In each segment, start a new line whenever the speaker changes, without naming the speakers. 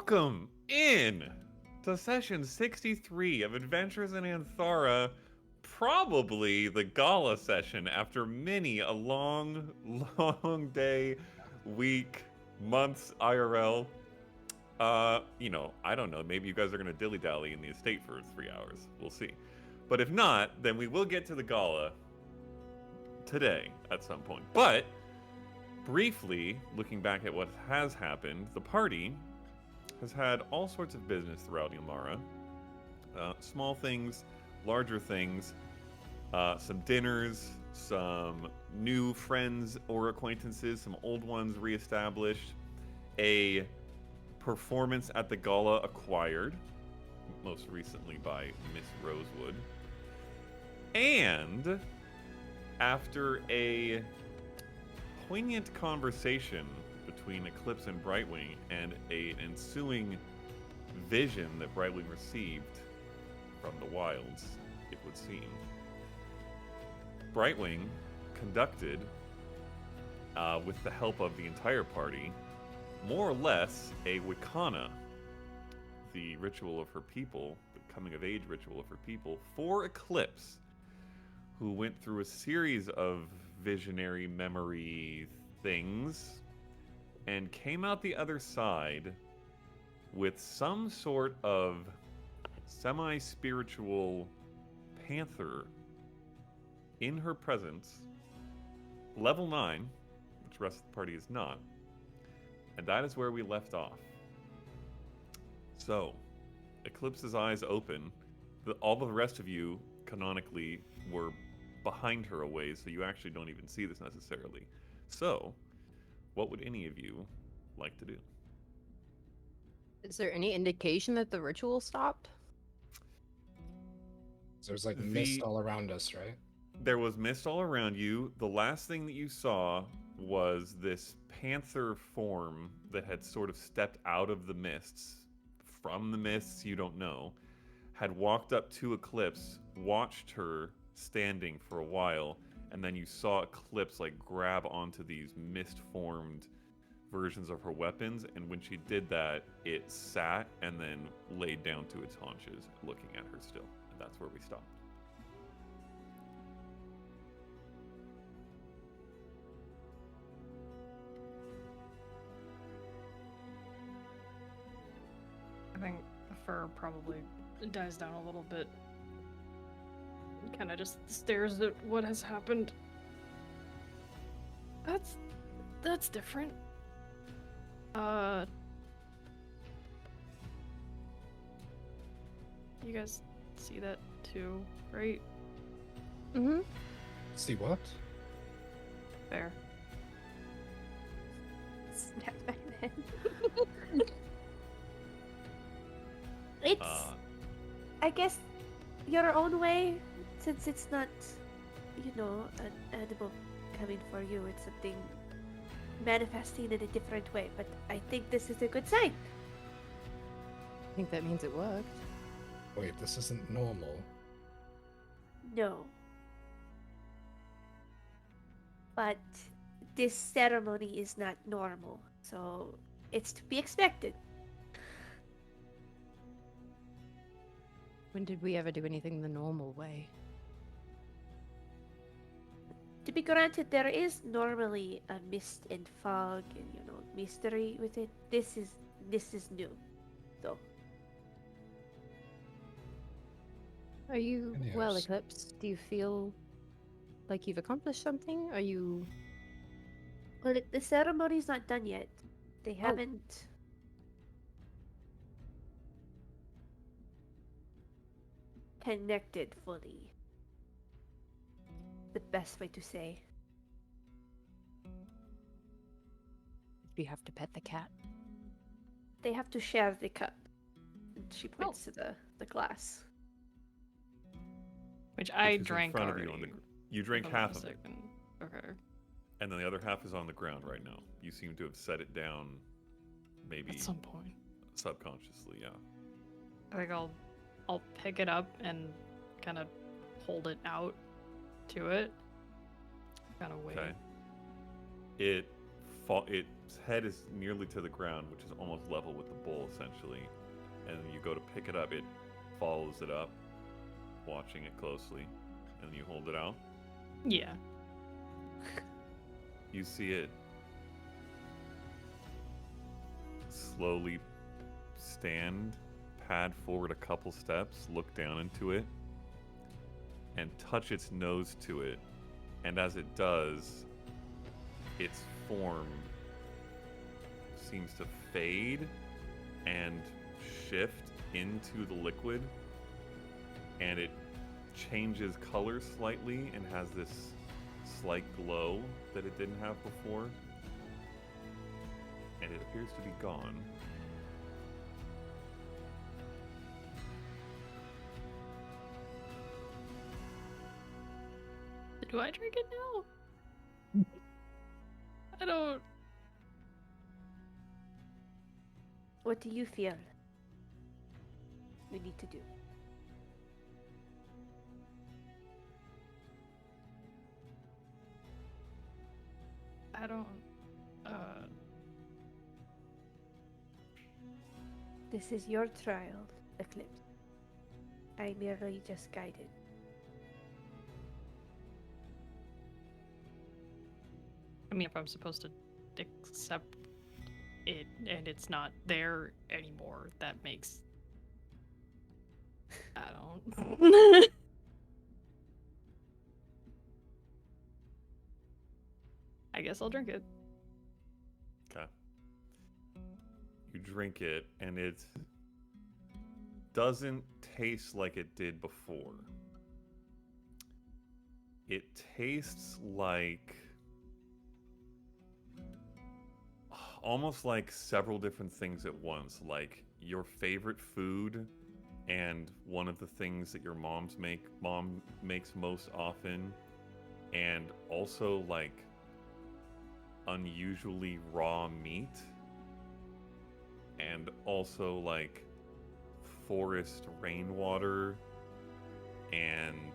Welcome in to session 63 of Adventures in Aanthara, probably the gala session after many a long day, week, months IRL. I don't know, maybe you guys are gonna dilly-dally in the estate for 3 hours. We'll see. But if not, then we will get to the gala today at some point. But briefly, looking back at what has happened, the party has had all sorts of business throughout Ilmara. Small things, larger things, some dinners, some new friends or acquaintances, some old ones reestablished, a performance at the gala acquired, most recently by Miss Rosewood. And after a poignant conversation between Eclipse and Brightwing and an ensuing vision that Brightwing received from the wilds, it would seem, Brightwing conducted, with the help of the entire party, more or less a Wicana, the ritual of her people, the coming of age ritual of her people, for Eclipse, who went through a series of visionary memory things and came out the other side with some sort of semi-spiritual panther in her presence, level 9, which the rest of the party is not. And that is where we left off. So, Eclipse's eyes open. All the rest of you, canonically, were behind her a ways, so you actually don't even see this necessarily. So, what would any of you like to do?
Is there any indication that the ritual stopped?
There's like mist all around us, right?
There was mist all around you. The last thing that you saw was this panther form that had sort of stepped out of the mists. From the mists, you don't know. Had walked up to Eclipse, watched her standing for a while, and then you saw Eclipse like grab onto these mist-formed versions of her weapons, and when she did that, it sat and then laid down to its haunches, looking at her still. And that's where we stopped.
I think the fur probably dies down a little bit. Kind of just stares at what has happened. That's different. You guys see that too, right?
Mm-hmm.
See what?
Fair.
Snap back then. It's, I guess, your own way, since it's not, an animal coming for you. It's something manifesting in a different way. But I think this is a good sign.
I think that means it worked.
Wait, this isn't normal.
No. But this ceremony is not normal, so it's to be expected.
When did we ever do anything the normal way?
To be granted, there is normally a mist and fog and mystery with it. This is new, though.
Are you
Yes.
well, Eclipse? Do you feel like you've accomplished something? Are you...
Well, the ceremony's not done yet. They haven't. Connected fully. The best way to say.
Do you have to pet the cat?
They have to share the cup. And she points to the glass.
Which I
Which is in
drank
front of
already.
you you drank
Hold on
half
a
of it,
second. Okay.
and then the other half is on the ground right now. You seem to have set it down, maybe
At some point.
subconsciously, yeah.
I think I'll pick it up and kind of hold it out to it. Kind of wait.
Okay. It its head is nearly to the ground, which is almost level with the bowl, essentially. And then you go to pick it up, it follows it up, watching it closely, and you hold it out.
Yeah.
You see it slowly stand, pad forward a couple steps, look down into it, and touch its nose to it. And as it does, its form seems to fade and shift into the liquid, and it changes color slightly and has this slight glow that it didn't have before, and it appears to be gone.
Do I drink it now? I don't.
What do you feel we need to do?
I don't.
This is your trial, Eclipse. I merely just guided.
I mean, if I'm supposed to accept it and it's not there anymore, that makes. I don't. I guess I'll drink it.
Okay. You drink it, and it doesn't taste like it did before. It tastes like almost like several different things at once, like your favorite food and one of the things that your mom makes most often, and also like unusually raw meat, and also like forest rainwater, and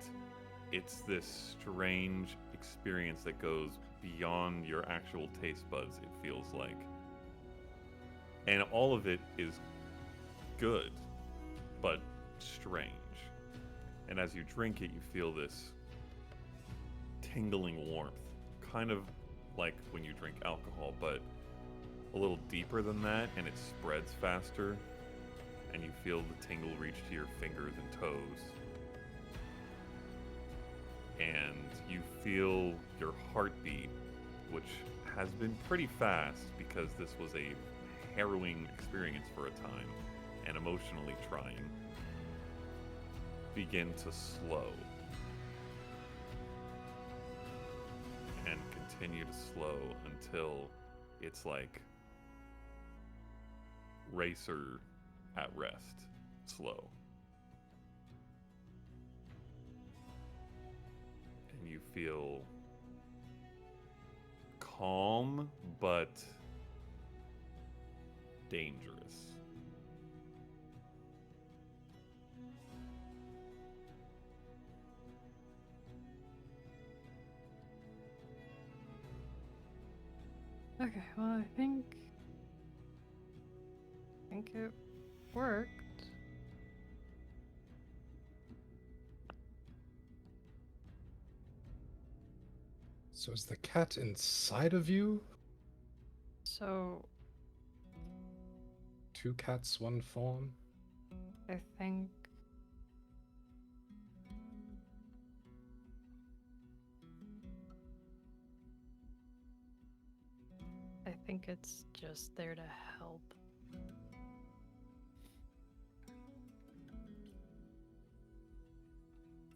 it's this strange experience that goes beyond your actual taste buds, it feels like. And all of it is good, but strange. And as you drink it, you feel this tingling warmth, kind of like when you drink alcohol, but a little deeper than that, and it spreads faster, and you feel the tingle reach to your fingers and toes. And you feel your heartbeat, which has been pretty fast because this was a harrowing experience for a time and emotionally trying, begin to slow. And continue to slow until it's like racer at rest, slow. And you feel calm, but dangerous.
Okay, well, I think it worked.
So is the cat inside of you?
So,
Two cats, one form?
I think it's just there to help.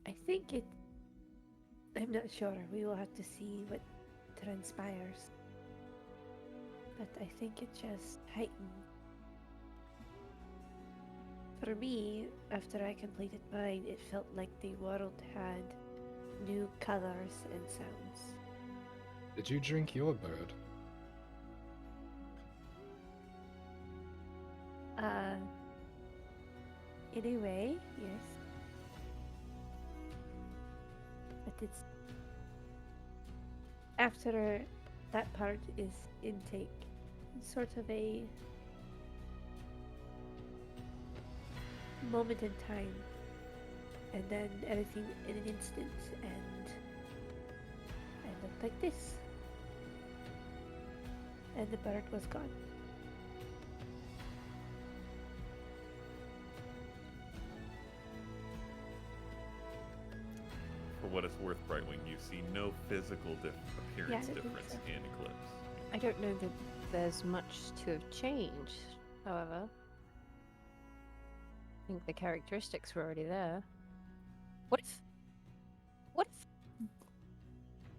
I think it. I'm not sure. We will have to see what transpires. But I think it just heightened. For me, after I completed mine, it felt like the world had new colors and sounds.
Did you drink your bird?
In a way, yes. But it's after that part is intake. Sort of a moment in time. And then everything in an instant, and I looked like this. And the bird was gone.
For what it's worth, Brightwing, you see no physical appearance
I think
difference
so.
in Eclipse.
I don't know that there's much to have changed, however. I think the characteristics were already there. What if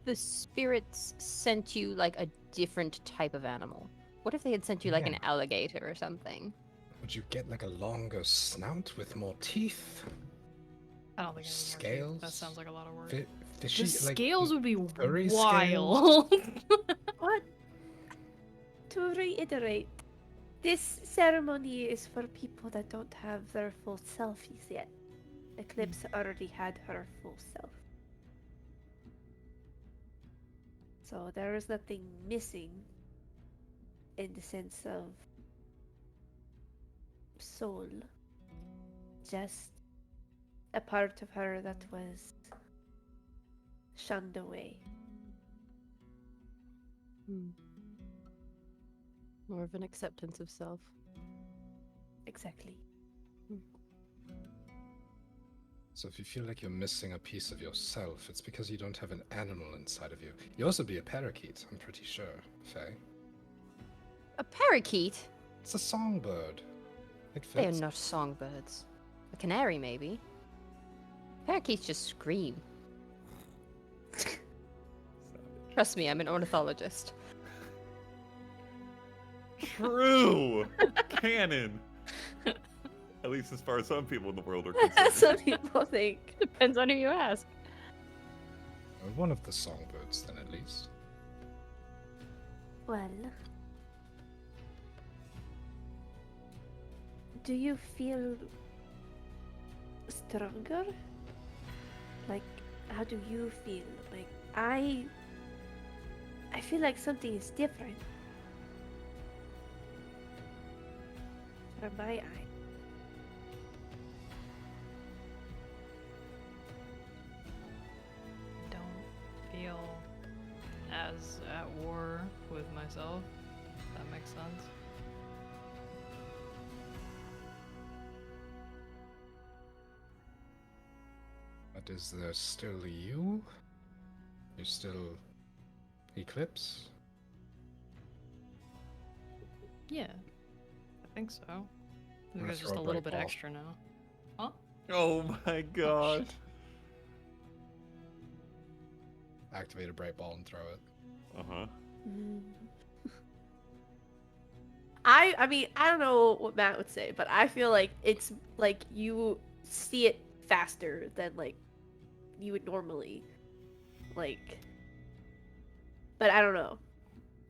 the spirits sent you like a different type of animal? What if they had sent you like an
Yeah.
alligator or something?
Would you get like a longer snout with more teeth?
I don't think I need more teeth.
Scales?
That sounds like a lot of work.
Fishy,
The
like,
scales would be
furry
wild.
What? To reiterate, this ceremony is for people that don't have their full selfies yet. Eclipse already had her full self. So there is nothing missing in the sense of soul. Just a part of her that was shunned away.
More of an acceptance of self.
Exactly.
So if you feel like you're missing a piece of yourself, it's because you don't have an animal inside of you. You also be a parakeet, I'm pretty sure, Faye.
A parakeet?
It's a songbird. It
They are
fits.
not songbirds. A canary, maybe. Parakeets just scream. Trust me, I'm an ornithologist.
True! Canon! At least as far as some people in the world are
That's
concerned.
what people think.
Depends on who you ask.
One of the songbirds, then, at least.
Well, do you feel stronger? Like, how do you feel? Like, I feel like something is different. From my eye.
Don't feel as at war with myself. If that makes sense.
But is there still you? You're still Eclipse?
Yeah, I think so. I think
gonna
there's just a
throw a
little
bright
bit
ball.
extra now. Huh?
Oh my gosh.
Activate a bright ball and throw it.
Uh-huh.
I mean, I don't know what Matt would say, but I feel like it's like you see it faster than like you would normally. Like, but I don't know.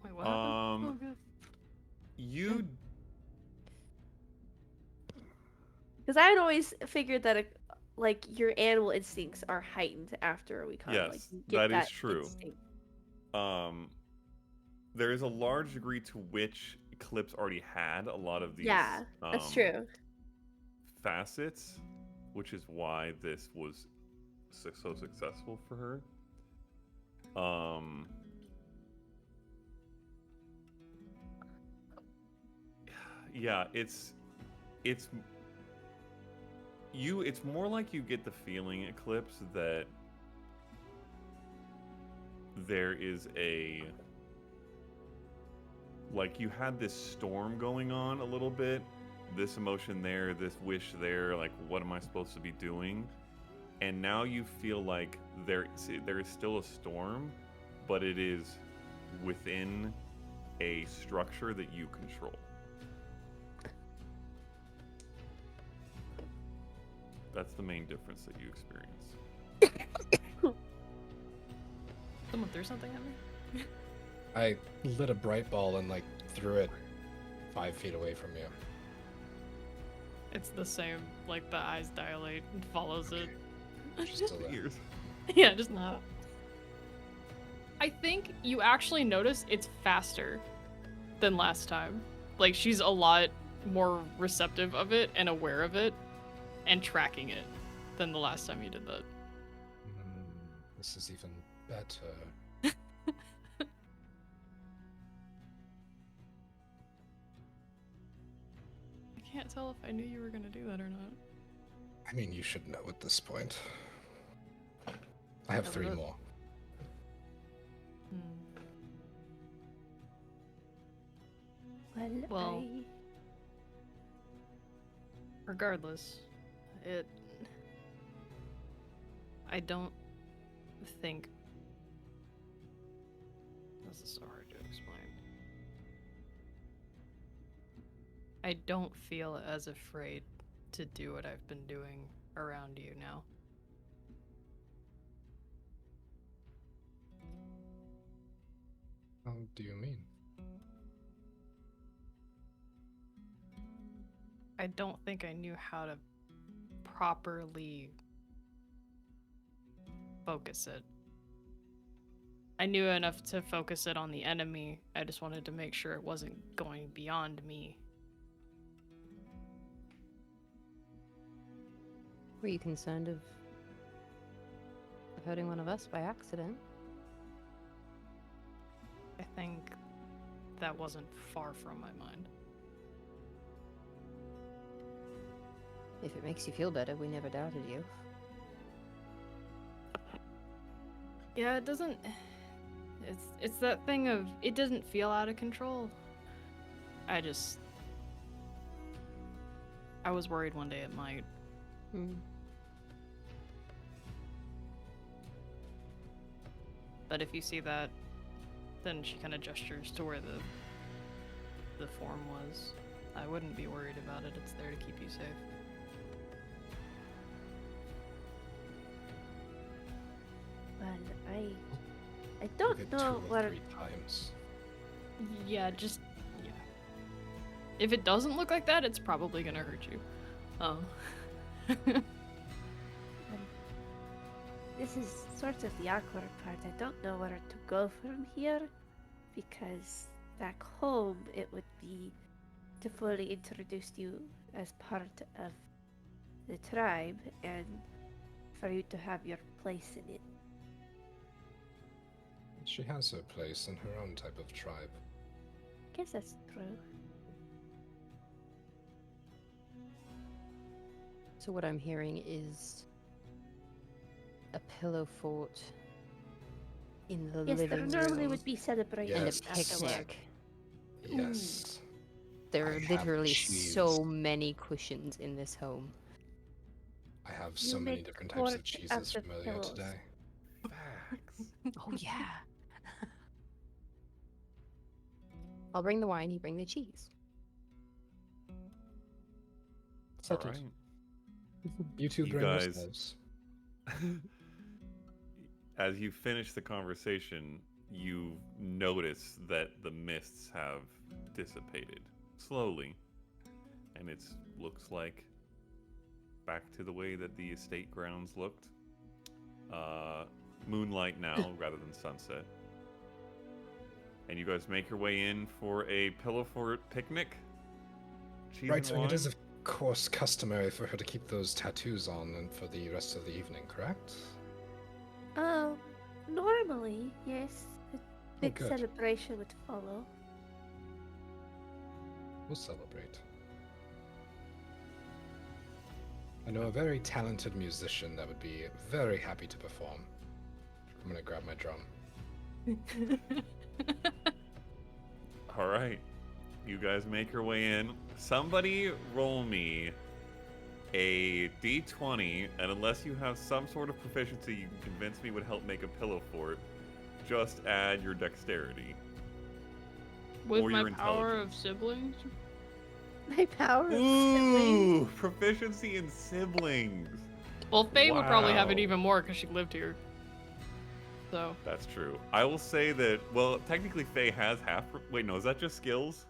Wait, what happened? Oh, good.
You
Because I had always figured that like your animal instincts are heightened after we kind of like
Yes,
get
that is true.
instinct.
there is a large degree to which Eclipse already had a lot of these
Yeah, that's true.
facets, which is why this was so successful for her. Yeah, it's more like you get the feeling, Eclipse, that there is like you had this storm going on a little bit, this emotion there, this wish there, like what am I supposed to be doing? And now you feel like there is still a storm, but it is within a structure that you control. That's the main difference that you experience.
Someone threw something at me?
I lit a bright ball and like threw it 5 feet away from you.
It's the same, like the eyes dilate and follows it.
Still there.
Ears.
Yeah, just not. I think you actually notice it's faster than last time. Like, she's a lot more receptive of it and aware of it and tracking it than the last time you did that.
This is even better.
I can't tell if I knew you were gonna do that or not.
I mean, you should know at this point. I have 3 more.
Well, regardless, I don't think this is so hard to explain. I don't feel as afraid to do what I've been doing around you now.
How do you mean?
I don't think I knew how to properly focus it. I knew enough to focus it on the enemy. I just wanted to make sure it wasn't going beyond me.
Were you concerned of hurting one of us by accident?
I think that wasn't far from my mind.
If it makes you feel better, we never doubted you.
Yeah, it doesn't... It's that thing of, it doesn't feel out of control. I was worried one day it might. But if you see that, then she kind of gestures to where the form was. I wouldn't be worried about it. It's there to keep you safe.
Well, I don't
Maybe
know
2 or
what
3 times.
Yeah. If it doesn't look like that, it's probably gonna hurt you.
This is sort of the awkward part. I don't know where to go from here, because back home it would be to fully introduce you as part of the tribe and for you to have your place in it.
She has her place in her own type of tribe.
I guess that's true.
So what I'm hearing is a pillow fort in the
Yes, there
living
normally
room
would be celebrations
and a
Yes.
picnic.
Yes.
There
I
are
have
literally
cheese.
so many cushions in this home.
I have
You
so many
make
different types of
pork
cheeses
out of
familiar
pillows.
today.
Facts.
Oh yeah. I'll bring the wine, you bring the cheese.
All
Settled.
right.
You two
You
bring
guys-
yourselves.
As you finish the conversation, you notice that the mists have dissipated slowly, and it looks like back to the way that the estate grounds looked. Moonlight now rather than sunset. And you guys make your way in for a pillow fort picnic. Cheese
Right,
and
so it is
wine?
of course customary for her to keep those tattoos on and for the rest of the evening, correct?
Normally, yes. A big
good.
celebration would follow.
We'll celebrate. I know a very talented musician that would be very happy to perform. I'm gonna grab my drum.
All right. You guys make your way in. Somebody roll me a d20, and unless you have some sort of proficiency you can convince me would help make a pillow fort, just add your dexterity.
With
Or
my
your
power of siblings?
My power of siblings.
Ooh, proficiency in siblings.
Well, Faye would probably have it
Wow.
even more because she lived here. So,
That's true. I will say that, well, technically Faye has half. Wait, no, is that just skills?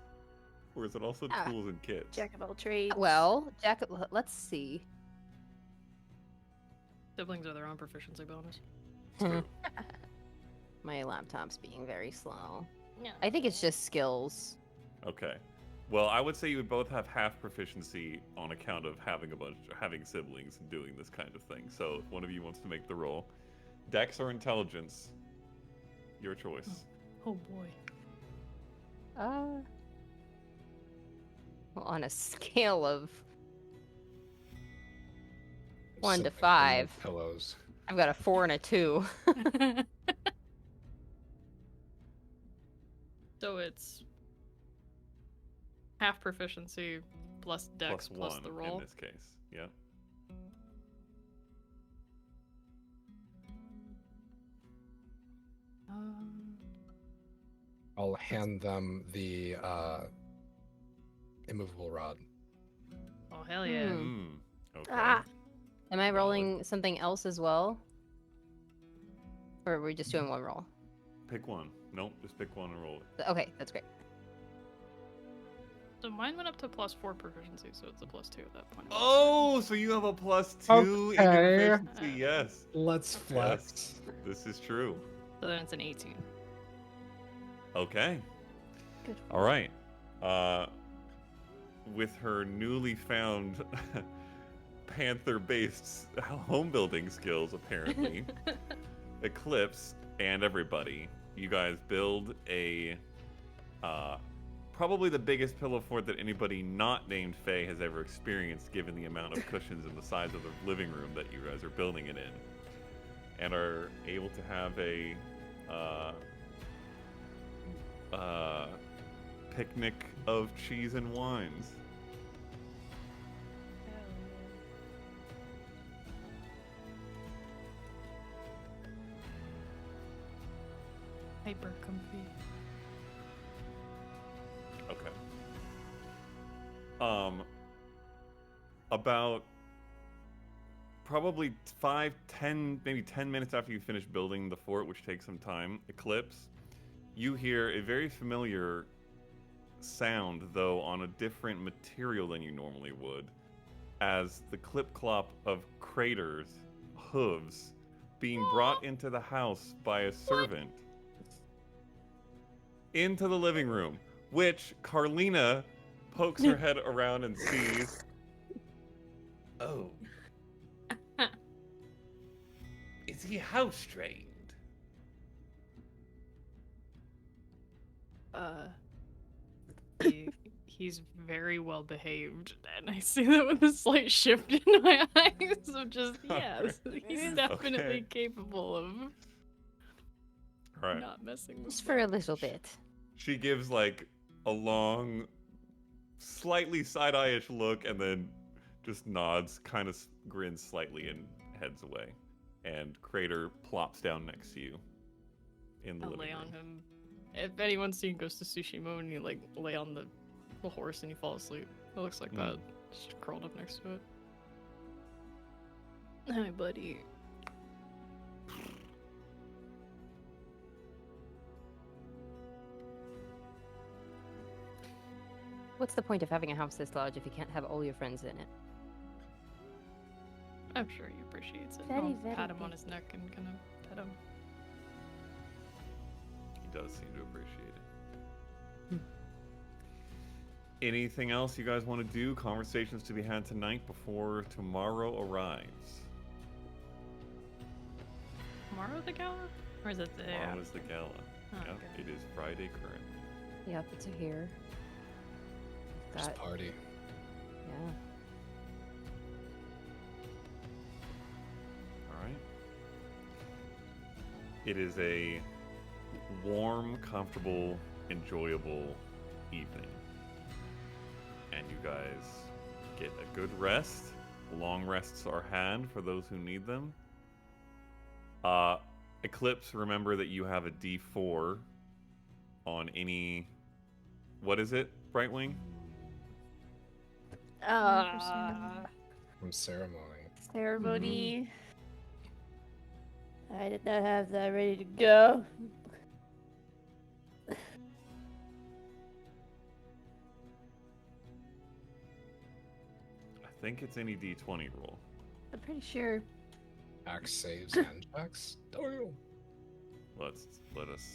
Or is it also
Ah.
tools and kits?
Jack of all trades.
Well, Jack, let's see.
siblings are their own proficiency bonus.
True.
My laptop's being very slow.
Yeah.
I think it's just skills.
Okay. Well, I would say you would both have half proficiency on account of having siblings and doing this kind of thing. So if one of you wants to make the roll, Dex or Intelligence, your choice.
Oh boy.
Well, on a scale of 1 to
Siblings and
5,
Pillows.
I've got a 4 and a 2.
So it's half proficiency plus dex plus
one
the roll.
in this case. Yeah.
I'll hand them the immovable rod.
Oh hell yeah.
Hmm.
Okay.
Ah.
Am I rolling something else as well? Or are we just doing one roll?
Pick one. Nope, just pick one and roll it.
Okay, that's great.
So mine went up to +4 proficiency, so it's a +2 at that point.
Oh, so you have a +2 in your
Okay.
proficiency. Yes.
Let's flex.
Yes. This is true.
So then it's an 18.
Okay.
Good.
All right. With her newly found panther-based home building skills, apparently, Eclipse and everybody, you guys build a probably the biggest pillow fort that anybody not named Faye has ever experienced, given the amount of cushions and the size of the living room that you guys are building it in, and are able to have a picnic of cheese and wines.
Hyper comfy.
Okay. About probably 5, 10, maybe 10 minutes after you finish building the fort, which takes some time, Eclipse, you hear a very familiar sound, though on a different material than you normally would, as the clip-clop of Crater's hooves being brought into the house by a servant into the living room, which Carlina pokes her head around and sees. Oh. Is he house trained?
He's very well behaved, and I see that with a slight shift in my eyes of just yes, he's definitely
Okay.
capable of
All right.
not messing with
Just for a little bit.
She gives like a long, slightly side-eye-ish look, and then just nods, kind of grins slightly, and heads away. And Crater plops down next to you in the
I'll
living
lay
room.
on him. If anyone's seen Ghost of Tsushima and you like lay on the horse and you fall asleep, it looks like that. Just curled up next to it. Hi, buddy.
What's the point of having a house this large if you can't have all your friends in it?
I'm sure he appreciates it.
Very,
I'll
very
pat him on
big.
his neck and kind of pet him.
He does seem to appreciate it. Anything else you guys want to do? Conversations to be had tonight before tomorrow arrives.
Tomorrow the gala? Or is it the
Tomorrow is the gala.
Oh,
Yeah,
okay.
it is Friday current.
Yep, it's here.
Just
Got,
party.
yeah.
All right. It is a warm, comfortable, enjoyable evening. And you guys get a good rest. Long rests are had for those who need them. Eclipse, remember that you have a D4 on any... What is it, Brightwing?
From ceremony.
Ceremony. I did not have that ready to go.
I think it's any D20 roll.
I'm pretty sure.
Axe saves and checks. Damn.
let us.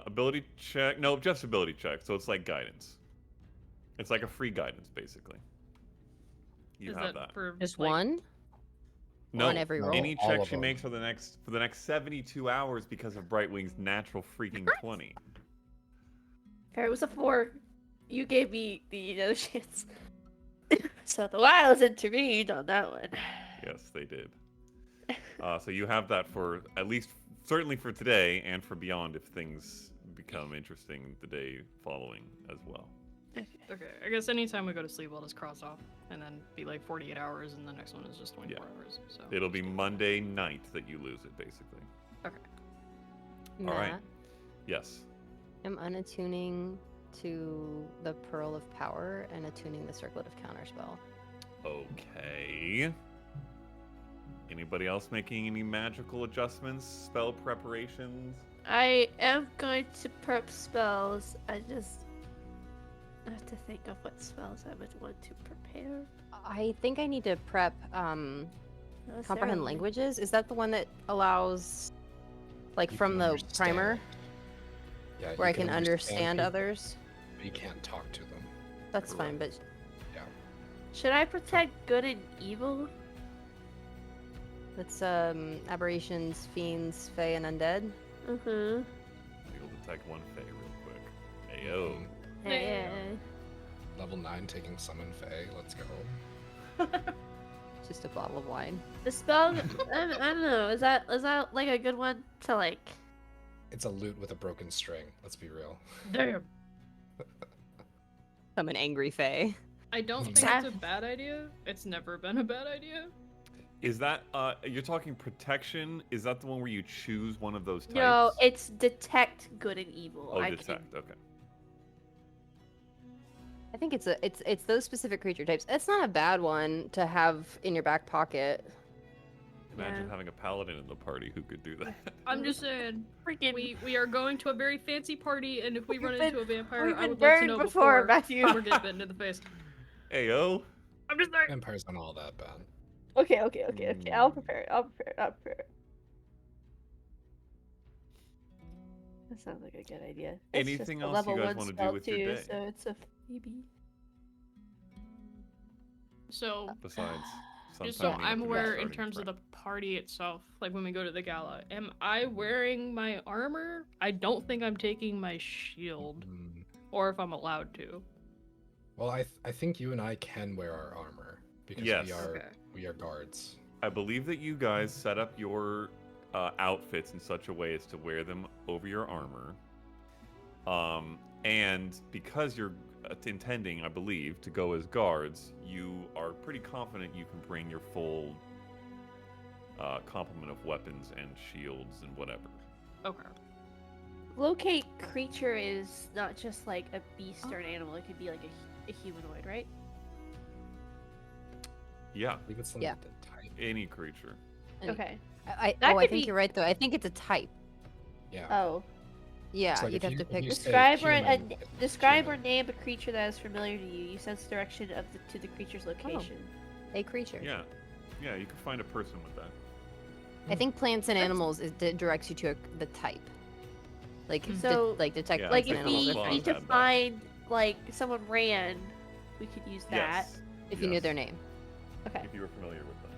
Ability check. No, just ability check. So it's like guidance. It's like a free guidance, basically. You
Is
have
that
that.
for
Just
like,
one?
No,
on every roll?
any
All
check
of
she
them.
makes for the next 72 hours because of Brightwing's natural freaking 20.
Fair, it was a 4. You gave me the chance. So the wilds intervened on that one.
Yes, they did. So you have that for at least, certainly for today and for beyond if things become interesting the day following as well.
Okay, I guess anytime we go to sleep, I'll just cross off and then be like 48 hours, and the next one is just 24 hours. So
It'll be Monday night that you lose it, basically.
okay.
All right.
Matt,
Yes.
I'm unattuning to the Pearl of Power and attuning the Circlet of Counterspell.
Okay. Anybody else making any magical adjustments, spell preparations?
I am going to prep spells. I have to think of what spells I would want to prepare.
I think I need to prep
Oh,
Comprehend
Sarah.
Languages. Is that the one that allows, like,
You
from
can
the
understand.
primer,
Yeah,
where
you
I can understand
people,
others?
but you can't talk to them.
That's fine, but
Should I protect good and evil?
it's aberrations, fiends, fae, and undead.
Mm-hmm.
You'll detect one Fae real quick. Ayo.
Yeah.
Level 9 taking Summon Fae. Let's go.
Just a bottle of wine.
The spell, I don't know. Is that like a good one to like?
It's a lute with a broken string. Let's be real.
Damn.
I'm an angry fae.
I don't think it's
Exactly.
a bad idea. It's never been a bad idea.
Is that, you're talking protection? Is that the one where you choose one of those types?
No, it's detect good and evil.
Oh,
I
detect. Okay.
I think it's those specific creature types. It's not a bad one to have in your back pocket.
Imagine
Yeah.
having a paladin in the party who could do that.
I'm just saying,
freaking.
we are going to a very fancy party, and if we
We've
run
been-
into a vampire,
we've
I
been
would like to
burned
know
before, Matthew.
we're getting bitten in the face.
Ayo.
I'm just saying.
Vampires aren't all that bad.
Okay. I'll prepare it. That sounds like a good idea. It's
Anything
just a
else you
level
guys
1
wanna do
spell
with your
too,
day?
So it's a freebie.
So,
Besides,
just
sometime
so
we have
I'm
to be
aware in
starting
terms of
prep.
the party itself, like when we go to the gala, am I wearing my armor? I don't think I'm taking my shield,
Mm.
or if I'm allowed to.
Well, I think you and I can wear our armor because
Yes.
Okay.
we are guards.
I believe that you guys set up your outfits in such a way as to wear them over your armor. And because you're intending, I believe, to go as guards, you are pretty confident you can bring your full complement of weapons and shields and whatever.
Okay.
Locate creature is not just like a beast or an animal. It could be like a humanoid, right?
Yeah,
I believe it's
Yeah.
the type.
any creature.
And
Okay.
I
That
I
could
think
be-
you're right though. I think it's a type.
Yeah.
Oh.
Yeah,
It's like
you'd
if
have to
if
pick.
you say
Describe or
human, it's
describe or
human.
name a creature that is familiar to you. You sense direction to the creature's location.
A creature.
Yeah, yeah, you can find a person with that.
I think plants and animals directs you to the type. Like
So-
like detect
Yeah,
Like
plants
if
and
animals
we
animals.
as
need
well.
to find like someone ran, we could use that.
Yes.
If you knew
yes,
their name.
Okay,
If you were familiar with them.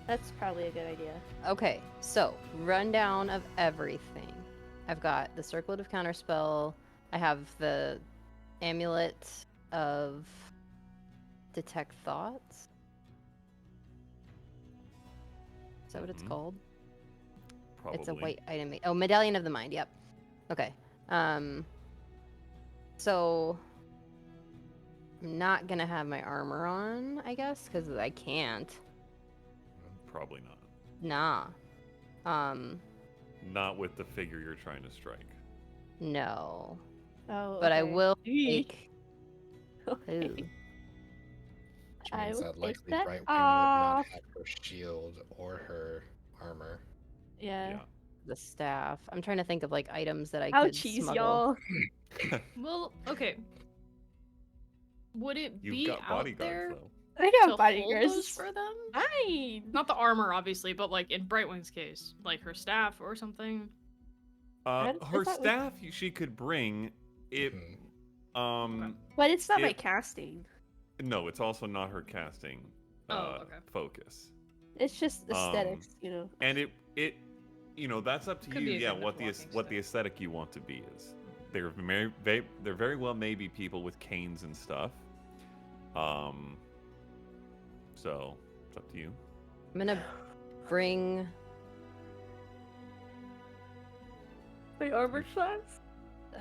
that's probably a good idea.
Okay, so rundown of everything. I've got the Circlet of Counterspell. I have the Amulet of Detect Thoughts. Is that what it's
Mhm.
called?
Probably.
It's a white item. Oh, Medallion of the Mind. Yep. Okay. So I'm not gonna have my armor on, I guess, because I can't.
Probably not.
Nah.
Not with the figure you're trying to strike.
No.
Oh,
But I
okay.
will
Eek.
take.
Okay.
Ooh.
Which
I
means
will
that
take
likely
that
Brightwing would
off.
not have her shield or her armor.
Yeah.
Yeah.
The staff. I'm trying to think of like items that I could
Ouchies,
smuggle.
y'all.
Well, okay. Would it
You've
be
got
out
bodyguards
there?
though.
I
to
got bodyguards.
hold those for them.
Fine.
Not the armor, obviously, but like in Brightwing's case, like her staff or something.
I
Her
thought we-
staff she could bring. It.
But it's not my
It-
casting.
No, it's also not her casting.
Okay.
Focus.
It's just aesthetics, you know.
And it, that's up to
Could
you.
be a
Yeah,
kind of
what the
walking
what the
stick.
aesthetic you want to be is. There very well may be people with canes and stuff. So it's up to you.
I'm gonna bring.
My armor class.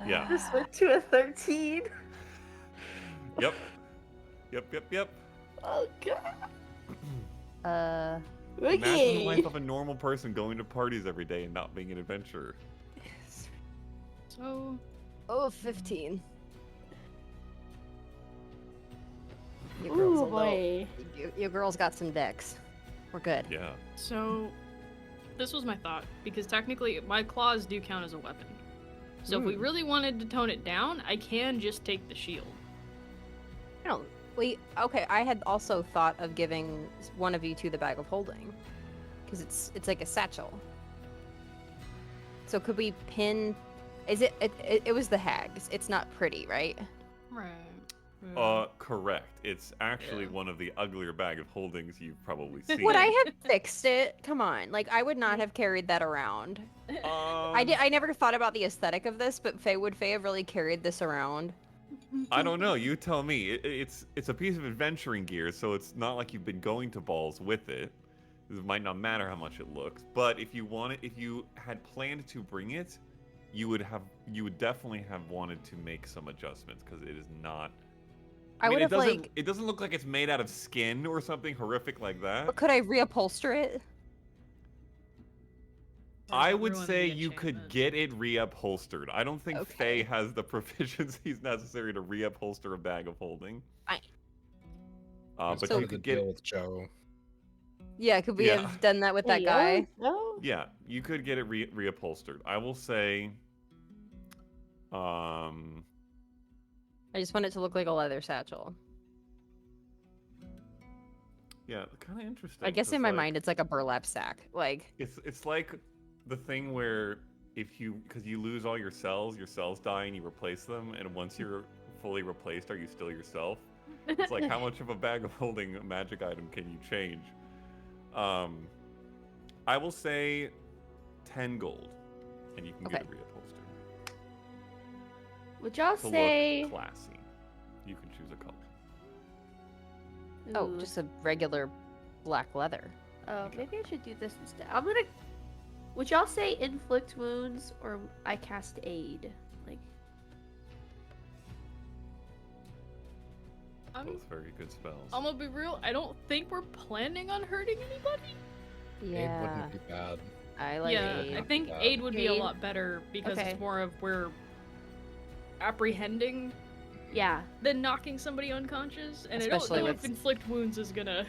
Yeah.
This went to a 13.
Yep. Yep.
Oh god.
Imagine the
Okay.
life of a normal person going to parties every day and not being an adventurer.
So
15. You girls,
Ooh
a little-
boy.
you girls got some decks. We're good.
Yeah.
So, this was my thought, because technically my claws do count as a weapon. So if we really wanted to tone it down, I can just take the shield.
No, okay. I had also thought of giving one of you two the bag of holding, because it's like a satchel. So could we pin? Is it was the hags? It's not pretty, right?
Right.
Correct. It's actually one of the uglier bag of holdings you've probably seen.
Would I have fixed it? Come on, like I would not have carried that around. I never thought about the aesthetic of this, but would Faye have really carried this around?
I don't know. You tell me. It's a piece of adventuring gear, so it's not like you've been going to balls with it. It might not matter how much it looks, but if you had planned to bring it, you would definitely have wanted to make some adjustments because it is not.
I would have
It doesn't look like it's made out of skin or something horrific like that.
But could I reupholster it?
I would say you could get it reupholstered. I don't think
Okay.
Faye has the proficiencies necessary to reupholster a bag of holding.
Fine.
But
So
you could get
deal with Joe.
Yeah, could we
Yeah.
have done that with that guy?
No.
Yeah, you could get it reupholstered. I will say,
I just want it to look like a leather satchel.
yeah, kind of interesting.
I guess
'cause,
in my
like,
mind it's like a burlap sack. Like
it's like the thing where because you lose all your cells die and you replace them, and once you're fully replaced, are you still yourself? It's like how much of a bag of holding a magic item can you change? I will say 10 gold, and you can get it reupholstered.
Would y'all
To
say?
look classy, you can choose a color.
oh,
Ooh.
just a regular black leather.
Oh, maybe I should do this instead. I'm gonna. Would y'all say inflict wounds or I cast aid? Like,
Both very good spells.
I'm gonna be real. I don't think we're planning on hurting anybody.
Aid
Yeah,
wouldn't be bad.
I like
yeah,
aid.
I think
Bad.
aid would be a
Aid?
lot better because
Okay.
it's more of we're apprehending
yeah.
than knocking somebody unconscious, and
Especially
I don't know
with-
if inflict wounds is gonna.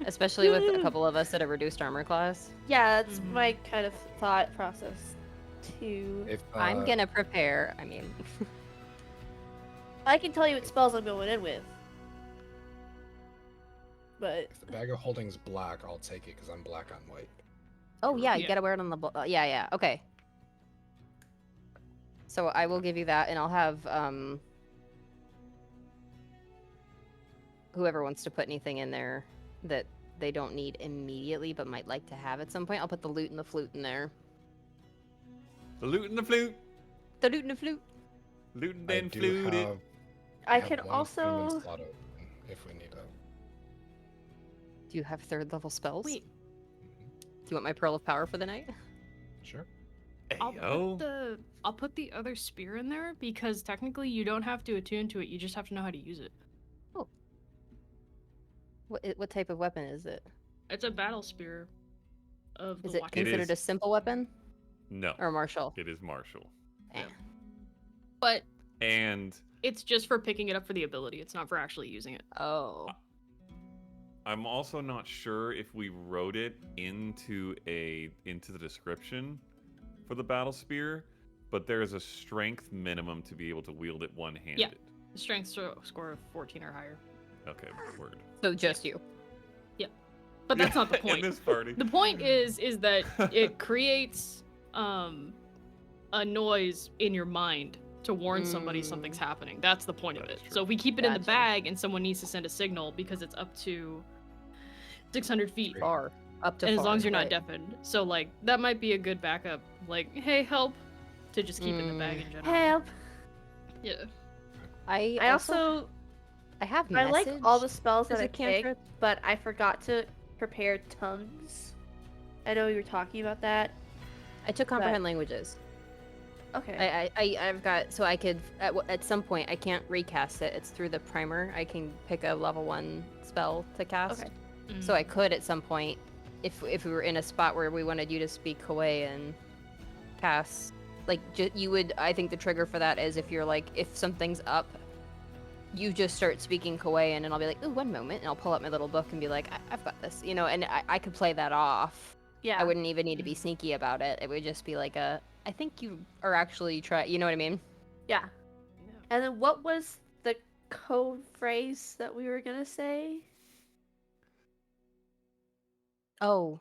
Especially with a couple of us at a reduced armor class.
Yeah, that's
Mhm.
my kind of thought process too.
If
I'm gonna prepare. I mean,
I can tell you what spells I'm going in with. But
if the bag of holding's black, I'll take it because I'm black on white.
oh yeah, you
Yeah.
gotta wear it on the. Yeah. Okay. So I will give you that, and I'll have whoever wants to put anything in there that they don't need immediately but might like to have at some point. I'll put the lute and the flute in there.
The lute and the flute.
The lute and the flute.
Lute and
I
then
do
flute it.
have.
I
have
can
one
also.
human slot open if we need it.
Do you have third level spells?
Wait,
Do you want my pearl of power for the night?
Sure.
I'll put the other spear in there because technically you don't have to attune to it. You just have to know how to use it.
What type of weapon is it?
It's a battle spear. Of
Is
the
it
Watcher.
considered a simple weapon
No,
or martial?
it is martial.
Eh.
But
And
it's just for picking it up for the ability. It's not for actually using it.
Oh.
I'm also not sure if we wrote it into the description for the battle spear, but there is a strength minimum to be able to wield it one-handed.
The strength score of 14 or higher.
Okay, word.
So just you.
But that's not the
In
point.
this party.
The point is that it creates a noise in your mind to warn somebody something's happening. That's the point of
That
it.
is true.
So if we keep it in the
Gotcha.
bag and someone needs to send a signal because it's up to 600 feet,
Far. Up to
and as
far,
long as you're not
right.
deafened, so like that might be a good backup. Like, hey, help, to just keep in the bag in general.
Help.
Yeah.
I
I also
have
I like all the
message
spells that
as
I
a cantrip.
picked, but I forgot to prepare tongues. I know you were talking about that.
I took comprehend languages.
Okay.
I've got, so I could at some point I can't recast it. It's through the primer. I can pick a level 1 spell to cast.
Okay.
So I could at some point, if we were in a spot where we wanted you to speak Kawaii and cast, like you would. I think the trigger for that is if you're like, if something's up, you just start speaking Kawaii and I'll be like, ooh, one moment, and I'll pull up my little book and be like, I've got this, you know, and I could play that off.
Yeah.
I wouldn't even need to be sneaky about it. It would just be like I think you are actually you know what I mean?
Yeah. And then what was the code phrase that we were gonna say?
Oh,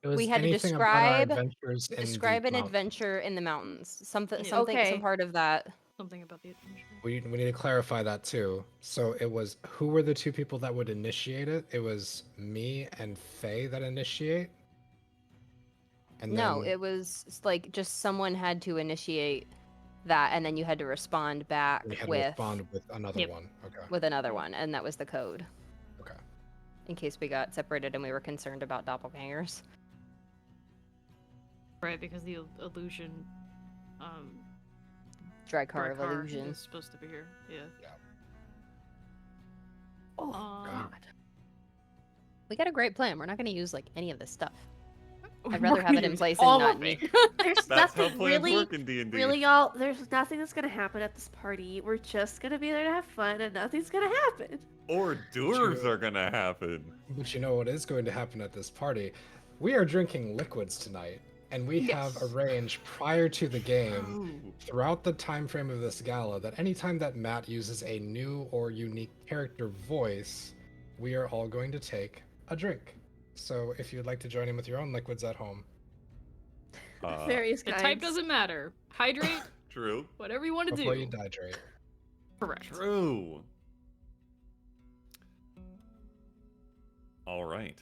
It was
we had to
anything about our
describe
adventures in
describe
the
an
mountains.
adventure in the mountains. Something,
Yeah.
some
Okay.
part of that.
Something about the adventure.
We need to clarify that too. So it was, who were the two people that would initiate it? It was me and Faye that initiate. And
No,
then
it was like just someone had to initiate that, and then you had to respond back
we had to
with
respond with another
Yep.
one. Okay.
with another one, and that was the code.
Okay.
In case we got separated and we were concerned about doppelgangers.
Right, because the illusion,
Drakkar of
Drakkar
illusion.
is supposed to be here. Yeah.
Oh
Um,
God.
We got a great plan. We're not going to use like any of this stuff.
We're
I'd rather have it
gonna
in
use
place
all
and not
of
me.
it.
There's
That's how
nothing
plans
really,
work in D&D.
really, y'all. There's nothing that's gonna happen at this party. We're just gonna be there to have fun, and nothing's gonna happen.
Hors d'oeuvres are gonna happen.
But you know what is going to happen at this party? We are drinking liquids tonight, and we have
Yes.
arranged prior to the game,
Ooh.
throughout the time frame of this gala, that anytime that Matt uses a new or unique character voice, we are all going to take a drink. So if you'd like to join in with your own liquids at home,
Various
The
kinds.
type doesn't matter. Hydrate,
True.
whatever you want to
before
do.
you dehydrate.
Correct.
True. All right.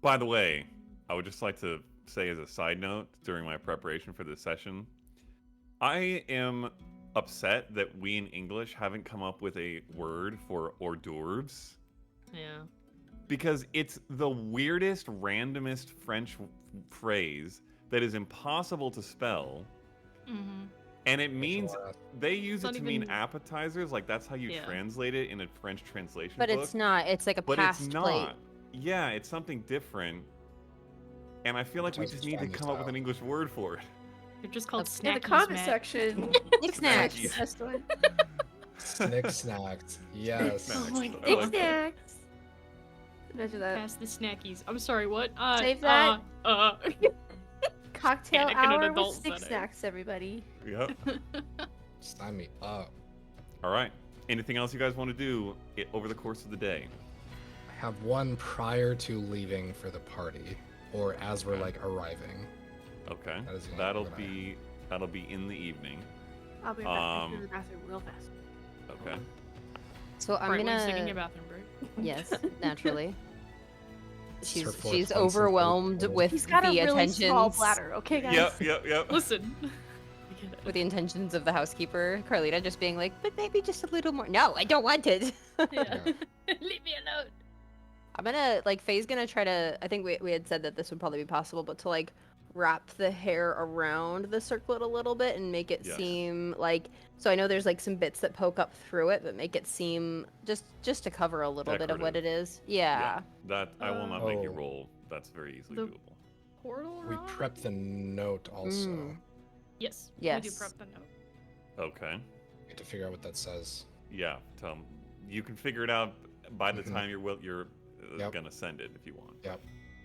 By the way, I would just like to say as a side note during my preparation for this session, I am upset that we in English haven't come up with a word for hors d'oeuvres
Yeah.
because it's the weirdest, randomest French phrase that is impossible to spell.
Mm-hmm.
And it means they use
It's
it to
not
mean
even-
appetizers, like that's how you
Yeah.
translate it in a French translation
But
book.
it's not. It's like a
But
past
it's
plate.
not. Yeah, it's something different. And I feel like we
Appetizers
just need to
Chinese
come up with
style.
an English word for it.
They're just called
Okay.
In the
snackies,
comment
Matt.
section.
Nick snacks.
Snackies.
Best one.
Snick snacks. Yes.
Snacks.
Oh my
I
God.
Nick
like that.
snacks. Imagine that.
Pass the snackies. I'm sorry, what?
Save that. Cocktail
Panic in an
hour with
adult
stick
setting.
snacks, everybody.
Yep.
Sign me up.
All right. Anything else you guys want to do over the course of the day?
I have one prior to leaving for the party, or as we're
Okay.
like arriving.
Okay.
That is the only
That'll
one that I
be in the evening.
I'll be back
Um,
to the bathroom real fast.
Okay.
So I'm
Right when you're taking
gonna.
your bathroom break.
Yes, naturally.
It's her
She's
fourth
she's
one since
overwhelmed
the-
with
He's got
the
a really
attentions.
small bladder, okay, guys?
Yep.
Listen.
With the intentions of the housekeeper, Carlita just being like, but maybe just a little more. No, I don't want it.
Yeah. Leave me alone.
I'm gonna like Faye's gonna try to. I think we had said that this would probably be possible, but to like wrap the hair around the circlet a little bit and make it
Yes.
seem like. So I know there's like some bits that poke up through it, but make it seem just to cover a little bit of what it
Decorative.
is. Yeah.
That I will not make you
Oh.
roll. That's very easily
The-
doable.
Portal
We
rod?
prepped the note also.
Mm.
Yes. We
Yes.
do prep the note.
Okay.
We have to figure out what that says.
Yeah. You can figure it out by the
Mhm.
time you're
Yep.
gonna send it if you want.
Yep.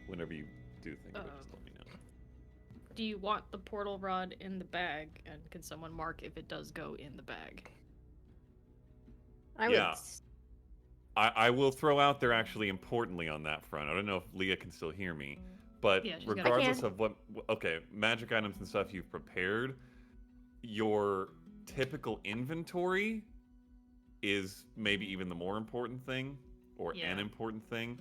Whenever you do think of it, just
Um,
let me know.
Do you want the portal rod in the bag? And can someone mark if it does go in the bag?
I
Yeah.
would.
I will throw out there actually importantly on that front. I don't know if Leah can still hear me, but
Yeah, she's got it.
regardless
I can.
of what, okay, magic items and stuff you've prepared, your typical inventory is maybe even the more important thing, or
Yeah.
an important thing.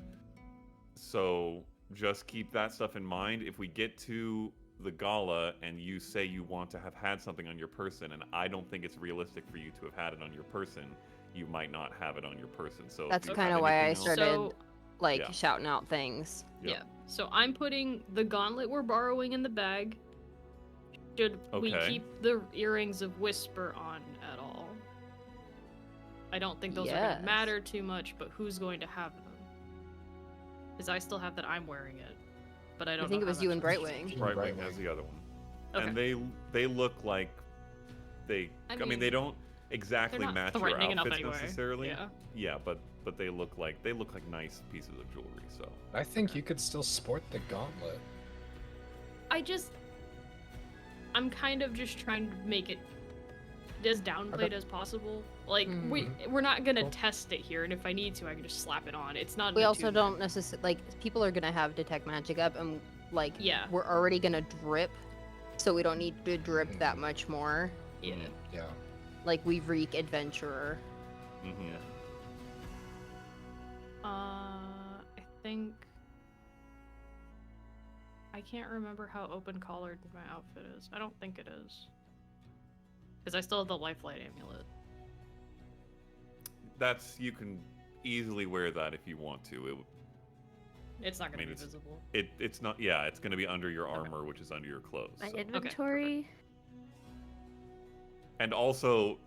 So just keep that stuff in mind. If we get to the gala and you say you want to have had something on your person, and I don't think it's realistic for you to have had it on your person, you might not have it on your person. So if
That's
you
kind
have
of why I
anything else-
started
So
like
Yeah.
shouting out things.
Yep.
yeah. So I'm putting the gauntlet we're borrowing in the bag. Should we
Okay.
keep the earrings of whisper on at all? I don't think those are
Yes.
gonna matter too much, but who's going to have them? Because I still have that I'm wearing it, but I don't.
I think
know
it was
how
you and
much-
Brightwing.
Brightwing has the other one.
Okay.
And they look like they. I mean, they
mean,
don't
They're
exactly
not
match your
threatening enough
outfits
anyway.
necessarily.
Yeah.
Yeah, but they look like nice pieces of jewelry. So
I think you could still sport the gauntlet.
I'm kind of just trying to make it as downplayed
Okay.
as possible. Like
Mhm.
we're not gonna
Cool.
test it here, and if I need to, I can just slap it on. It's not.
We
an
also
attunement.
don't necessarily like people are gonna have detect magic up, and like
Yeah.
we're already gonna drip, so we don't need to drip that much more.
Yeah.
Yeah.
Like we reek adventurer.
mhm.
I think I can't remember how open collared my outfit is. I don't think it is. Because I still have the lifelight amulet.
You can easily wear that if you want to.
It's not gonna
mean,
be
it's-
visible.
It's not. Yeah, it's going to be under your armor, which is under your clothes.
My
so.
inventory.
And also,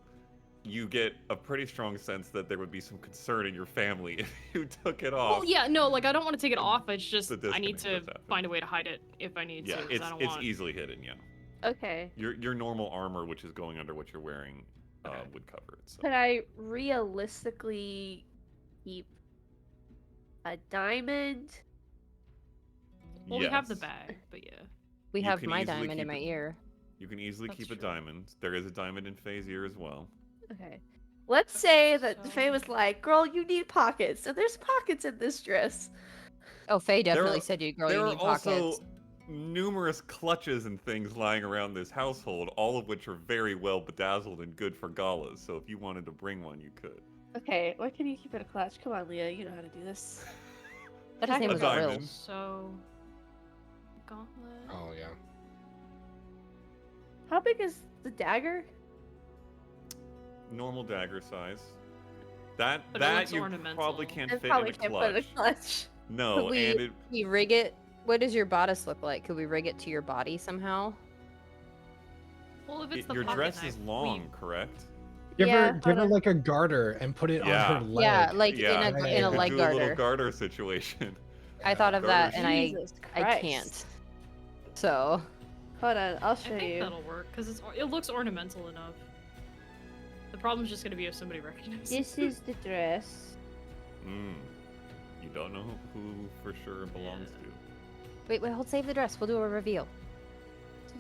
you get a pretty strong sense that there would be some concern in your family if you took it off.
Well, yeah, no, like I don't want to take it off. It's just
The
I need
disconnect
to
does happen.
find a way to hide it if I need
Yeah,
to. 'Cause I don't
it's
want...
easily hidden. Yeah,
Okay.
your normal armor, which is going under what you're wearing,
Okay.
would cover it. So.
Could I realistically keep a diamond?
Well, we have the
Yes.
bag, but yeah.
We
You
have
can
my
easily
diamond in
keep
my
it.
ear.
You can easily
That's
keep a
true.
diamond. There is a diamond in Faye's ear as well.
Okay. Let's say that
So-
Faye was like, "Girl, you need pockets," and there's pockets in this dress.
Oh, Faye
There
definitely
are-
said you girl
there
you
are
need
also
pockets.
numerous clutches and things lying around this household, all of which are very well bedazzled and good for galas. So if you wanted to bring one, you could.
Okay, what can you keep in a clutch? Come on, Leah, you know how to do this.
But his name
A
was
diamond.
Will.
So, gauntlet.
Oh yeah.
How big is the dagger?
Normal dagger size. That
But it
that
looks
you
ornamental.
probably can't
I
fit
probably
in a
can't
clutch.
put in a clutch.
No,
Could we,
and it,
we rig it? What does your bodice look like? Could we rig it to your body somehow?
Well, if it's the
your
pocket
dress
knife,
is long, correct?
Give
Yeah,
her, give
hold
her
on.
like a garter and put it
Yeah.
on her leg.
Yeah, like
Yeah,
in a
you could
leg
do a little
garter.
garter situation.
I thought of that,
Garters.
and
Jesus
I
Christ.
can't. So
Hold on, I'll
I
show
think
you.
that'll work because it looks ornamental enough. The problem's just gonna be if somebody recognizes.
This is the dress.
You don't know who for sure it belongs
Yeah.
to.
wait, hold, save the dress. We'll do a reveal.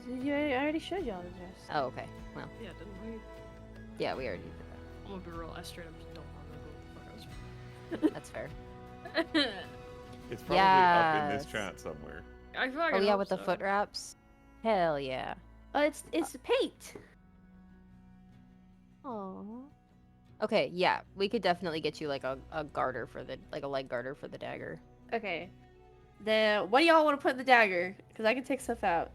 I already showed y'all the dress.
Oh, okay. Well,
Yeah, didn't we?
yeah, we already did
I'm gonna be real. I straight up just don't remember what
that. That's fair.
the fuck I was.
It's probably up in this
Yes.
chat somewhere.
I
Oh
fucking
yeah,
hope
with the
so.
foot wraps. Hell yeah.
Oh, it's paint.
Oh. Okay, yeah, we could definitely get you like a garter for the a leg garter for the dagger.
Okay. Then what do y'all want to put in the dagger? Because I can take stuff out.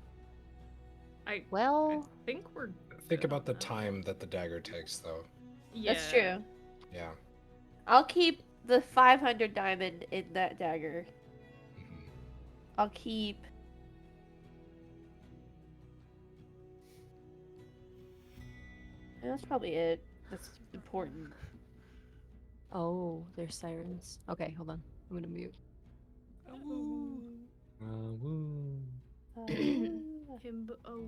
I
Well,
think we're.
Think
good
about
on
the
that.
time that the dagger takes, though.
Yeah.
That's true.
Yeah.
I'll keep the 500 diamond in that dagger.
Mhm.
I'll keep. And that's probably it. That's important.
oh, there's sirens. Okay, hold on. I'm gonna mute.
Ooh.
woo.
Oh.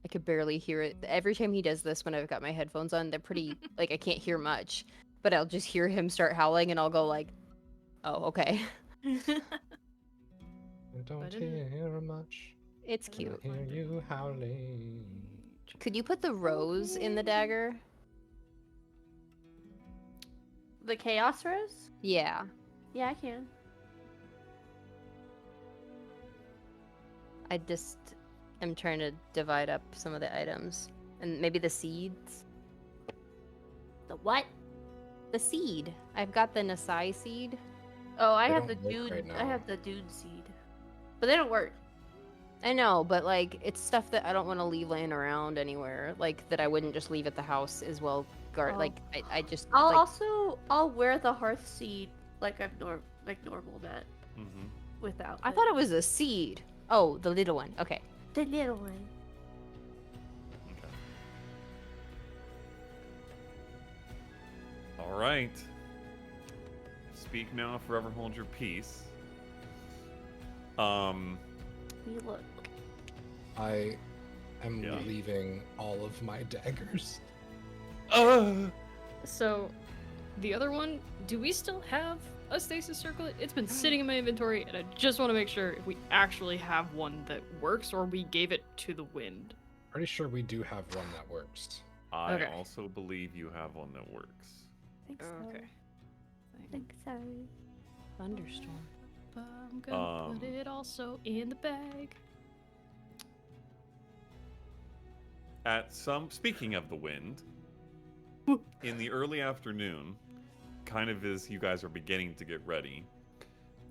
I could barely hear it. Every time he does this when I've got my headphones on, they're pretty like I can't hear much. But I'll just hear him start howling and I'll go like, "Oh, okay."
I don't
I didn't-
hear much.
It's
I
cute.
hear you howling.
Could you put the rose in the dagger?
The Chaos Rose?
Yeah.
Yeah, I can.
I just am trying to divide up some of the items. And maybe the seeds.
The what?
The seed. I've got the Nasai seed.
Oh, I
They
have the
don't work
Dune.
right
I
now.
have the Dune seed, but they don't work.
I know, but like it's stuff that I don't want to leave laying around anywhere. Like that I wouldn't just leave at the house as well.
Oh.
Like I just
I'll
like,
I'll wear the hearth seed like I'm normal, Matt.
Mm-hmm.
Without.
I thought it was a seed. Oh, the little one. Okay.
the little one.
Okay. All right. Speak now, forever hold your peace.
We look.
I am
Yeah.
leaving all of my daggers.
So, the other one, do we still have a stasis circlet? It's been sitting in my inventory, and I just want to make sure if we actually have one that works, or we gave it to the wind.
Pretty sure we do have one that works.
I
Okay.
also believe you have one that works.
Think so.
Okay.
Think so.
Thunderstorm.
But I'm gonna put it also in the bag.
Speaking of the wind, in the early afternoon, kind of as you guys are beginning to get ready,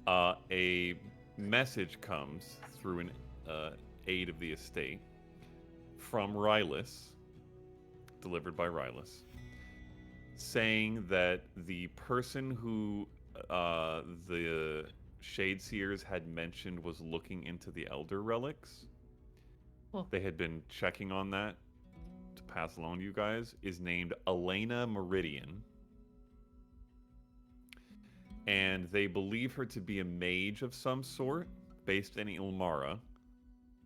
a message comes through an aide of the estate from Rylus, delivered by Rylus, saying that the person who the Shadeseers had mentioned was looking into the Elder Relics.
Oh.
They had been checking on that to pass along to you guys, is named Elena Meridian. And they believe her to be a mage of some sort, based in Ilmara.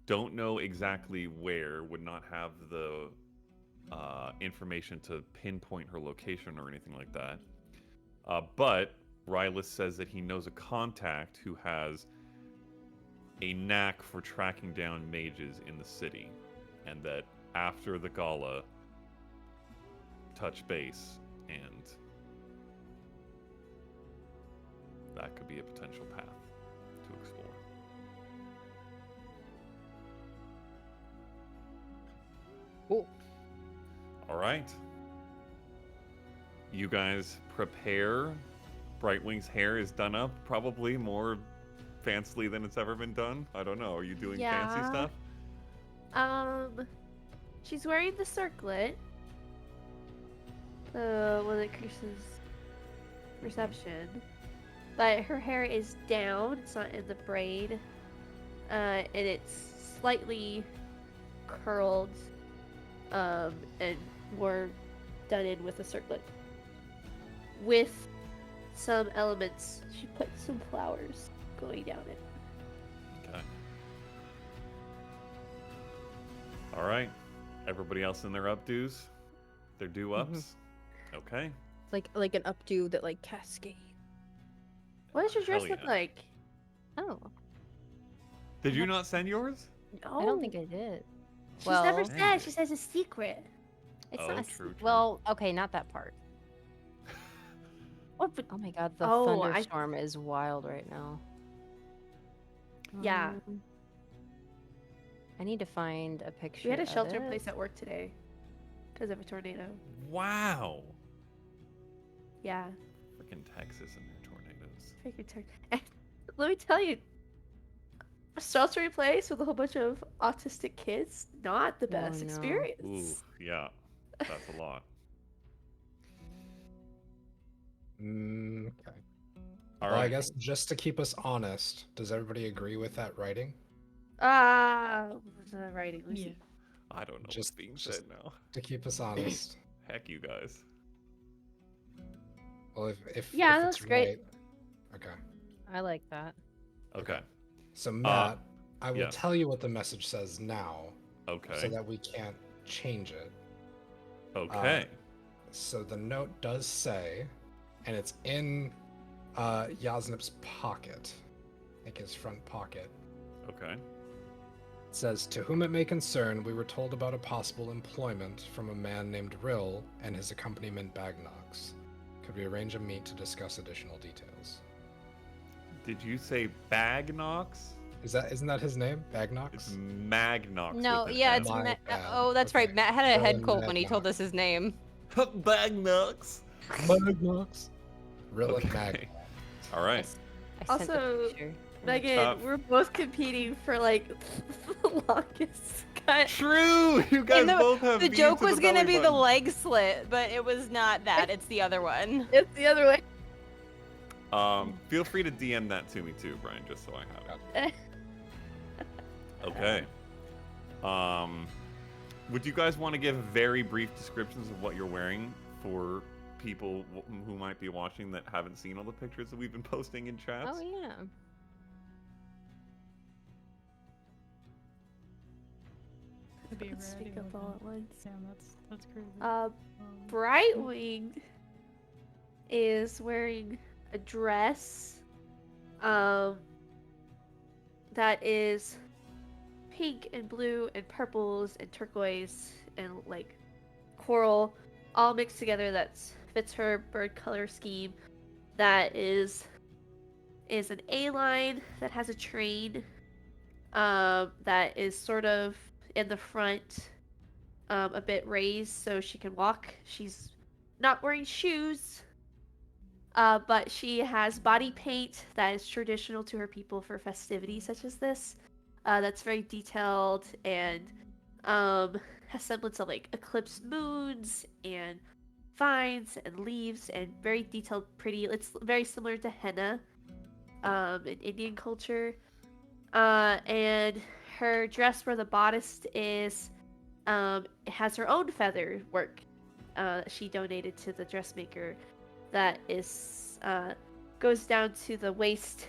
Don't know exactly where, would not have the information to pinpoint her location or anything like that. But Rylus says that he knows a contact who has a knack for tracking down mages in the city, and that after the gala, touch base, and that could be a potential path to explore.
Cool.
All right. You guys prepare. Brightwing's hair is done up, probably more fancily than it's ever been done. I don't know. Are you doing fancy
Yeah.
stuff?
She's wearing the circlet. The one that increases perception. But her hair is down. It's not in the braid. And it's slightly curled. And more done in with a circlet. With some elements, she put some flowers going down it.
Okay. All right. Everybody else in their updos? Their do-ups? Okay.
Like an updo that like cascade.
What does your dress
Hell
look
yeah.
like?
Oh,
Did you not send yours?
No.
I don't think I did.
She's never
Well-
said.
Dang.
She says it's secret.
It's
Oh,
not.
true, true.
Well, okay, not that part.
What? But
Oh my god, the
Oh,
thunderstorm is wild right now.
Yeah.
I need to find a picture.
we had a
of
shelter in
it.
place at work today because of a tornado.
Wow.
Yeah.
Freaking Texas and their tornadoes.
Freaking turn. Let me tell you, a shelter in place with a whole bunch of autistic kids, not the
Oh,
best
no.
experience.
Ooh, yeah. That's a lot.
Okay.
All
Well,
right.
I guess just to keep us honest, does everybody agree with that writing?
The writing. Let me see.
I don't know what's
Just-
being
just-
said now.
To keep us honest.
Heck, you guys.
Well, if
Yeah,
if
that's
it's
great.
right- Okay.
I like that.
Okay.
So Matt, I will
yes.
tell you what the message says now,
Okay.
so that we can't change it.
Okay.
So the note does say, and it's in Yasnip's pocket, like his front pocket.
Okay.
It says, "To whom it may concern, we were told about a possible employment from a man named Rill and his accompaniment Bagnox. Could we arrange a meet to discuss additional details?
Did you say Bagnox?
Isn't that his name?
It's
Bagnox?
Magnox.
No,
with an
yeah,
M.
it's
My
Matt.
bad.
Oh, that's right.
Okay.
Matt had a head
Villain
cold when he told
Magnox.
us his name.
Bagnox.
Magnox. Rillick
Okay.
Mag.
All right.
I sent the
Also,
picture.
Megan, we're both competing for like the longest cut.
True. You guys
And
both have.
The
V's
joke
to
was gonna
belly
be the
button.
leg slit, but it was not that. It's the other one.
It's the other way.
Feel free to DM that to me too, Brian, just so I have it. Okay. Would you guys want to give very brief descriptions of what you're wearing for people who might be watching that haven't seen all the pictures that we've been posting in chats?
Oh yeah.
Couldn't speak up all at once.
Damn, that's crazy.
Brightwing is wearing a dress that is pink and blue and purples and turquoise and like coral all mixed together that fits her bird color scheme. That is an A line that has a train that is sort of in the front, a bit raised so she can walk. She's not wearing shoes, but she has body paint that is traditional to her people for festivities such as this. That's very detailed and has semblance of like eclipsed moons and vines and leaves and very detailed, pretty. It's very similar to henna in Indian culture. And her dress where the bodice is, it has her own feather work she donated to the dressmaker that is goes down to the waist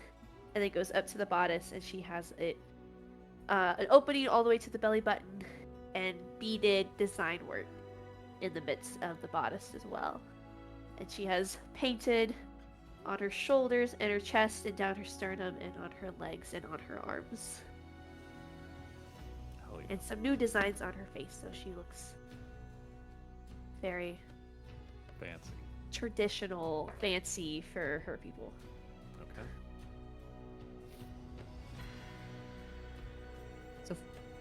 and then goes up to the bodice, and she has it an opening all the way to the belly button and beaded design work in the midst of the bodice as well. And she has painted on her shoulders and her chest and down her sternum and on her legs and on her arms.
Hell yeah.
And some new designs on her face, so she looks very
Fancy.
traditional, fancy for her people.
Okay.
So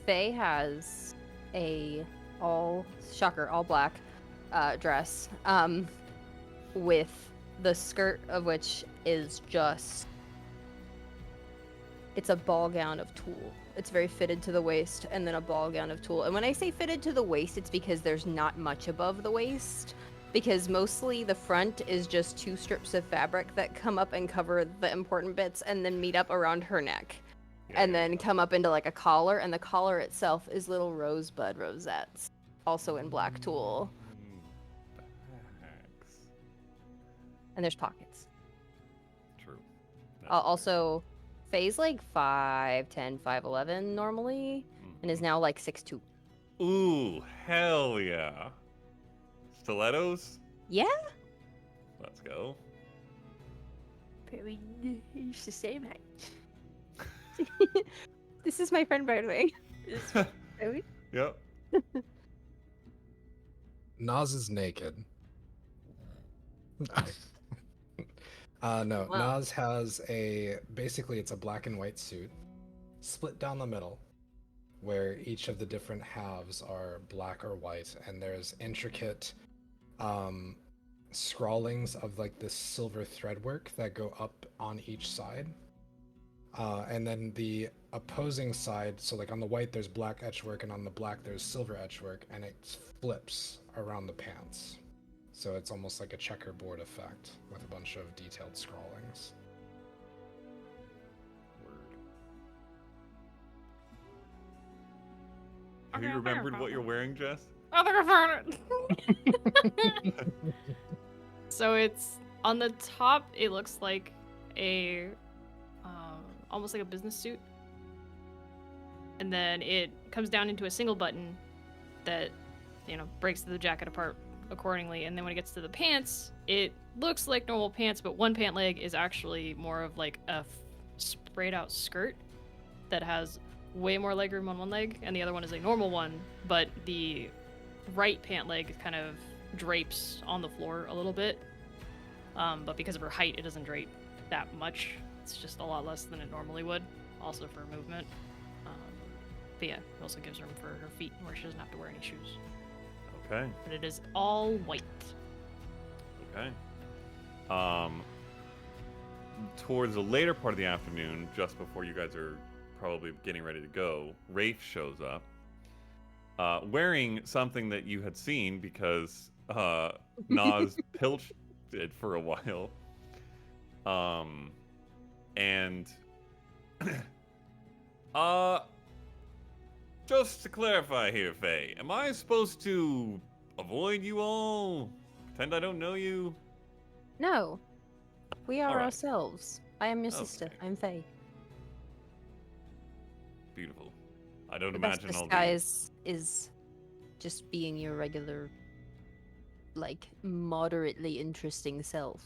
Faye has a all black dress with the skirt of which is just, it's a ball gown of tulle. It's very fitted to the waist and then a ball gown of tulle. And when I say fitted to the waist, it's because there's not much above the waist, because mostly the front is just 2 strips of fabric that come up and cover the important bits and then meet up around her neck.
Yeah,
And
yeah.
then come up into like a collar, and the collar itself is little rosebud rosettes, also in black tulle.
Facts.
And there's pockets.
True. That's
Also, Faye's like 5'10", 5'11" normally,
fair.
and is now like 6'2".
Ooh, hell yeah. Stilettos?
Yeah?
Let's go.
Very it's the same height.
This is my friend, by the way.
Very
Yep.
Nas is naked. No,
Wow.
Nas has basically it's a black and white suit, split down the middle, where each of the different halves are black or white, and there's intricate scrawlings of like this silver thread work that go up on each side. And then the opposing side, so like on the white there's black etchwork, and on the black there's silver etchwork, and it flips around the pants. So it's almost like a checkerboard effect with a bunch of detailed scrawlings.
Word. Have you remembered what you're wearing, Jess?
I think I found it. So it's on the top. It looks like a almost like a business suit, and then it comes down into a single button that breaks the jacket apart accordingly. And then when it gets to the pants, it looks like normal pants, but one pant leg is actually more of like a sprayed out skirt that has way more legroom on one leg, and the other one is a normal one, but the right pant leg kind of drapes on the floor a little bit, But because of her height, it doesn't drape that much. It's just a lot less than it normally would, also for movement. But yeah, it also gives room for her feet where she doesn't have to wear any shoes.
Okay.
But it is all white.
Okay. Towards the later part of the afternoon, just before you guys are probably getting ready to go, Rafe shows up, wearing something that you had seen because Nas pilched it for a while. And just to clarify here, Faye, am I supposed to avoid you all? Pretend I don't know you?
No. We are
All right.
ourselves. I am your sister.
Okay.
I'm Faye.
Beautiful. I don't
The best
imagine all the...
disguise is just being your regular, like, moderately interesting self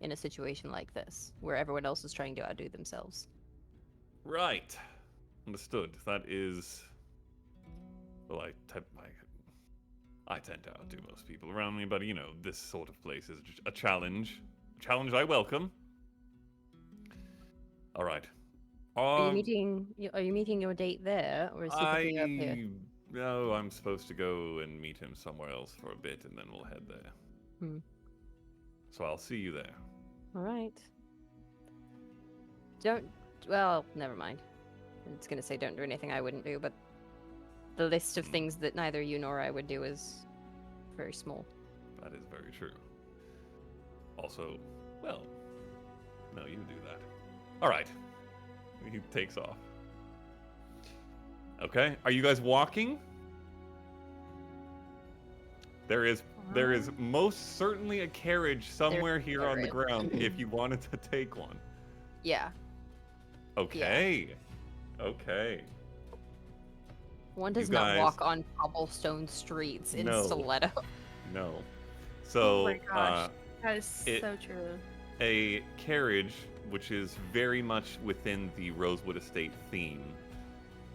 in a situation like this, where everyone else is trying to outdo themselves.
Right. Understood. That is... Well, I tend to outdo most people around me, but, you know, this sort of place is just a challenge. A challenge I welcome. All right.
Are you meeting your date there, or is he picking you up here?
No, I'm supposed to go and meet him somewhere else for a bit, and then we'll head there.
Hmm.
So I'll see you there.
All right. Well, never mind. It's gonna say don't do anything I wouldn't do, but the list of things that neither you nor I would do is very small.
That is very true. Also, well, no, you do that. All right. He takes off. Okay, are you guys walking? There is most certainly a carriage somewhere here on the ground if you wanted to take one.
Yeah.
Okay. Yeah. Okay.
One does not walk on cobblestone streets in stiletto.
No. So,
oh my gosh, that is so true.
A carriage, which is very much within the Rosewood Estate theme,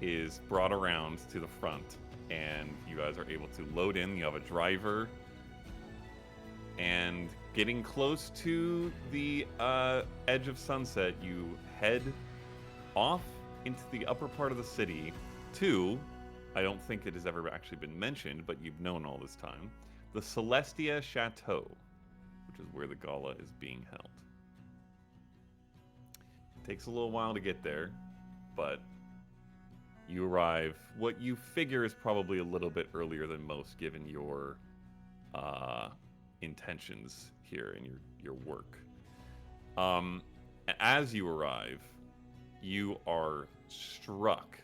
is brought around to the front, and you guys are able to load in. You have a driver, and getting close to the edge of sunset, you head off into the upper part of the city to, I don't think it has ever actually been mentioned, but you've known all this time, the Celestia Chateau, which is where the gala is being held. It takes a little while to get there, but you arrive what you figure is probably a little bit earlier than most, given your intentions here and your work. As you arrive, you are struck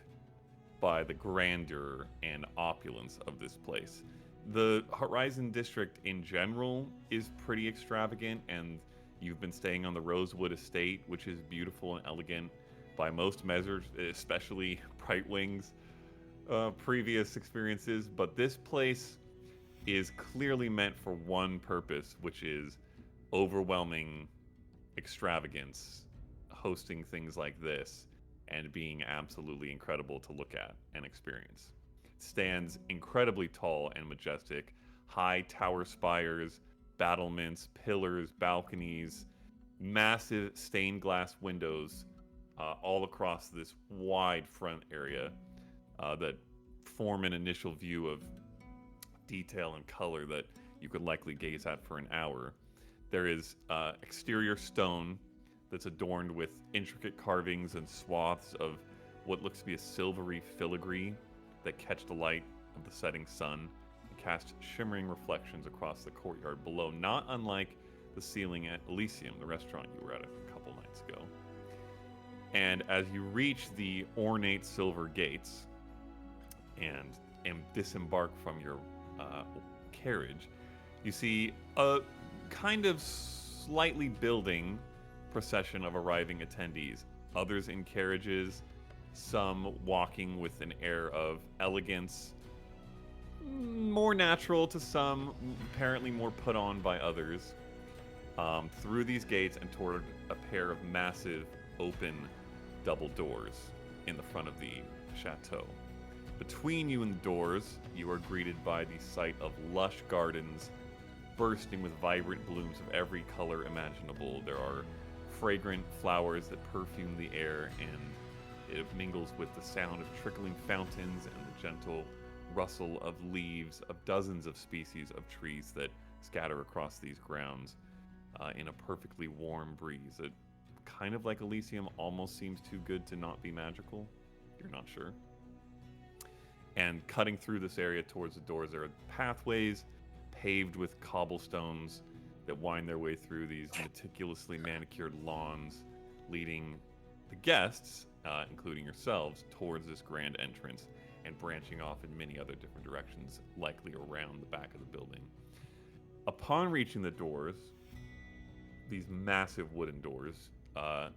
by the grandeur and opulence of this place. The Horizon District in general is pretty extravagant, and you've been staying on the Rosewood Estate, which is beautiful and elegant by most measures, especially Bright Wing's previous experiences. But this place is clearly meant for one purpose, which is overwhelming extravagance, hosting things like this, and being absolutely incredible to look at and experience. It stands incredibly tall and majestic, high tower spires, battlements, pillars, balconies, massive stained glass windows all across this wide front area that form an initial view of detail and color that you could likely gaze at for an hour. There is exterior stone that's adorned with intricate carvings and swaths of what looks to be a silvery filigree that catch the light of the setting sun and cast shimmering reflections across the courtyard below, not unlike the ceiling at Elysium, the restaurant you were at a couple nights ago. And as you reach the ornate silver gates and disembark from your carriage, you see a kind of slightly building procession of arriving attendees, others in carriages, some walking with an air of elegance, more natural to some, apparently more put on by others, through these gates and toward a pair of massive open double doors in the front of the chateau. Between you and the doors, you are greeted by the sight of lush gardens bursting with vibrant blooms of every color imaginable. There are fragrant flowers that perfume the air, and it mingles with the sound of trickling fountains and the gentle rustle of leaves of dozens of species of trees that scatter across these grounds in a perfectly warm breeze. It, kind of like Elysium, almost seems too good to not be magical. You're not sure. And cutting through this area towards the doors, there are pathways paved with cobblestones that wind their way through these meticulously manicured lawns, leading the guests, including yourselves, towards this grand entrance and branching off in many other different directions, likely around the back of the building. Upon reaching the doors, these massive wooden doors,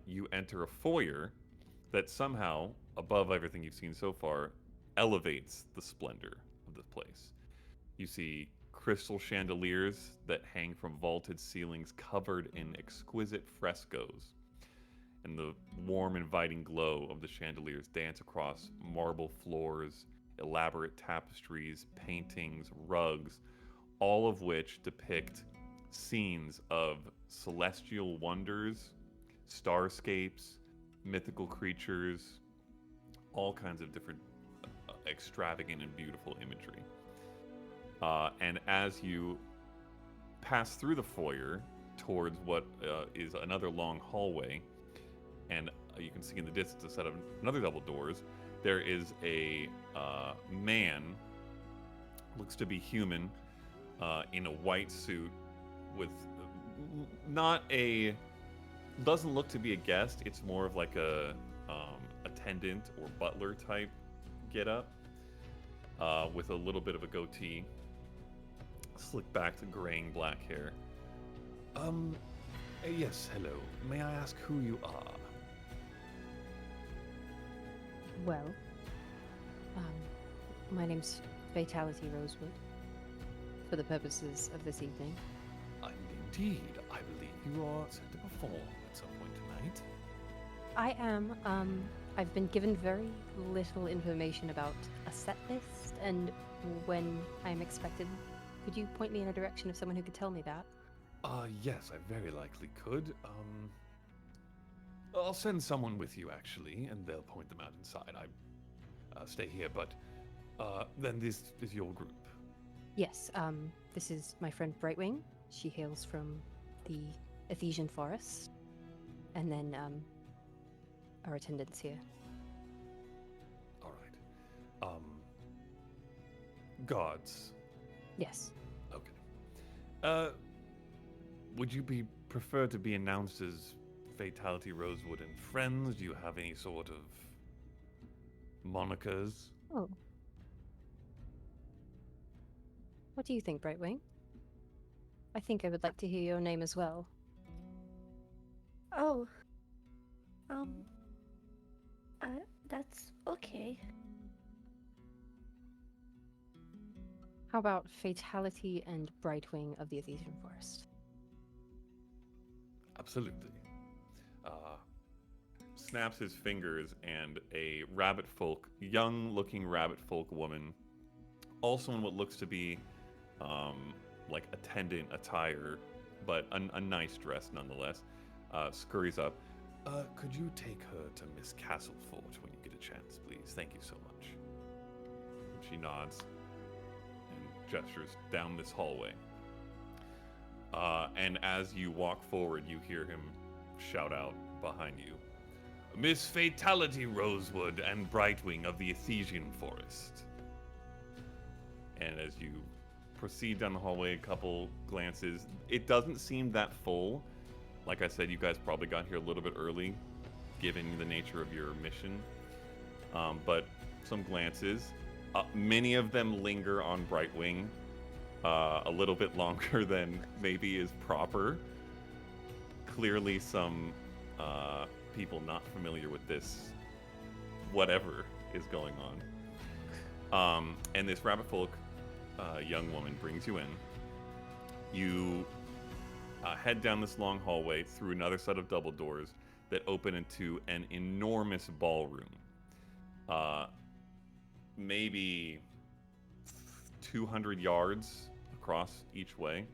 you enter a foyer that somehow, above everything you've seen so far, elevates the splendor of the place. You see crystal chandeliers that hang from vaulted ceilings covered in exquisite frescoes. And the warm, inviting glow of the chandeliers dance across marble floors, elaborate tapestries, paintings, rugs, all of which depict scenes of celestial wonders, starscapes, mythical creatures, all kinds of different extravagant and beautiful imagery. And as you pass through the foyer towards what is another long hallway, and you can see in the distance a set of another double doors, there is a man, looks to be human, in a white suit with doesn't look to be a guest. It's more of like a attendant or butler type get up, with a little bit of a goatee, slicked back to graying black hair. Yes, hello. May I ask who you are?
Well, my name's Fatality Rosewood, for the purposes of this evening.
Indeed, I believe you are set to perform at some point tonight.
I am. I've been given very little information about a set list and when I'm expected. Could you point me in a direction of someone who could tell me that?
Yes, I very likely could. I'll send someone with you, actually, and they'll point them out inside. I stay here, but then this is your group.
Yes, this is my friend Brightwing. She hails from the Ephesian Forest. And then, our attendants here.
All right. Guards.
Yes.
Okay. Would you prefer to be announced as Fatality Rosewood and Friends? Do you have any sort of monikers?
Oh. What do you think, Brightwing? I think I would like to hear your name as well.
Oh. That's okay.
How about Fatality and Brightwing of the Ephesian Forest?
Absolutely. Snaps his fingers, and a rabbit folk, young-looking rabbit folk woman, also in what looks to be like attendant attire, but a nice dress nonetheless, scurries up. Could you take her to Miss Castlefort when you get a chance, please? Thank you so much. And she nods and gestures down this hallway. And as you walk forward, you hear him shout out behind you, Miss Fatality Rosewood and Brightwing of the Ephesian Forest. And as you proceed down the hallway, a couple glances, it doesn't seem that full. Like I said, you guys probably got here a little bit early, given the nature of your mission. But some glances. Many of them linger on Brightwing a little bit longer than maybe is proper. Clearly some people not familiar with this, whatever is going on. And this rabbit folk young woman brings you in. You head down this long hallway through another set of double doors that open into an enormous ballroom. Maybe 200 yards across each way.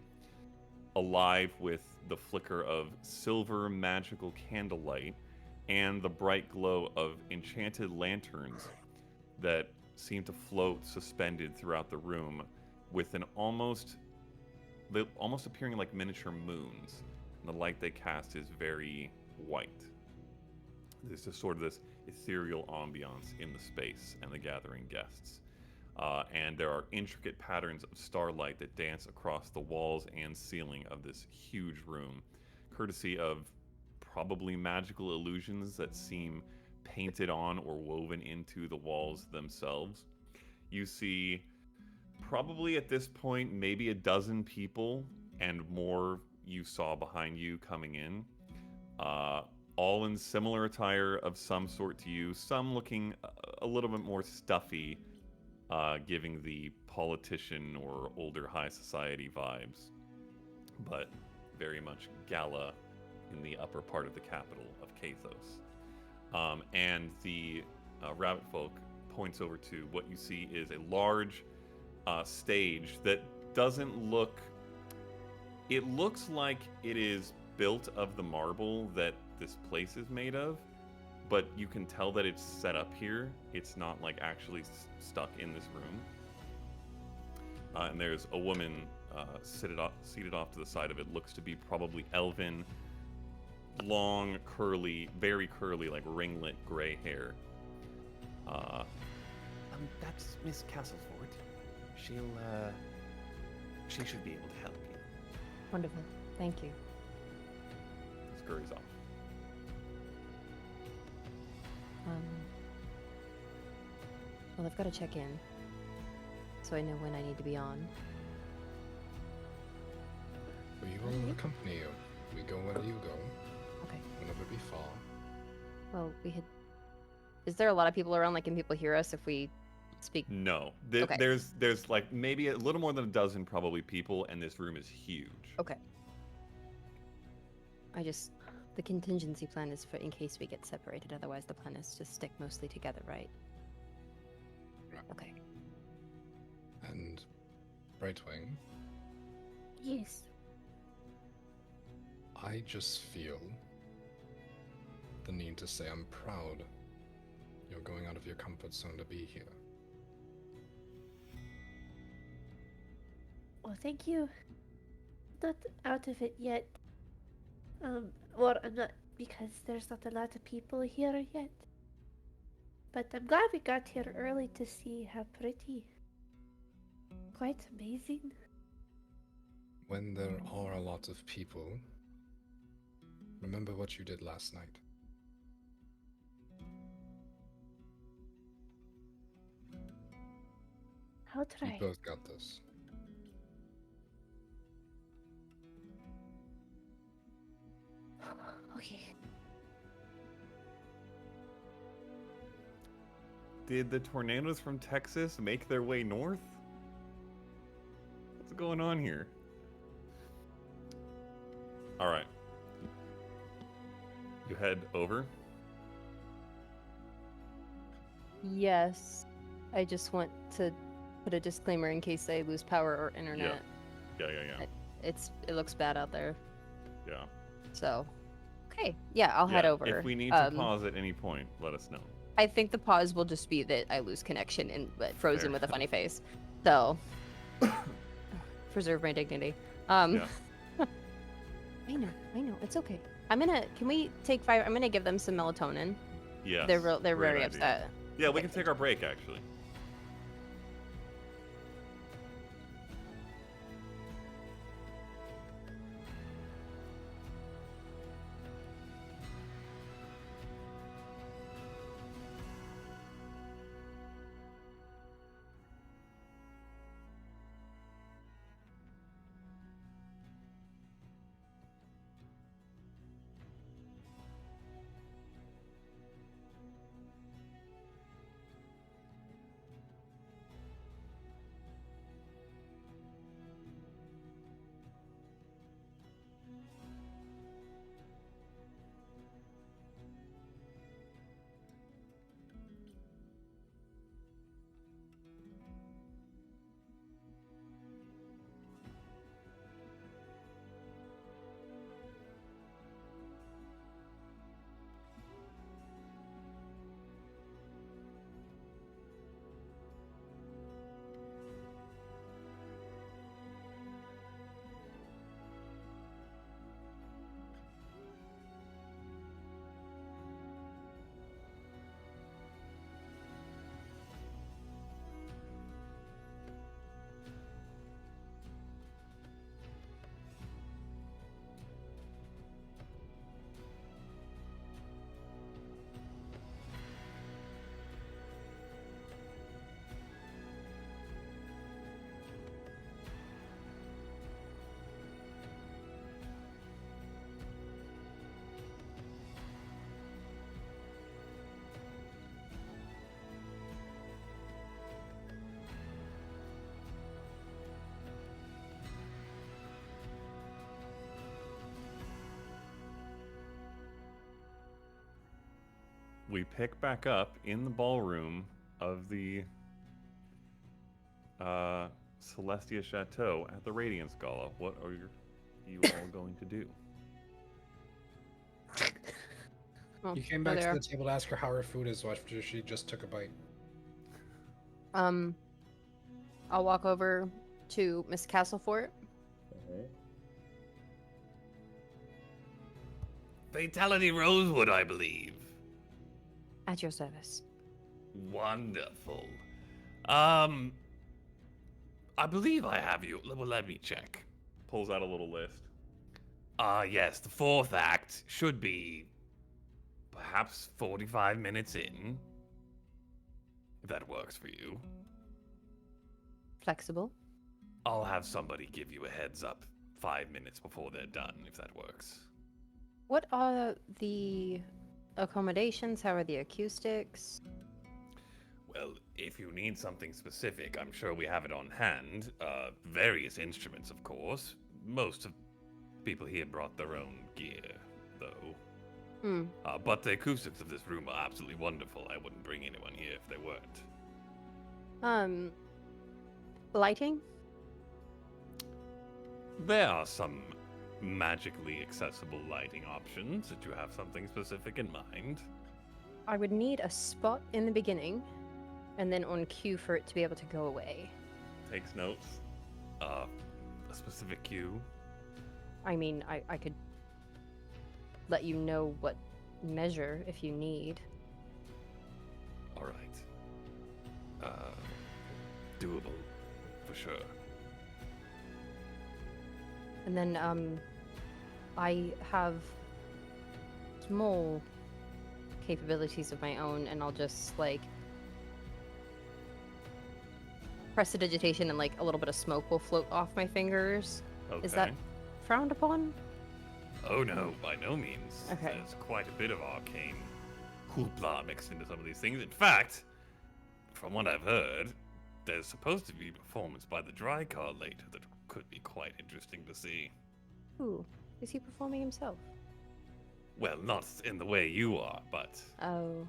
alive with the flicker of silver magical candlelight and the bright glow of enchanted lanterns that seem to float suspended throughout the room with an almost appearing like miniature moons. And the light they cast is very white. There's just sort of this ethereal ambiance in the space and the gathering guests. And there are intricate patterns of starlight that dance across the walls and ceiling of this huge room, courtesy of probably magical illusions that seem painted on or woven into the walls themselves. You see, probably at this point, maybe a dozen people and more you saw behind you coming in, all in similar attire of some sort to you, some looking a little bit more stuffy, giving the politician or older high society vibes, but very much gala in the upper part of the capital of Kathos. And the rabbit folk points over to what you see is a large stage that doesn't look... It looks like it is built of the marble that this place is made of, but you can tell that it's set up here. It's not like actually stuck in this room. And there's a woman seated off to the side of it. Looks to be probably elven, long, curly, very curly, like ringlet gray hair.
That's Miss Castleford. She should be able to help you.
Wonderful. Thank you.
Scurries off.
Well, I've got to check in, so I know when I need to be on.
We will accompany you. We go where you go.
Okay.
Whenever we fall.
Well, is there a lot of people around? Like, can people hear us if we speak?
No.
Okay.
There's like maybe a little more than a dozen probably people, and this room is huge.
Okay. The contingency plan is for in case we get separated. Otherwise, the plan is to stick mostly together, right?
Right.
Okay.
And Brightwing,
Yes.
I just feel the need to say I'm proud you're going out of your comfort zone to be here.
Well, thank you. Not out of it yet. Or I'm not, because there's not a lot of people here yet. But I'm glad we got here early to see how pretty. Quite amazing.
When there are a lot of people, remember what you did last night.
I'll
We
try.
both got this.
Okay.
Did the tornadoes from Texas make their way north? What's going on here? All right. You head over.
Yes. I just want to put a disclaimer in case I lose power or internet.
Yeah.
It looks bad out there.
Yeah.
So, okay. Yeah, I'll head over.
If we need to pause at any point, let us know.
I think the pause will just be that I lose connection and frozen
Fair.
with a funny face. So, preserve my dignity.
Yeah.
I know. It's okay. Can we take 5? I'm gonna give them some melatonin.
Yes.
They're
great
very
idea.
upset.
Yeah, we can take our break actually. we pick back up in the ballroom of the Celestia Chateau at the Radiance Gala. What are you all going to do?
Well,
You came
we're
back to
there.
the table to ask her how her food is after she just took a bite.
I'll walk over to Miss Castlefort.
Fatality Rosewood, I believe.
At your service.
Wonderful. I believe I have you. Well, let me check.
Pulls out a little list.
Yes, the fourth act should be perhaps 45 minutes in. If that works for you.
Flexible.
I'll have somebody give you a heads up 5 minutes before they're done, if that works.
What are the accommodations? How are the acoustics?
Well, if you need something specific, I'm sure we have it on hand. Various instruments, of course. Most of people here brought their own gear, though. But the acoustics of this room are absolutely wonderful. I wouldn't bring anyone here if they weren't.
Lighting?
There are some magically accessible lighting options if you have something specific in mind.
I would need a spot in the beginning, and then on cue for it to be able to go away.
Takes notes.
A specific cue.
I mean, I could let you know what measure if you need.
All right. Doable, for sure.
And then, I have small capabilities of my own, and I'll just, like, prestidigitation and, like, a little bit of smoke will float off my fingers.
Okay.
Is that frowned upon?
Oh no, by no means.
Okay.
There's quite a bit of arcane hoopla mixed into some of these things. In fact, from what I've heard, there's supposed to be a performance by the Dry Car later that could be quite interesting to see.
Ooh, is he performing himself?
Well, not in the way you are, but,
Oh.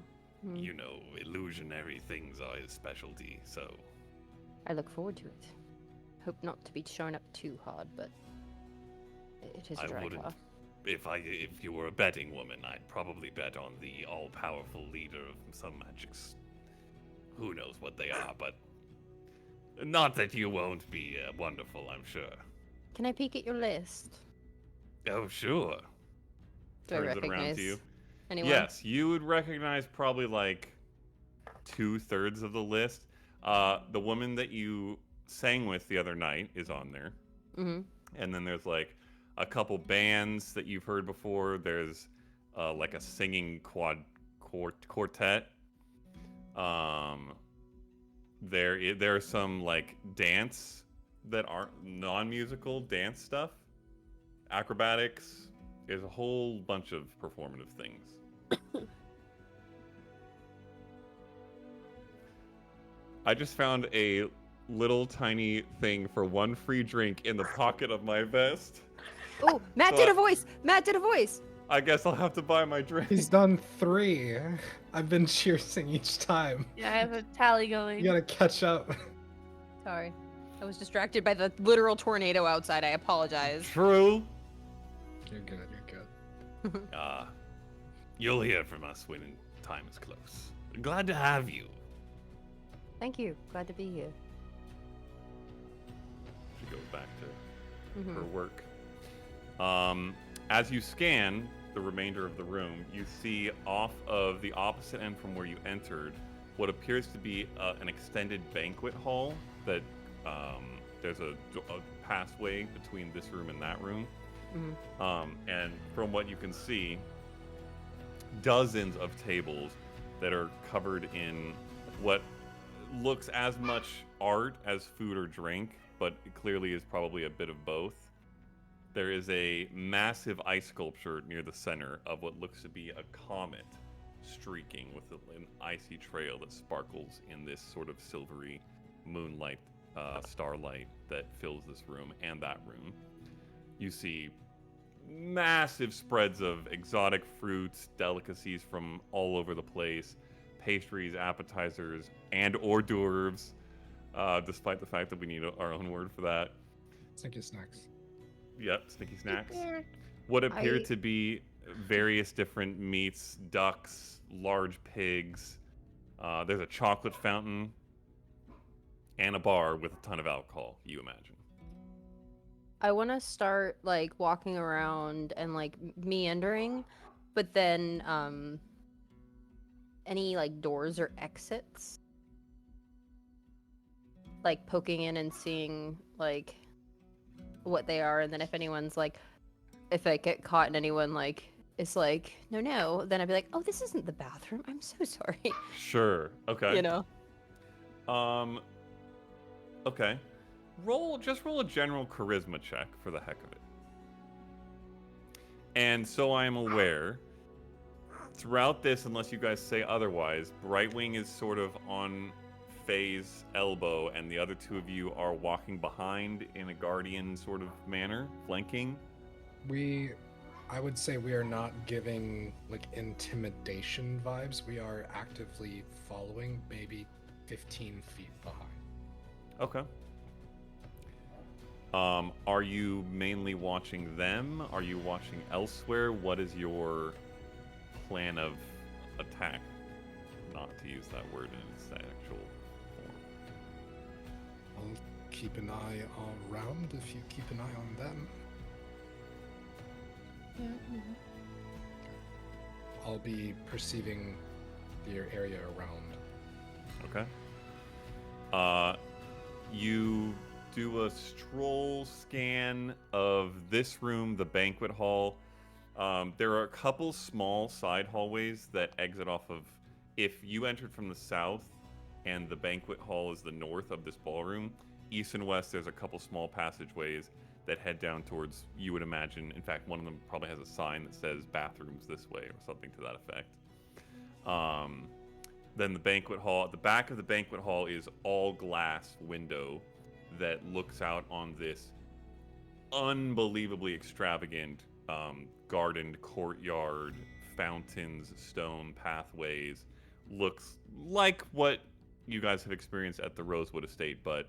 you know, illusionary things are his specialty, so...
I look forward to it. Hope not to be shown up too hard, but it is a
I
dry
wouldn't.
car.
If you were a betting woman, I'd probably bet on the all-powerful leader of some magics. Who knows what they are, but... Not that you won't be wonderful, I'm sure.
Can I peek at your list?
Oh, sure.
Do I
Turns it around
recognize
to you.
anyone?
Yes, you would recognize probably like 2/3 of the list. The woman that you sang with the other night is on there.
Mm-hmm.
And then there's like a couple bands that you've heard before. There's like a singing quartet. There's some like dance that aren't non-musical dance stuff. Acrobatics. There's a whole bunch of performative things. I just found a little tiny thing for one free drink in the pocket of my vest.
Oh, Matt
So
did
I-
a voice! Matt did a voice!
I guess I'll have to buy my drink.
He's done 3. I've been cheersing each time.
Yeah, I have a tally going.
You gotta catch up.
Sorry. I was distracted by the literal tornado outside. I apologize.
True.
You're good, you're good.
You'll hear from us when time is close. Glad to have you.
Thank you. Glad to be here.
She goes back to
Mhm.
her work. As you scan the remainder of the room, you see off of the opposite end from where you entered what appears to be an extended banquet hall that there's a passway between this room and that room.
Mhm.
And from what you can see, dozens of tables that are covered in what looks as much art as food or drink, but it clearly is probably a bit of both. There is a massive ice sculpture near the center of what looks to be a comet streaking with an icy trail that sparkles in this sort of silvery moonlight, starlight that fills this room and that room. You see massive spreads of exotic fruits, delicacies from all over the place, pastries, appetizers, and hors d'oeuvres, despite the fact that we need our own word for that.
Sneaky snacks.
Yep, sneaky snacks. What appeared to be various different meats, ducks, large pigs. There's a chocolate fountain and a bar with a ton of alcohol, you imagine.
I want to start like walking around and like meandering, but then any like doors or exits, like poking in and seeing like what they are, and then if anyone's like, if I get caught and anyone like is like no, then I'd be like, oh, this isn't the bathroom. I'm so sorry.
Sure. Okay.
You know.
Okay. Just roll a general charisma check for the heck of it. And so I am aware, throughout this, unless you guys say otherwise, Brightwing is sort of on Faye's elbow, and the other two of you are walking behind in a guardian sort of manner, flanking.
I would say we are not giving like intimidation vibes. We are actively following, maybe 15 feet behind.
Okay. Are you mainly watching them? Are you watching elsewhere? What is your plan of attack? Not to use that word in its actual form.
I'll keep an eye around if you keep an eye on them. I'll be perceiving your area around.
Okay. You do a stroll scan of this room, the banquet hall. There are a couple small side hallways that exit off of. If you entered from the south and the banquet hall is the north of this ballroom, east and west there's a couple small passageways that head down towards, you would imagine, in fact one of them probably has a sign that says bathrooms this way or something to that effect. Then the banquet hall, at the back of the banquet hall is all glass window that looks out on this unbelievably extravagant gardened courtyard, fountains, stone pathways. Looks like what you guys have experienced at the Rosewood Estate, but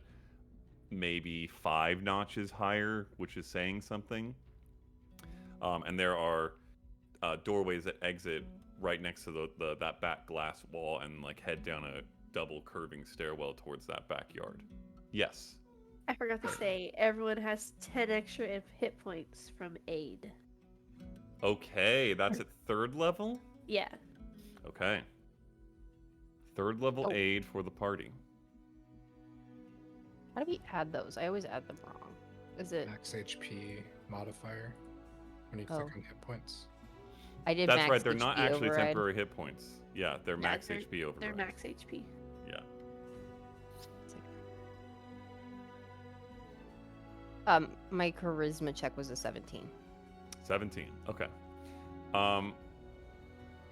maybe 5 notches higher, which is saying something. And there are doorways that exit right next to that back glass wall and like head down a double curving stairwell towards that backyard. Yes.
I forgot to say, everyone has 10 extra hit points from aid.
Okay, that's at 3rd level?
Yeah.
Okay. 3rd level
Oh.
aid for the party.
How do we add those? I always add them wrong. Is it?
Max HP modifier when you click on hit points.
I did.
That's
max
right, they're
HP
not actually
override.
temporary hit points. Yeah, they're max HP override.
They're max HP.
Yeah.
My charisma check was a 17.
17. Okay.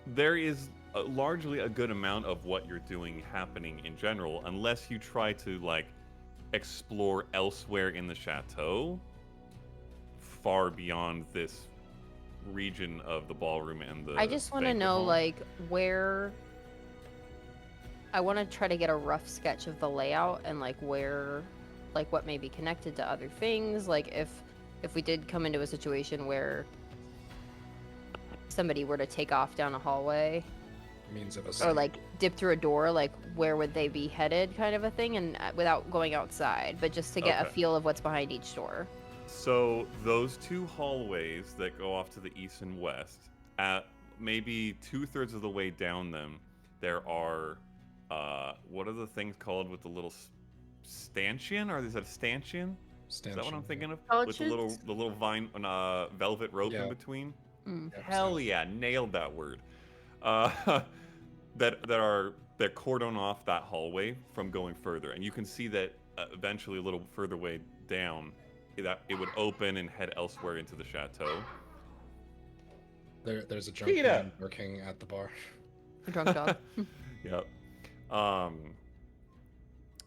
There is largely a good amount of what you're doing happening in general, unless you try to like explore elsewhere in the chateau, far beyond this region of the ballroom and the.
I just want to
banquet
know
hall.
like where. I want to try to get a rough sketch of the layout and like where, like what may be connected to other things. Like if we did come into a situation where somebody were to take off down a hallway
Means of
or
escape.
like dip through a door, like where would they be headed, kind of a thing, and without going outside, but just to get a
Okay.
feel of what's behind each door.
So those 2 hallways that go off to the east and west, at maybe 2/3 of the way down them, there are what are the things called with the little stanchion? Or is that a stanchion? Is that what I'm
Stanchion,
thinking of? With
Stanchions?
the little vine velvet rope
Yeah.
in between.
Yep,
Hell
so-
yeah, nailed that word. that cordon off that hallway from going further, and you can see that eventually a little further way down, that it would open and head elsewhere into the chateau.
There's a drunk
Peter!
man working at the bar.
A drunk dog.
Yep.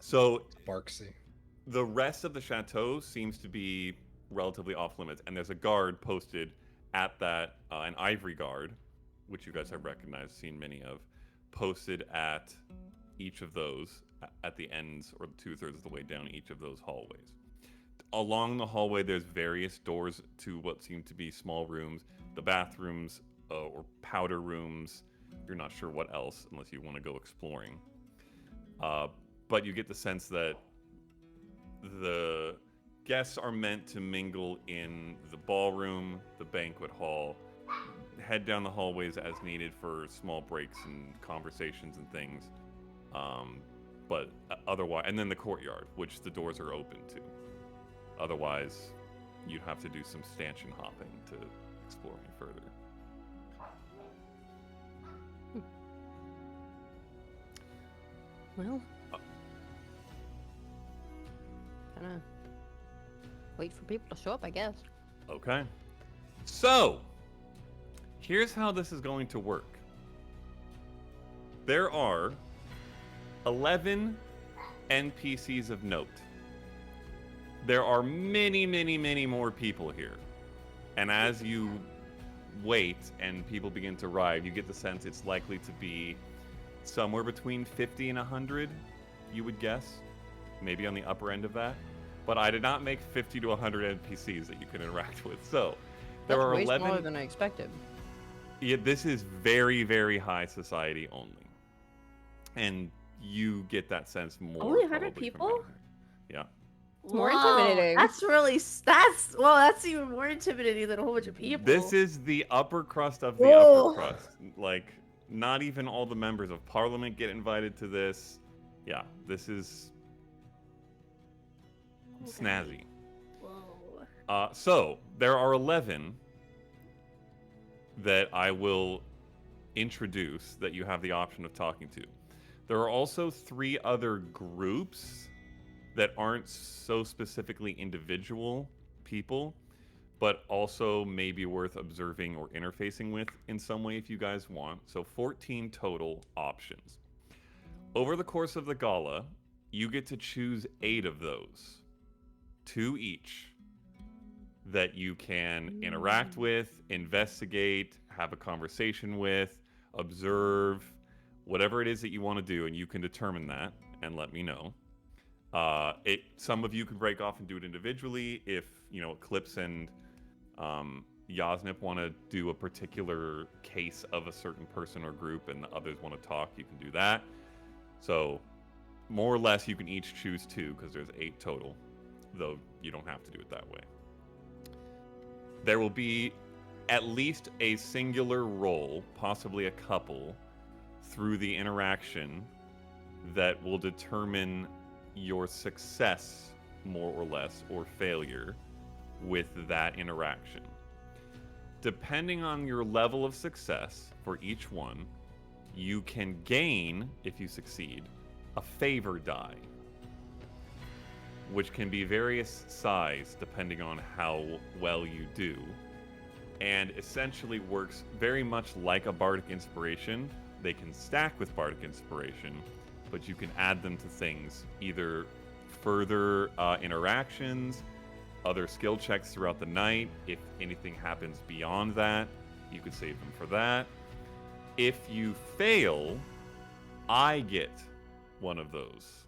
So
Barksy.
the rest of the chateau seems to be relatively off limits, and there's a guard posted at that, an ivory guard, which you guys have recognized, seen many of, posted at each of those, at the ends or 2/3 of the way down each of those hallways. Along the hallway, there's various doors to what seem to be small rooms, the bathrooms or powder rooms. You're not sure what else unless you want to go exploring. But you get the sense that the guests are meant to mingle in the ballroom, the banquet hall, head down the hallways as needed for small breaks and conversations and things. But otherwise, and then the courtyard, which the doors are open to. Otherwise, you'd have to do some stanchion hopping to explore any further.
Well, gonna wait for people to show up, I guess.
Okay. So, here's how this is going to work. There are 11 NPCs of note. There are many, many, many more people here. And as you wait and people begin to arrive, you get the sense it's likely to be somewhere between 50 and 100, you would guess. Maybe on the upper end of that. But I did not make 50 to 100 NPCs that you can interact with. So, there are
way
11...
smaller than I expected.
Yeah, this is very, very high society only. And you get that sense more.
Only 100
probably from
people?
being here. Yeah.
It's more
Wow,
intimidating.
That's even more intimidating than a whole bunch of people.
This is the upper crust of the
Whoa.
upper crust. Like, not even all the members of parliament get invited to this. Yeah, this is snazzy.
Whoa.
So, there are 11 that I will introduce that you have the option of talking to. There are also 3 other groups that aren't so specifically individual people, but also may be worth observing or interfacing with in some way if you guys want. So 14 total options. Over the course of the gala, you get to choose 8 of those, 2 each, that you can interact with, investigate, have a conversation with, observe, whatever it is that you want to do, and you can determine that and let me know. Some of you can break off and do it individually. If, Eclipse and Yasnip want to do a particular case of a certain person or group and the others want to talk, you can do that. So, more or less, you can each choose 2 because there's 8 total, though you don't have to do it that way. There will be at least a singular role, possibly a couple, through the interaction that will determine your success, more or less, or failure with that interaction. Depending on your level of success for each one, you can gain, if you succeed, a favor die, which can be various size depending on how well you do, and essentially works very much like a bardic inspiration. They can stack with bardic inspiration, but you can add them to things, either further interactions, other skill checks throughout the night. If anything happens beyond that, you could save them for that. If you fail, I get one of those,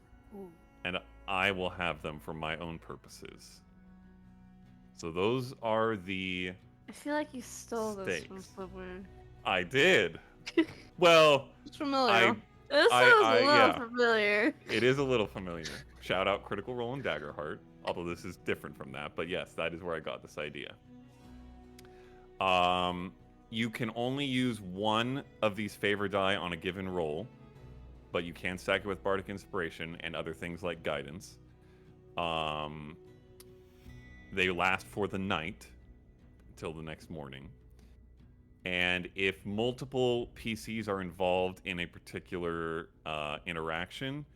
and I will have them for my own purposes. So those are the
I feel like you stole this from
stakes.
somewhere.
I did. Well,
It's familiar.
This
I-
sounds a little
yeah.
familiar.
it is a little familiar. Shout out Critical Role and Daggerheart, although this is different from that. But yes, that is where I got this idea. You can only use one of these favor die on a given roll, but you can stack it with Bardic Inspiration and other things like Guidance. They last for the night until the next morning. And if multiple PCs are involved in a particular interaction,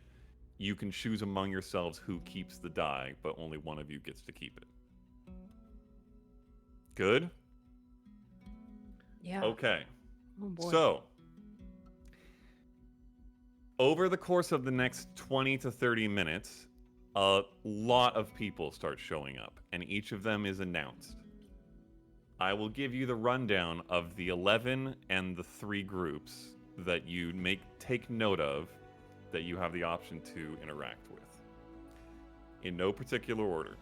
you can choose among yourselves who keeps the die, but only one of you gets to keep it. Good?
Yeah.
Okay.
Oh boy.
So, over the course of the next 20 to 30 minutes, a lot of people start showing up, and each of them is announced. I will give you the rundown of the 11 and the 3 groups that you take note of that you have the option to interact with. In no particular order.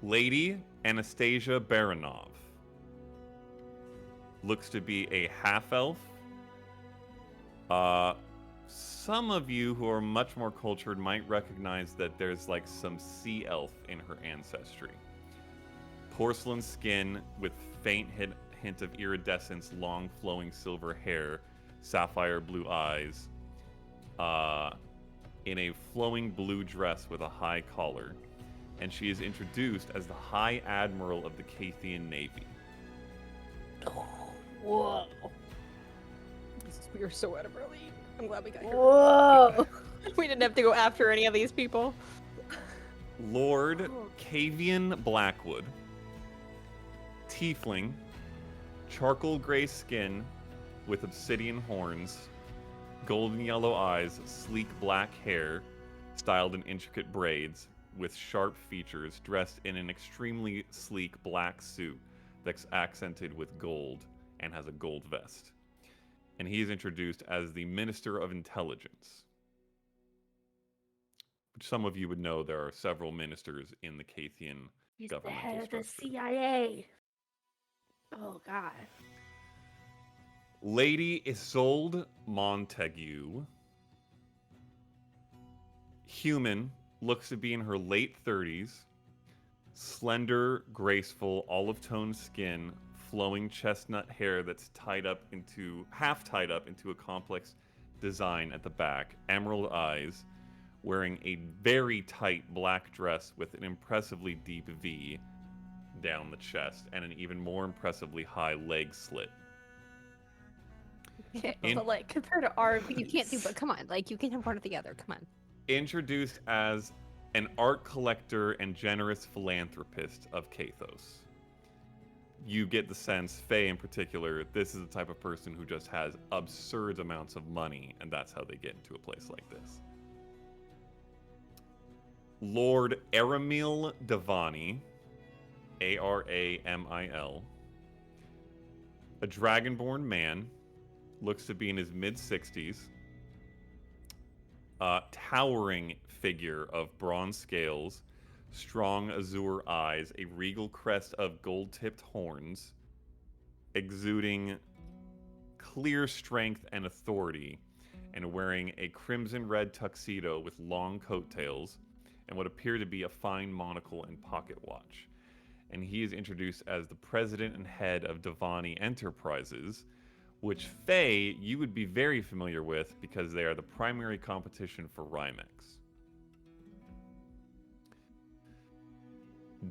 Lady Anastasia Baranov looks to be a half-elf. Some of you who are much more cultured might recognize that there's like some sea elf in her ancestry. Porcelain skin with faint hint of iridescence, long flowing silver hair, sapphire blue eyes, in a flowing blue dress with a high collar. And she is introduced as the High Admiral of the Khaing Navy.
Whoa. We were so out of early. I'm glad we got here.
Whoa!
We didn't have to go after any of these people.
Lord Cavian Blackwood. Tiefling. Charcoal gray skin with obsidian horns. Golden yellow eyes, sleek black hair, styled in intricate braids, with sharp features, dressed in an extremely sleek black suit that's accented with gold and has a gold vest. And he is introduced as the Minister of Intelligence. Which some of you would know there are several ministers in the Khaing
He's the
governmental
head of the
structure.
CIA. Oh God.
Lady Isolde Montague. Human, looks to be in her late 30s. Slender, graceful, olive-toned skin, flowing chestnut hair that's half tied up into a complex design at the back, emerald eyes, wearing a very tight black dress with an impressively deep V down the chest and an even more impressively high leg slit.
Okay, but like compared to our, you can't do. But come on, like you can have one or the other. Come on.
Introduced as an art collector and generous philanthropist of Kathos. You get the sense, Faye in particular, this is the type of person who just has absurd amounts of money, and that's how they get into a place like this. Lord Aramil Devani, Aramil, a dragonborn man, looks to be in his mid-60s, towering figure of bronze scales, strong azure eyes, a regal crest of gold-tipped horns, exuding clear strength and authority, and wearing a crimson-red tuxedo with long coattails and what appear to be a fine monocle and pocket watch. And he is introduced as the president and head of Devani Enterprises, which Faye you would be very familiar with because they are the primary competition for Rhymex.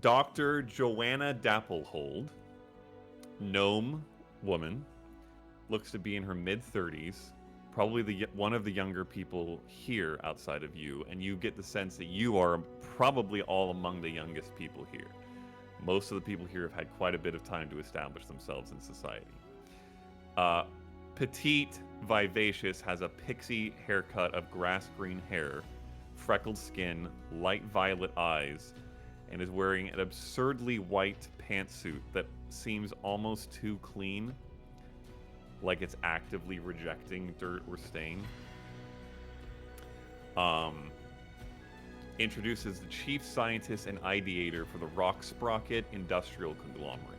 Dr. Joanna Dapplehold, gnome woman, looks to be in her mid-30s, probably one of the younger people here outside of you, and you get the sense that you are probably all among the youngest people here. Most of the people here have had quite a bit of time to establish themselves in society. Petite, vivacious, has a pixie haircut of grass green hair, freckled skin, light violet eyes, and is wearing an absurdly white pantsuit that seems almost too clean, like it's actively rejecting dirt or stain. Introduces the chief scientist and ideator for the Rock Sprocket Industrial Conglomerate.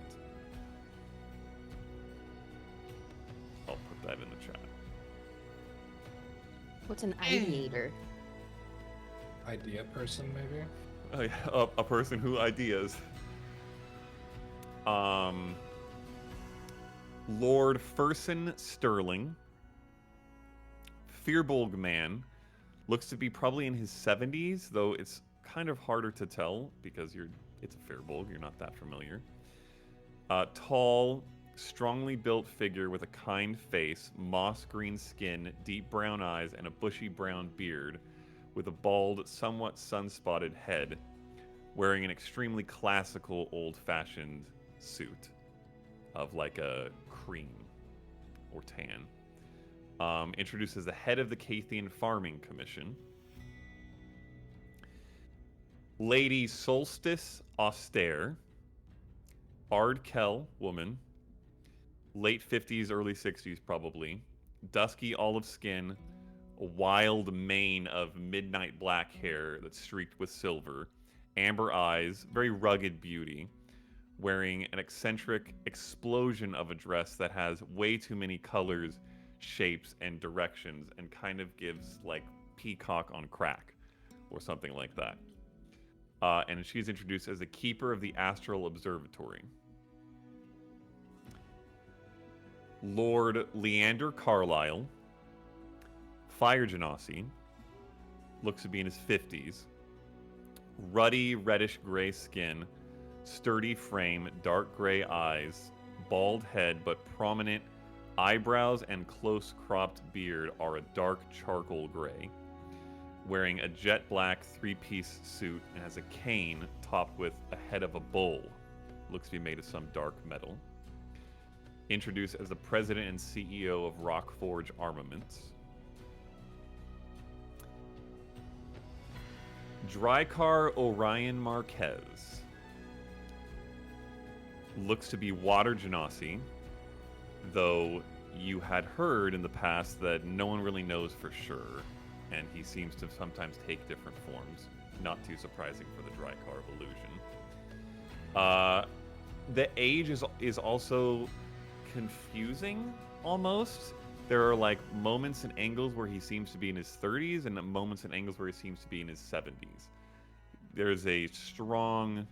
I'll put that in the chat.
What's an ideator?
Idea person, maybe?
Oh, yeah, a person who ideas. Lord Fersen Sterling. Firbolg man. Looks to be probably in his 70s, though it's kind of harder to tell because it's a Firbolg, you're not that familiar. Tall, strongly built figure with a kind face, moss green skin, deep brown eyes, and a bushy brown beard, with a bald, somewhat sun-spotted head, wearing an extremely classical, old-fashioned suit of like a cream or tan. Introduced as the head of the Khaing Farming Commission. Lady Solstice Austere, Ardkel woman, late 50s, early 60s probably, dusky olive skin, a wild mane of midnight black hair that's streaked with silver, amber eyes, very rugged beauty, wearing an eccentric explosion of a dress that has way too many colors, shapes, and directions, and kind of gives like peacock on crack or something like that. And she's introduced as a keeper of the Astral Observatory. Lord Leander Carlisle, Fire Genasi, looks to be in his 50s. Ruddy reddish gray skin, sturdy frame, dark gray eyes, bald head but prominent eyebrows and close cropped beard are a dark charcoal gray. Wearing a jet black 3-piece suit and has a cane topped with a head of a bull. Looks to be made of some dark metal. Introduced as the president and CEO of Rockforge Armaments. Drykar Orion Marquez. Looks to be Water Genasi, though you had heard in the past that no one really knows for sure, and he seems to sometimes take different forms. Not too surprising for the Drykar illusion. The age is also confusing, almost. There are like moments and angles where he seems to be in his 30s and moments and angles where he seems to be in his 70s. There's a strong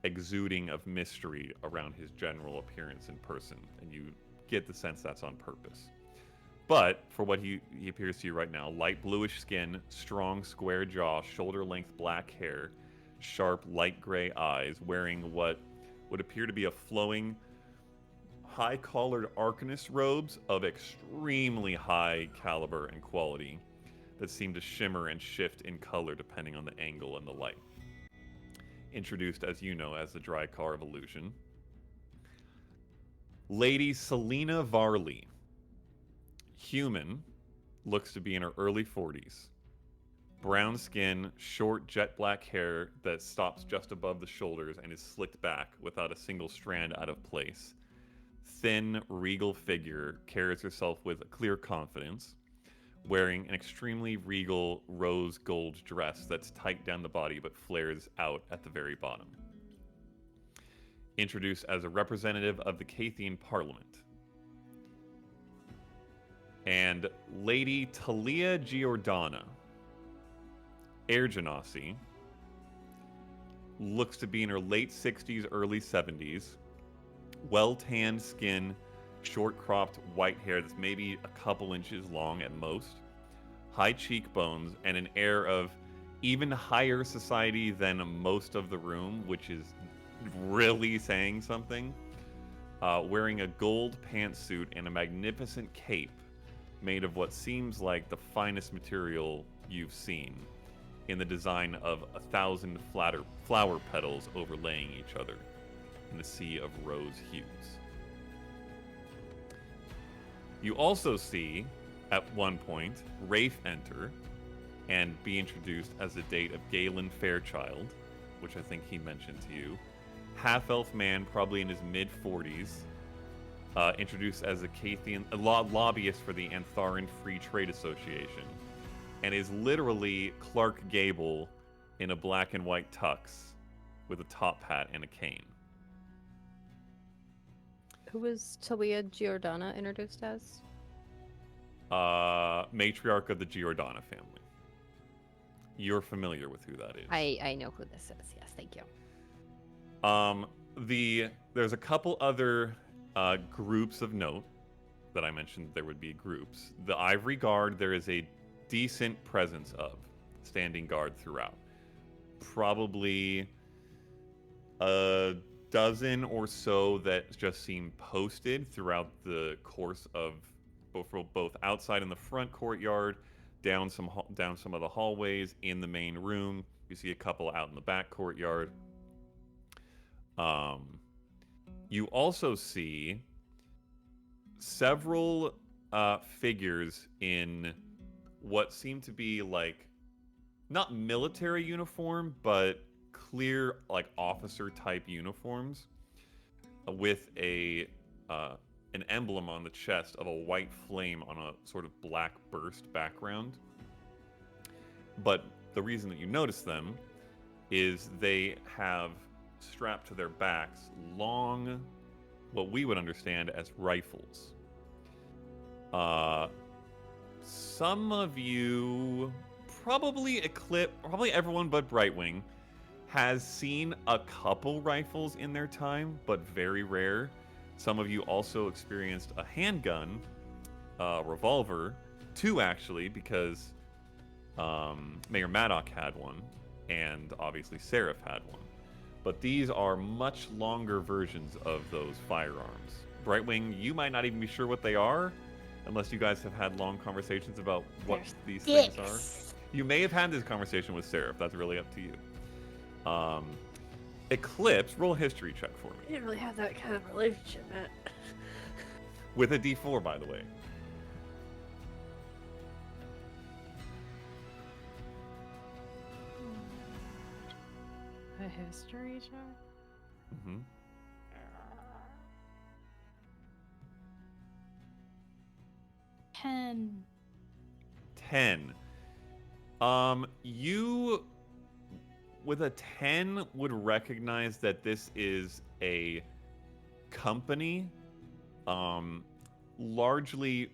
exuding of mystery around his general appearance in person, and you get the sense that's on purpose. But for what he appears to you right now, light bluish skin, strong square jaw, shoulder-length black hair, sharp light gray eyes, wearing what would appear to be a flowing high-collared Arcanist robes of extremely high caliber and quality that seem to shimmer and shift in color depending on the angle and the light. Introduced, as you know, as the Drykar of Illusion. Lady Selena Varley. Human, looks to be in her early 40s. Brown skin, short jet black hair that stops just above the shoulders and is slicked back without a single strand out of place. Thin, regal figure, carries herself with a clear confidence, wearing an extremely regal rose gold dress that's tight down the body but flares out at the very bottom. Introduced as a representative of the Khaing Parliament. And Lady Talia Giordana, Air Genasi, looks to be in her late 60s, early 70s. Well-tanned skin, short-cropped white hair that's maybe a couple inches long at most. High cheekbones, and an air of even higher society than most of the room, which is really saying something. Wearing a gold pantsuit and a magnificent cape made of what seems like the finest material you've seen, in the design of 1,000 flower petals overlaying each other in a sea of rose hues. You also see, at one point, Rafe enter and be introduced as the date of Galen Fairchild, which I think he mentioned to you. Half-elf man, probably in his mid-40s, introduced as a Khaing, lobbyist for the Antharan Free Trade Association, and is literally Clark Gable in a black and white tux with a top hat and a cane.
Who was Talia Giordana introduced as?
Matriarch of the Giordana family. You're familiar with who that is.
I know who this is. Yes, thank you.
There's a couple other groups of note that I mentioned. There would be groups. The Ivory Guard, there is a decent presence of standing guard throughout. Probably a dozen or so that just seem posted throughout the course of both outside in the front courtyard, down some of the hallways, in the main room. You see a couple out in the back courtyard. You also see several figures in what seem to be like not military uniform, but clear, like, officer-type uniforms with an emblem on the chest of a white flame on a sort of black burst background. But the reason that you notice them is they have strapped to their backs long, what we would understand as rifles. Some of you, probably everyone but Brightwing, has seen a couple rifles in their time, but very rare. Some of you also experienced a handgun, revolver, 2 actually, because Mayor Maddock had one, and obviously Seraph had one. But these are much longer versions of those firearms. Brightwing, you might not even be sure what they are, unless you guys have had long conversations about what these things are. You may have had this conversation with Seraph. That's really up to you. Eclipse, roll a history check for me.
I didn't really have that kind of relationship, Matt.
With a D4, by the way.
A history check?
Mm-hmm.
10.
10. You, with a 10, would recognize that this is a company, largely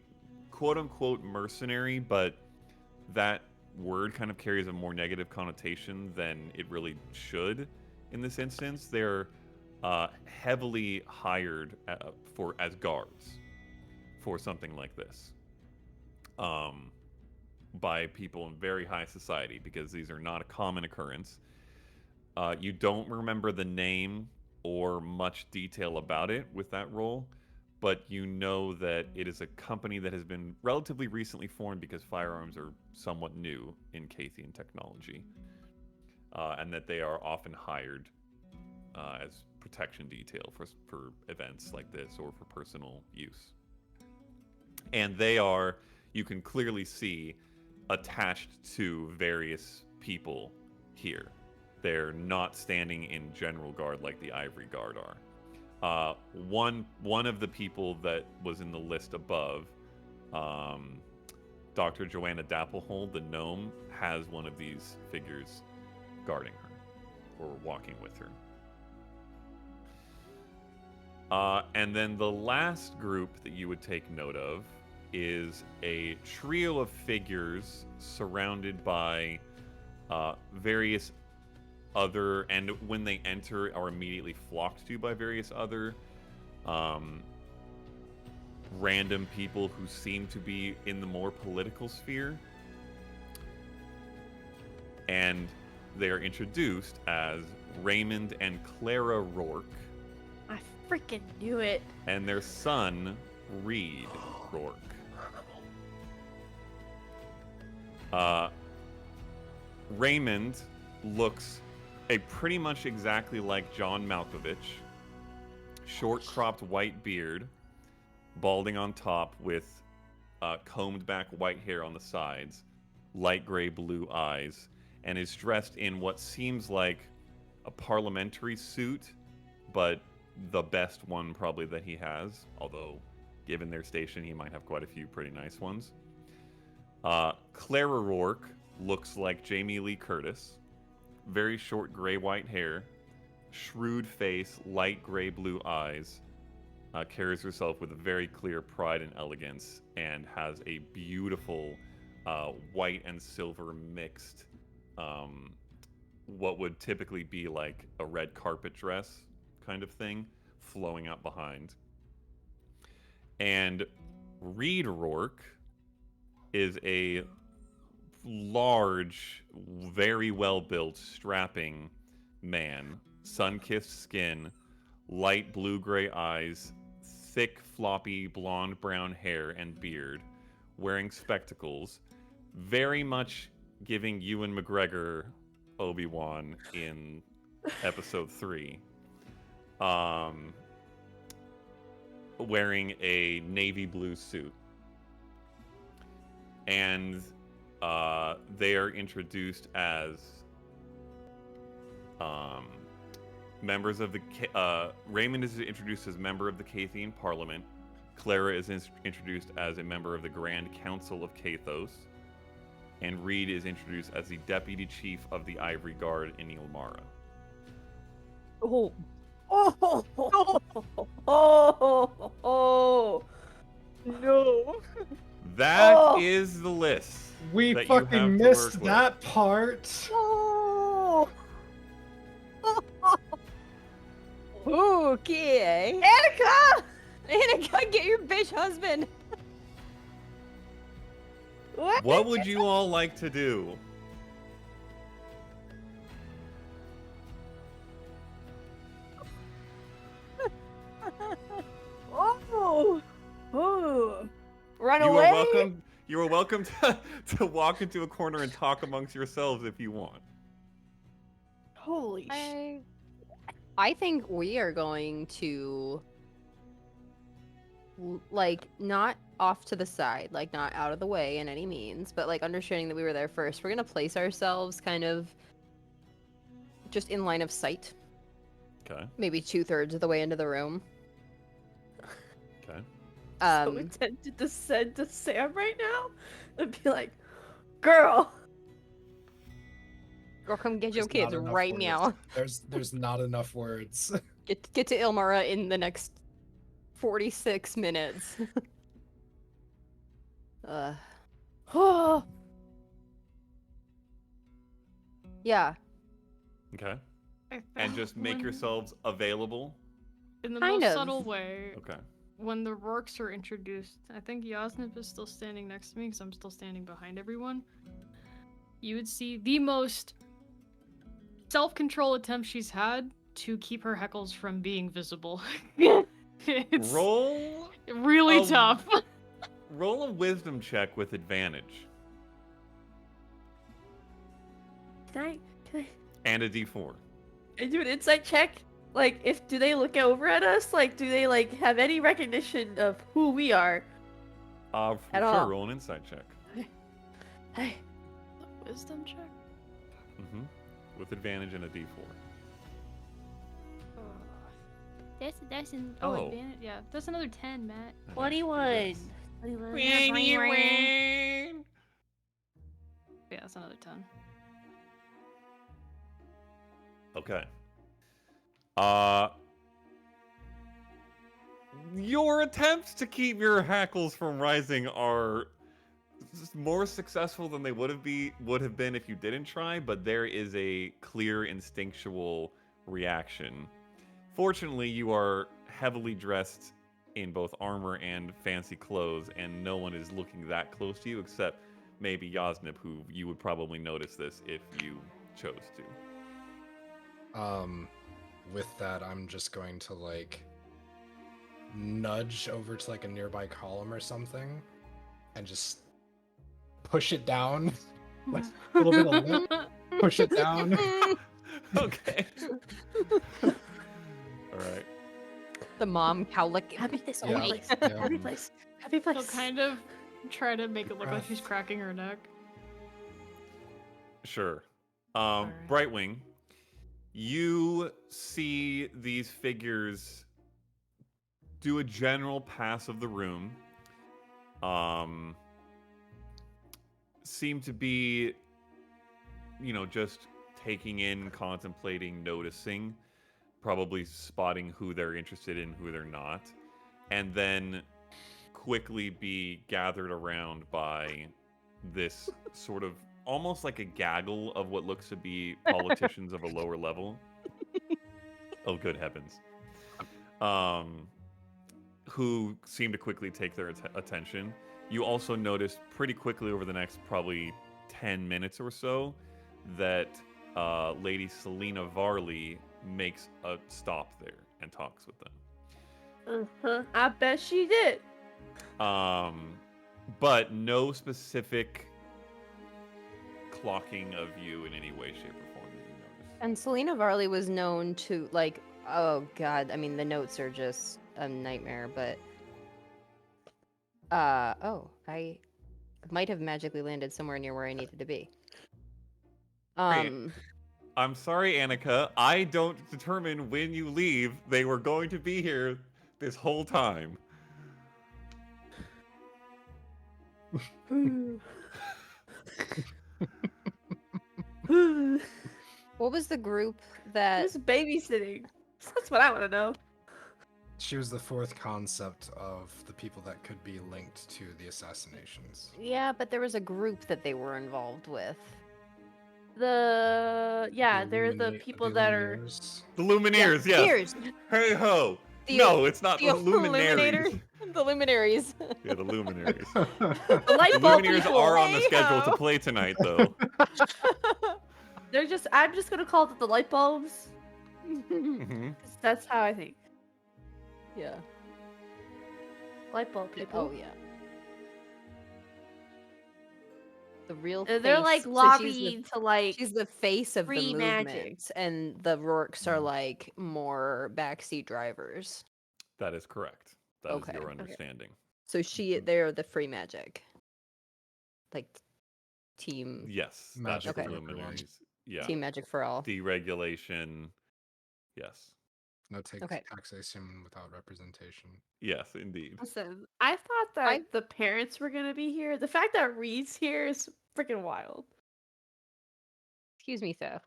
quote-unquote mercenary, but that word kind of carries a more negative connotation than it really should in this instance. They're heavily hired as guards for something like this, by people in very high society, because these are not a common occurrence. You don't remember the name or much detail about it with that role, but you know that it is a company that has been relatively recently formed because firearms are somewhat new in Khaithian technology, and that they are often hired as protection detail for events like this or for personal use. And they are, you can clearly see, attached to various people here. They're not standing in general guard like the Ivory Guard are. One of the people that was in the list above, Dr. Joanna Dapplehold, the gnome, has one of these figures guarding her or walking with her. And then the last group that you would take note of is a trio of figures surrounded by various other, and when they enter, are immediately flocked to by various other random people who seem to be in the more political sphere. And they are introduced as Raymond and Clara Rourke,
I freaking knew it.
and their son, Reed Rourke. Raymond looks pretty much exactly like John Malkovich. Short cropped white beard, balding on top with combed back white hair on the sides, light gray blue eyes, and is dressed in what seems like a parliamentary suit, but the best one probably that he has, although given their station he might have quite a few pretty nice ones. Clara Rourke looks like Jamie Lee Curtis. Very short gray-white hair, shrewd face, light gray-blue eyes, carries herself with a very clear pride and elegance, and has a beautiful white and silver mixed, what would typically be like a red carpet dress kind of thing, flowing out behind. And Reed Rourke is a large, very well-built, strapping man, sun-kissed skin, light blue-gray eyes, thick, floppy, blonde-brown hair and beard, wearing spectacles, very much giving Ewan McGregor Obi-Wan in Episode 3, wearing a navy blue suit. And they are introduced as Members of the Raymond is introduced as member of the Cathian Parliament. Clara is introduced as a member of the Grand Council of Kathos. And Reed is introduced as the Deputy Chief of the Ivory Guard in Ilmara.
Oh. Oh. Oh. No.
That is the list.
We
that you have
fucking
to
missed
work with.
that part.
Oh.
Okay.
Annika!
Annika, get your bitch husband.
What would you all like to do?
Oh. Oh. Run
You
away?
are welcome. You are welcome to walk into a corner and talk amongst yourselves if you want.
Holy shit.
I think we are going to like not off to the side, like not out of the way in any means, but like understanding that we were there first. We're gonna place ourselves kind of just in line of sight,
Okay.
maybe 2/3 of the way into the room.
Okay.
So we tend to descend to Sam right now and be like, girl.
Girl, come get your
There's
kids
not enough
right
words.
now.
There's not enough words.
Get to Ilmara in the next 46 minutes.
Oh.
Yeah.
Okay.
I
And
found
just make
one-
yourselves available.
in the
Kind
most
of.
subtle way.
Okay.
When the Rorks are introduced, I think Yasnip is still standing next to me because I'm still standing behind everyone. You would see the most self-control attempt she's had to keep her heckles from being visible. It's
Roll.
really
a-
tough.
Roll a wisdom check with advantage
Can I
and a d4.
do an insight check? Like, do they look over at us? Like, do they, like, have any recognition of who we are?
For
At
sure.
all.
Roll an insight check.
Hey.
Wisdom check?
Mm-hmm. With advantage and a d4.
That's an
Oh.
advantage. Yeah, that's another 10, Matt.
21.
Yes.
21.
Yeah, that's another 10.
Okay. Your attempts to keep your hackles from rising are more successful than they would have been if you didn't try, but there is a clear instinctual reaction. Fortunately, you are heavily dressed in both armor and fancy clothes, and no one is looking that close to you except maybe Yasnip, who you would probably notice this if you chose to.
With that, I'm just going to like nudge over to like a nearby column or something and just push it down. Like a little bit of lip, push it down.
Okay. All right.
The mom cowlick.
Happy place.
Yeah,
Happy place.
yeah.
Happy place. Happy place.
She'll kind of try to make it look like she's
Breath.
cracking her neck.
Sure.
Alright.
Brightwing, you see these figures do a general pass of the room. Seem to be, just taking in, contemplating, noticing, probably spotting who they're interested in, who they're not, and then quickly be gathered around by this sort of almost like a gaggle of what looks to be politicians of a lower level. Oh, good heavens. Who seem to quickly take their attention. You also notice pretty quickly over the next probably 10 minutes or so that Lady Selena Varley makes a stop there and talks with them.
I bet she did.
But no specific clocking of you in any way, shape, or form that you notice.
And Selena Varley was known to, like, oh god, I mean, the notes are just a nightmare, but... I might have magically landed somewhere near where I needed to be.
Great. I'm sorry, Annika. I don't determine when you leave. They were going to be here this whole time.
What was the group that?
Who's babysitting? That's what I want to know.
She was the fourth concept of the people that could be linked to the assassinations.
Yeah, but there was a group that they were involved with.
They're the people that are.
Lumineers.
The Lumineers, yes.
Cheers.
Hey ho.
The-
No, it's not the,
The
Luminaries.
The Luminaries.
Yeah, the Luminaries.
The light
The
bulb
Lumineers
people.
are on the schedule to
Hey-ho.
play tonight, though.
I'm just gonna call it the light bulbs.
hmm
'Cause that's how I think.
Yeah.
Light bulb people.
Oh yeah. The real.
And they're
face-
like
so
lobbying to like.
She's the face of the
free
movement,
magic.
and the Rourkes are like more backseat drivers.
That is correct. That is
Okay,
your
okay.
understanding.
So they're the free magic, like team
Yes, that's
Magic
the
for
everyone.
Luminaries. Yeah.
team magic for all.
Deregulation. Yes.
No take
Okay.
taxation without representation.
Yes, indeed.
Listen, I thought that the parents were gonna be here. The fact that Reed's here is freaking wild.
Excuse me, sir.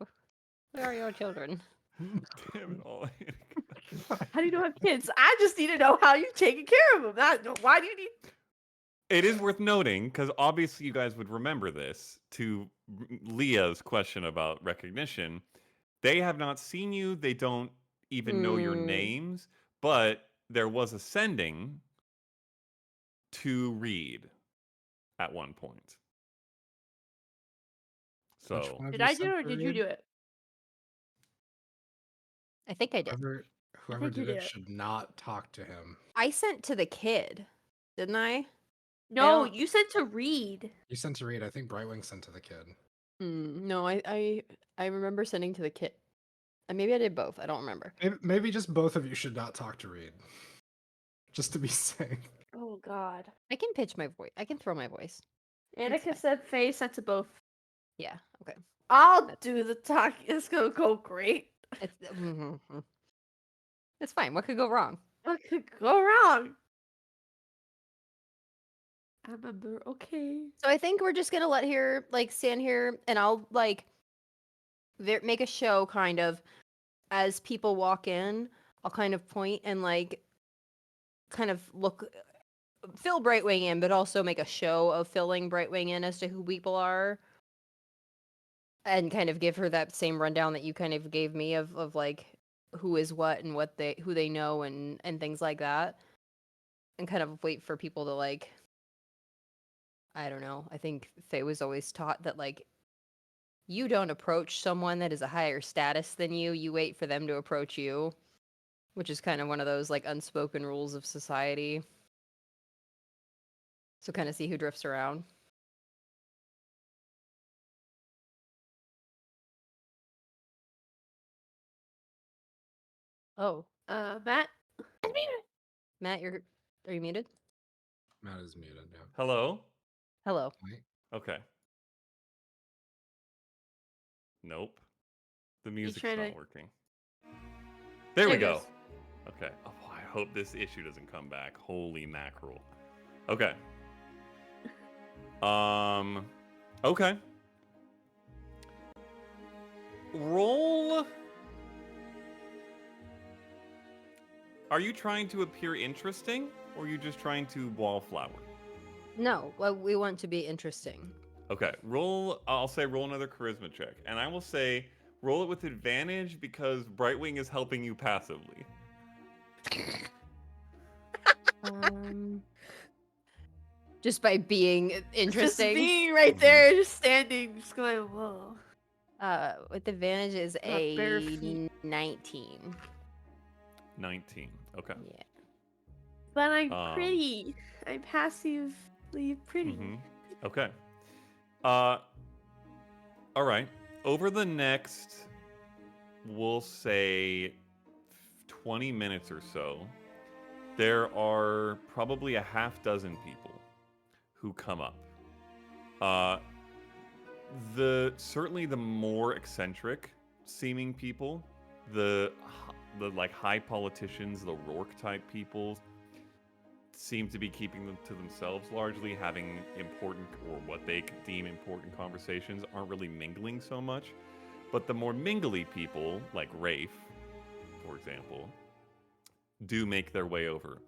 Where are your children?
Damn it all.
How do you know have kids? I just need to know how you taking care of them. Why do you need?
It is worth noting, because obviously you guys would remember this, to Leah's question about recognition. They have not seen you. They don't even know your
Hmm.
names, but there was a sending to Reed at one point.
Which
So,
one of
Did
you
I do
sent
it or
the
did you
read?
do it?
I think I did.
Whoever
think you
did it
did.
should not talk to him.
I sent to the kid, didn't I?
No,
don't-
you said to read.
You sent to read. I think Brightwing sent to the kid.
No, I remember sending to the kid. Maybe I did both. I don't remember.
Maybe just both of you should not talk to Reed. Just to be safe.
Oh God.
I can pitch my voice. I can throw my voice.
Annika
fine.
said Faye sent to both.
Yeah. Okay.
I'll do the talk. It's gonna go great.
It's it's fine. What could go wrong?
What could go wrong? I remember. Okay.
So I think we're just gonna let her like stand here, and I'll like make a show kind of as people walk in. I'll kind of point and like kind of fill Brightwing in, but also make a show of filling Brightwing in as to who people are, and kind of give her that same rundown that you kind of gave me of like who is what and who they know and things like that, and kind of wait for people to like. I don't know. I think Faye was always taught that, like, you don't approach someone that is a higher status than you. You wait for them to approach you, which is kind of one of those, like, unspoken rules of society. So kind of see who drifts around. Oh,
Matt.
Matt, are you muted?
Matt is muted. Yeah.
hello?
Hello.
Wait.
Okay. Nope. The music's
trying
not
to-
working. There we
There it
go.
goes.
Okay. Oh, I hope this issue doesn't come back. Holy mackerel. Okay. Okay. Roll. Are you trying to appear interesting, or are you just trying to wallflower?
No, well, we want to be interesting.
Okay, I'll say roll another charisma check. And I will say roll it with advantage because Brightwing is helping you passively.
Just by being interesting.
Just being right there, just standing, just going, whoa.
With advantage is
Not bare
a
feet.
19.
19. Okay.
Yeah.
But I'm
Um,
pretty. I'm passively pretty.
Mhm. Okay. All right. Over the next, we'll say 20 minutes or so, there are probably a half dozen people who come up. Certainly the more eccentric seeming people, the like high politicians, the Rourke type people, seem to be keeping them to themselves largely, having important or what they deem important conversations, aren't really mingling so much. But the more mingly people, like Rafe, for example, do make their way over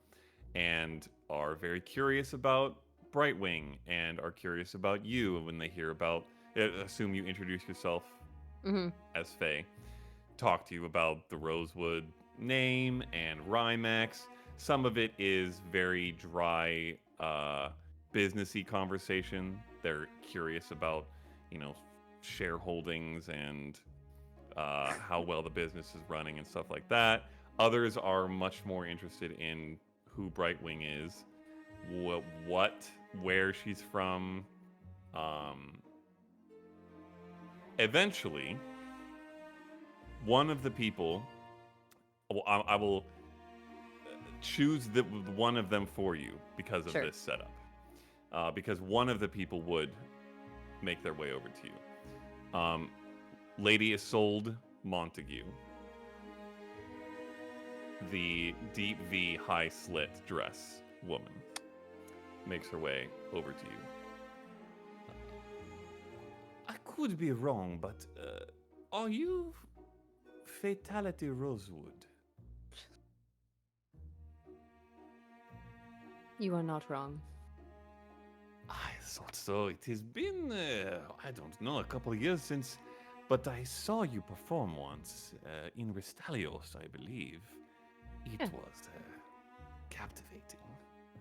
and are very curious about Brightwing and are curious about you when they hear about, assume you introduce yourself as Faye, talk to you about the Rosewood name and Rhymex. Some of it is very dry, businessy conversation. They're curious about, shareholdings and how well the business is running and stuff like that. Others are much more interested in who Brightwing is, where she's from. Eventually, one of the people, I will choose one of them for you because of this setup. Because one of the people would make their way over to you. Lady Isolde Montague, the deep V high slit dress woman, makes her way over to you. I could be wrong, but are you Fatality Rosewood?
You are not wrong.
I thought so. It has been, I don't know, a couple of years since, but I saw you perform once in Restalios, I believe. It was captivating.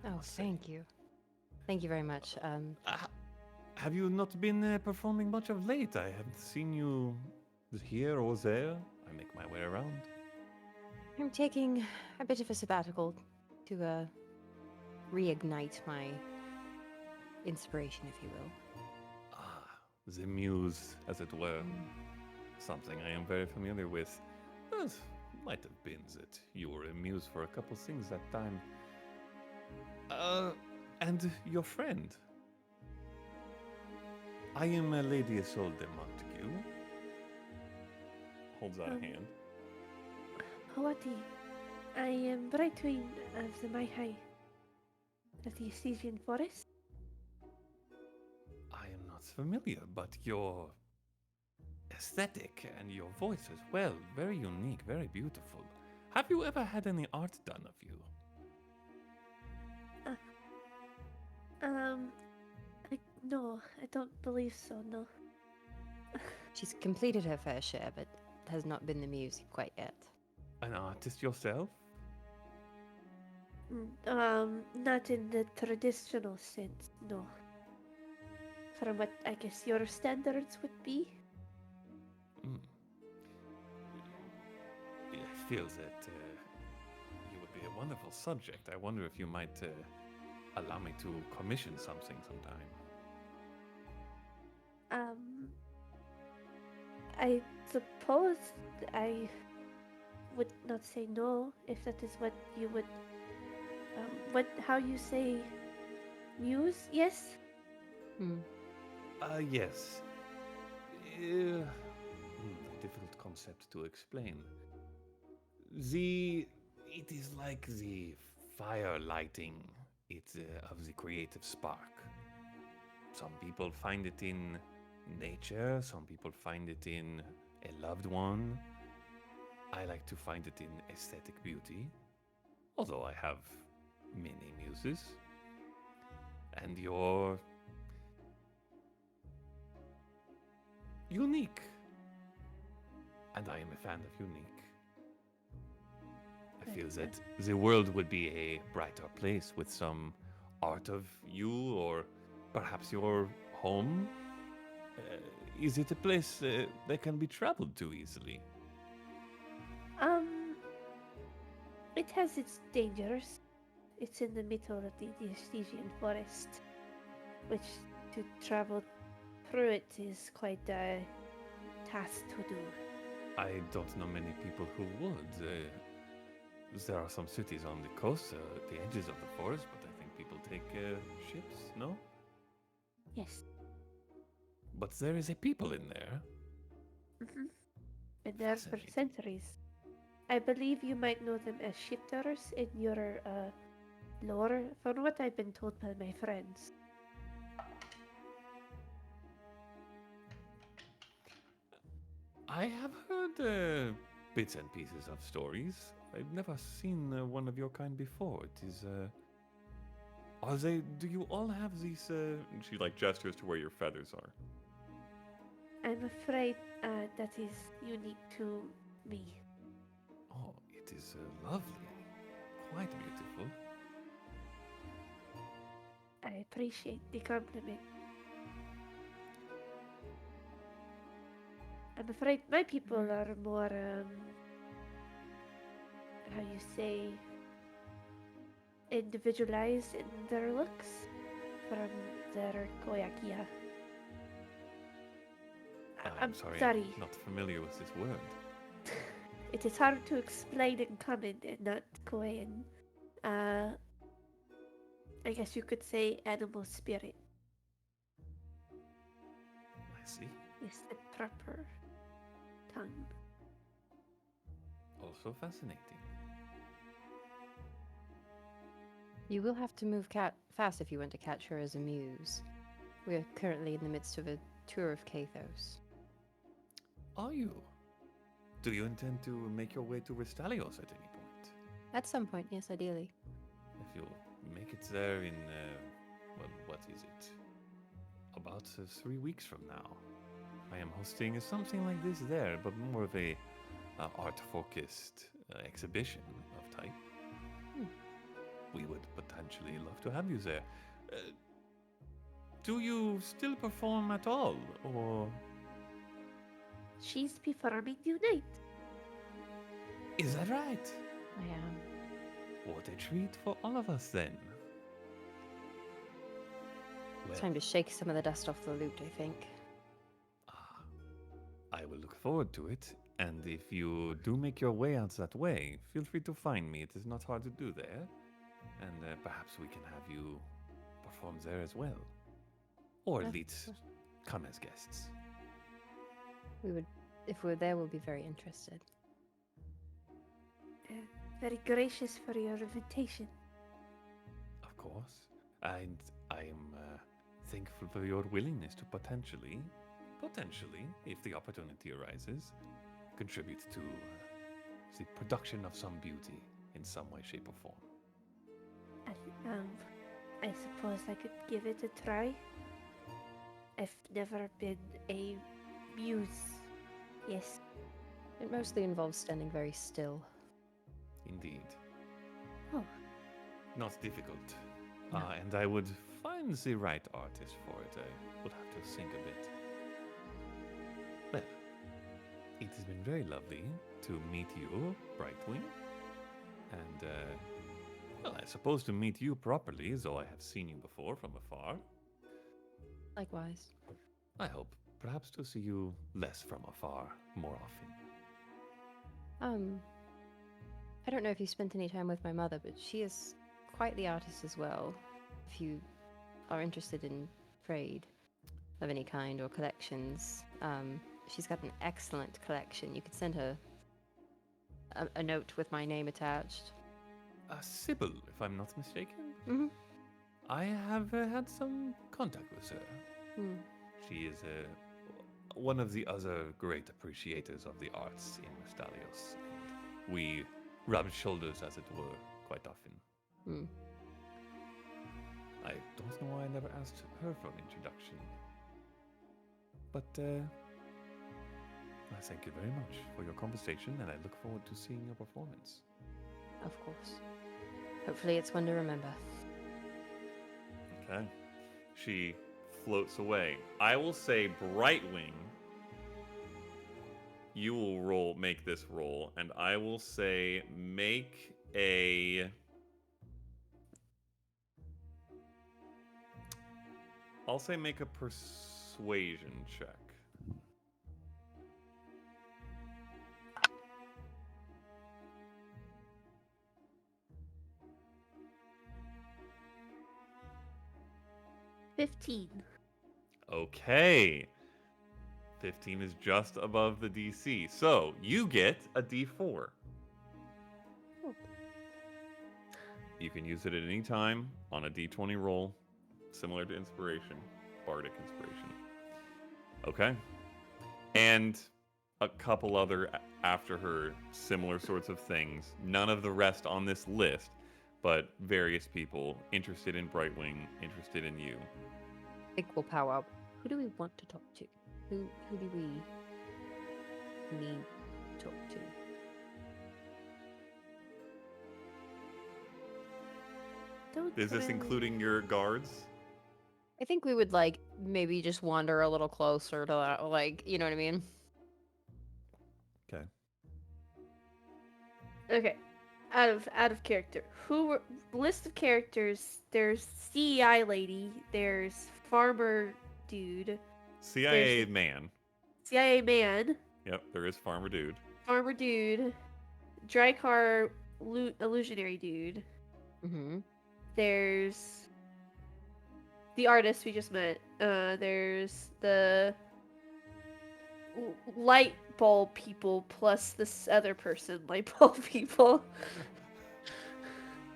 Oh, thank you. Thank you very much.
Have you not been performing much of late? I haven't seen you here or there. I make my way around.
I'm taking a bit of a sabbatical to reignite my inspiration, if you will.
The muse, as it were. Something I am very familiar with. It might have been that you were a muse for a couple things that time. And your friend. I am Lady Isolde Montague. Holds out a hand.
Hawati, I am Brightwing of the Makai of the Stygian Forest.
I am not familiar, but your aesthetic and your voice as well, very unique, very beautiful. Have you ever had any art done of you?
No, I don't believe so, no.
She's completed her fair share, but has not been the muse quite yet.
An artist yourself?
Not in the traditional sense, no. From what I guess your standards would be.
I feel that you would be a wonderful subject. I wonder if you might allow me to commission something sometime.
I suppose I would not say no if that is what you would. How you say muse? Yes?
Yes. A difficult concept to explain. It is like the fire lighting of the creative spark. Some people find it in nature, some people find it in a loved one. I like to find it in aesthetic beauty, although I have many muses. And you're unique. And I am a fan of unique. I feel that the world would be a brighter place with some art of you, or perhaps your home. Is it a place that can be traveled to easily?
It has its dangers. It's in the middle of the Stygian forest, which to travel through it is quite a task to do.
I don't know many people who would. There are some cities on the coast, at the edges of the forest, but I think people take ships, no?
Yes.
But there is a people in there.
been there for
Fascinating.
centuries. I believe you might know them as shifters in your lore, from what I've been told by my friends.
I have heard bits and pieces of stories. I've never seen one of your kind before. It is. Are they? Do you all have these?
And she like gestures to where your feathers are.
I'm afraid that is unique to me.
Oh, it is lovely. Quite beautiful.
I appreciate the compliment. I'm afraid my people are more, how you say, individualized in their looks from their koyakia. I'm
sorry,
sorry.
I'm not familiar with this word.
It is hard to explain in common and not Korean. I guess you could say animal spirit
I see.
is the proper tongue.
Also fascinating.
You will have to move fast if you want to catch her as a muse. We are currently in the midst of a tour of Kathos.
Are you? Do you intend to make your way to Restalios at any point?
At some point, yes, ideally.
If you make it there in, well, what is it? About 3 weeks from now. I am hosting something like this there, but more of a art-focused exhibition of type. We would potentially love to have you there. Do you still perform at all, or
She's performing tonight.
is that right?
I am.
What a treat for all of us then. Well,
Time to shake some of the dust off the loot, I think.
I will look forward to it, and if you do make your way out that way, feel free to find me. It is not hard to do there, and perhaps we can have you perform there as well. Or at least come as guests.
We would, if we're there, we'll be very interested.
Very gracious for your invitation.
Of course. And I am thankful for your willingness to potentially, if the opportunity arises, contribute to the production of some beauty in some way, shape, or form.
I suppose I could give it a try. I've never been a muse. Yes.
It mostly involves standing very still.
Indeed.
Oh.
Not difficult.
No.
And I would find the right artist for it. I would have to think a bit. Well, it has been very lovely to meet you, Brightwing. And, well, I suppose to meet you properly, though I have seen you before from afar.
Likewise.
I hope perhaps to see you less from afar more often.
I don't know if you spent any time with my mother, but she is quite the artist as well. If you are interested in trade of any kind or collections, she's got an excellent collection. You could send her a note with my name attached.
Sybil, if I'm not mistaken.
Mm-hmm.
I have had some contact with her. She is one of the other great appreciators of the arts in Restalios. We rubbed shoulders, as it were, quite often. I don't know why I never asked her for an introduction. But I thank you very much for your conversation, and I look forward to seeing your performance.
Of course. Hopefully it's one to remember.
Okay. She floats away. I will say, Brightwing, you will make this roll, and I will say make a... I'll say make a persuasion check.
$15.
Okay. 15 is just above the DC. So you get a D4. You can use it at any time on a D20 roll, similar to Inspiration, Bardic Inspiration. Okay. And a couple other after her similar sorts of things. None of the rest on this list, but various people interested in Brightwing, interested in you.
I think we'll power up. Who do we want to talk to? Who do we need to talk to?
Is this including your guards?
I think we would like maybe just wander a little closer to that, like, you know what I mean?
Okay.
Okay. Out of character. List of characters. There's CEI lady. There's farmer dude.
CIA man.
CIA man.
Yep, there is Farmer Dude.
Farmer dude. Drycar illusionary dude.
Mm-hmm.
There's the artist we just met. There's the light bulb people plus this other person, light bulb people.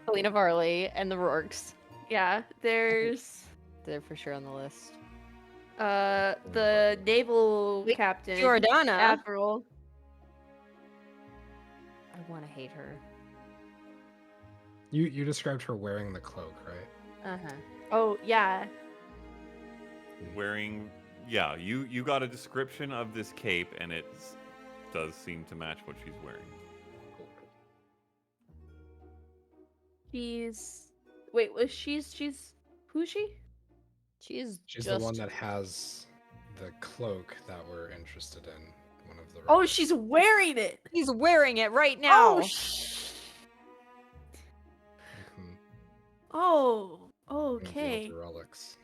Helena Varley and the Rourkes.
Yeah, there's
They're for sure on the list.
the naval captain,
Jordana.
admiral.
I want to hate her.
You described her wearing the cloak, right?
Uh-huh.
Oh yeah,
Wearing, yeah, you got a description of this cape, and it does seem to match what she's wearing.
she's who's she?
She's
She's
just...
the one that has the cloak that we're interested in. One of the.
Oh,
relics.
she's wearing it.
He's wearing it right now.
Oh,
Mhm.
oh,
One of the
okay.
older relics.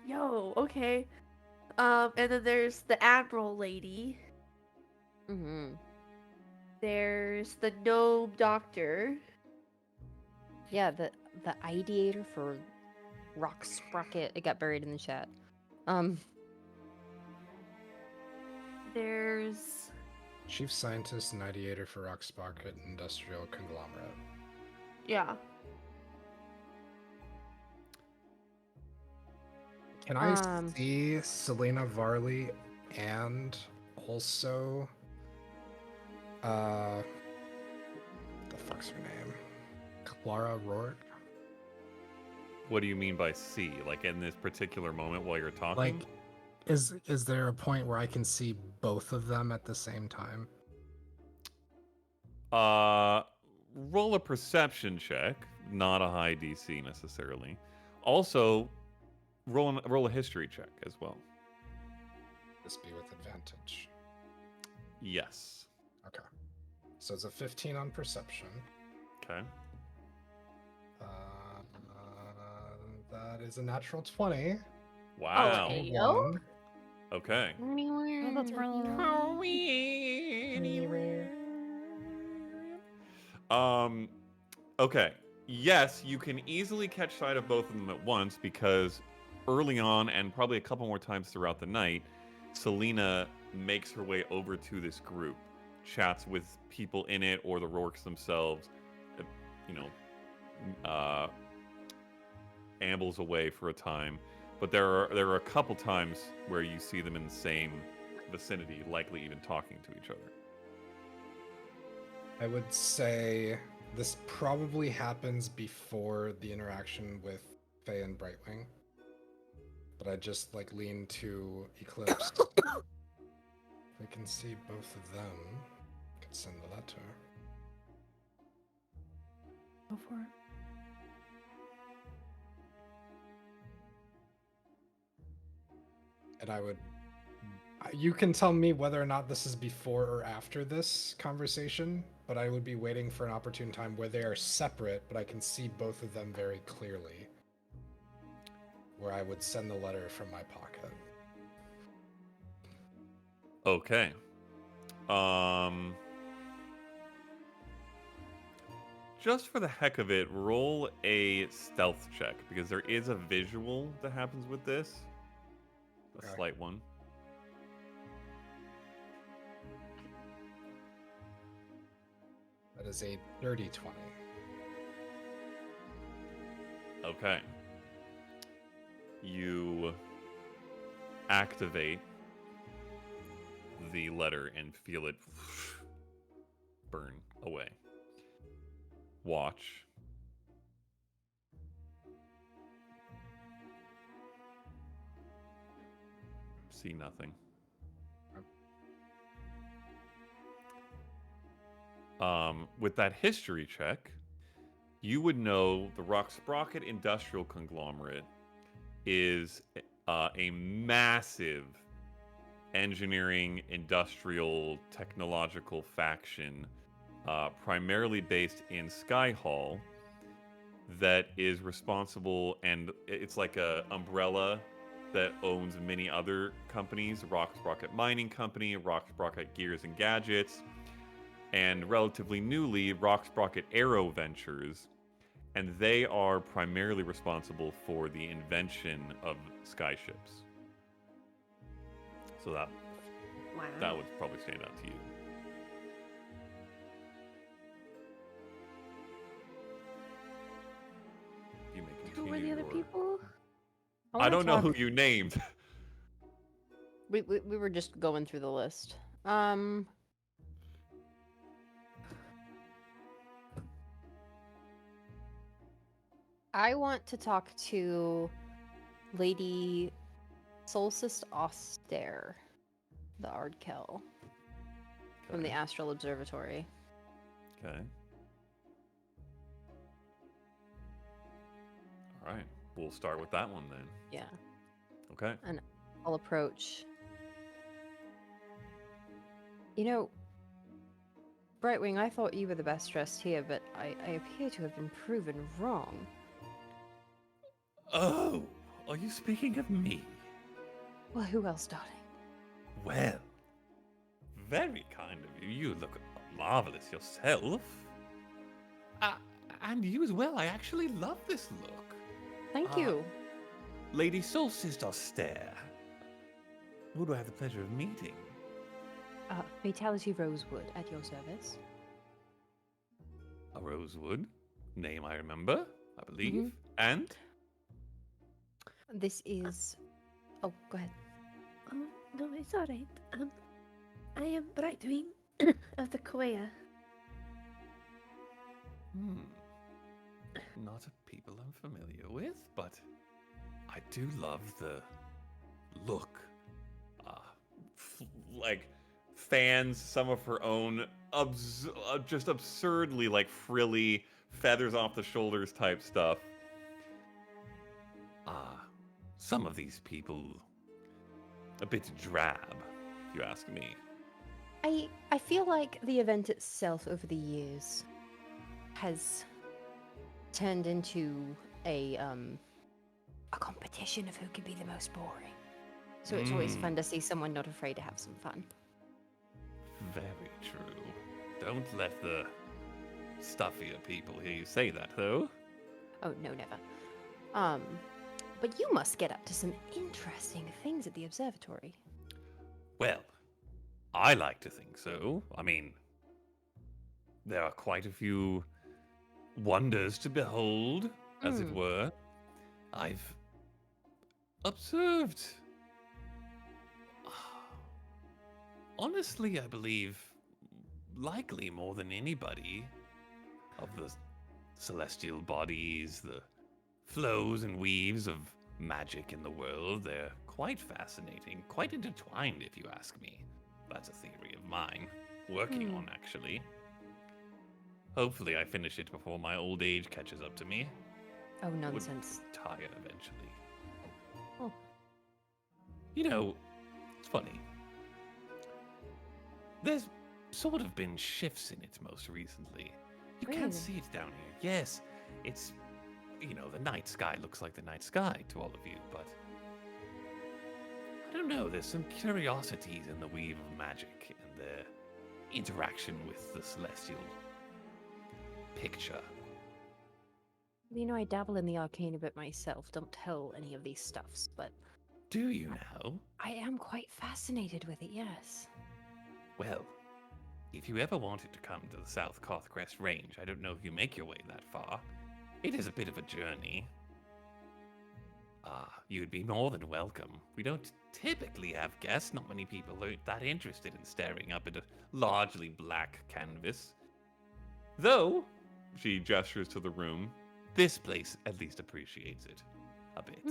Yo, okay. And then there's the admiral lady.
Mm-hmm.
There's the gnome doctor.
Yeah, the ideator for Rock Sprocket. It got buried in the chat.
There's
Chief scientist and ideator for Rockspocket Industrial Conglomerate.
yeah.
Can I see Selena Varley and also the fuck's her name? Clara Rourke?
What do you mean by C? Like in this particular moment while you're talking?
Like is there a point where I can see both of them at the same time?
Roll a perception check, not a high DC necessarily. Also, roll a history check as well.
This be with advantage.
Yes.
Okay. So it's a 15 on perception.
Okay.
That is a natural 20.
Wow.
Okay.
A
Yo.
1.
Okay.
Oh, that's really
Okay. Yes, you can easily catch sight of both of them at once because early on, and probably a couple more times throughout the night, Selena makes her way over to this group, chats with people in it or the Rourkes themselves, ambles away for a time. But there are a couple times where you see them in the same vicinity, likely even talking to each other.
I would say this probably happens before the interaction with Faye and Brightwing. But I just like lean to Eclipse. If I can see both of them, I could send the letter.
Go for it.
And I would. You can tell me whether or not this is before or after this conversation, but I would be waiting for an opportune time where they are separate, but I can see both of them very clearly. Where I would send the letter from my pocket.
Okay. Just for the heck of it, roll a stealth check because there is a visual that happens with this. A
Okay.
slight one.
That is a dirty 20.
Okay. You activate the letter and feel it burn away. Watch. See nothing. With that history check, you would know the Rock Sprocket Industrial Conglomerate is a massive engineering, industrial, technological faction, primarily based in Skyhall, that is responsible, and it's like a umbrella that owns many other companies: Rock Sprocket Mining Company, Rock Sprocket Gears and Gadgets, and relatively newly, Rock Sprocket Aero Ventures. And they are primarily responsible for the invention of skyships. So that would probably stand out to you. You may
Who
continue
were the other
your-
people?
I
wanna
don't know
talk-
who you named.
We were just going through the list. I want to talk to Lady Solstice Auster, the Ardkel, from the
Okay.
Astral Observatory.
Okay. All right. We'll start with that one then.
Yeah.
Okay.
I'll approach. You know, Brightwing, I thought you were the best dressed here, but I appear to have been proven wrong.
Oh, are you speaking of me?
Well, who else, darling?
Well, very kind of you. You look marvelous yourself. And you as well. I actually love this look.
Thank you.
Lady Solstice Auster. Who do I have the pleasure of meeting?
Fatality Rosewood at your service.
A Rosewood. Name I remember, I believe.
Mhm.
And?
This is. Oh, go ahead.
Oh, no, it's alright. I am Brightwing of the Koea.
Not a people I'm familiar with, but I do love the look.
Like, fans some of her own just absurdly, like, frilly, feathers off the shoulders type stuff.
Some of these people a bit drab, if you ask me.
I feel like the event itself over the years has turned into a competition of who can be the most boring. So it's always fun to see someone not afraid to have some fun.
Very true. Don't let the stuffier people hear you say that, though.
Oh, no, never. But you must get up to some interesting things at the observatory.
Well, I like to think so. I mean, there are quite a few wonders to behold, as it were. I've observed. Honestly, I believe, likely more than anybody, of the celestial bodies, the flows and weaves of magic in the world. They're quite fascinating, quite intertwined, if you ask me. That's a theory of mine, working on actually. Hopefully I finish it before my old age catches up to me.
Oh,
Would
nonsense.
tire eventually.
Oh.
You know, it's funny. There's sort of been shifts in it most recently. You
Really?
can't see it down here. Yes, it's, you know, the night sky looks like the night sky to all of you, but I don't know, there's some curiosities in the weave of magic and their interaction with the celestial picture.
You know, I dabble in the arcane a bit myself. Don't tell any of these stuffs, but
Do you now?
I am quite fascinated with it, yes.
Well, if you ever wanted to come to the South Kothcrest Range, I don't know if you make your way that far. It is a bit of a journey. You'd be more than welcome. We don't typically have guests. Not many people are that interested in staring up at a largely black canvas. Though, she gestures to the room, this place at least appreciates it a bit.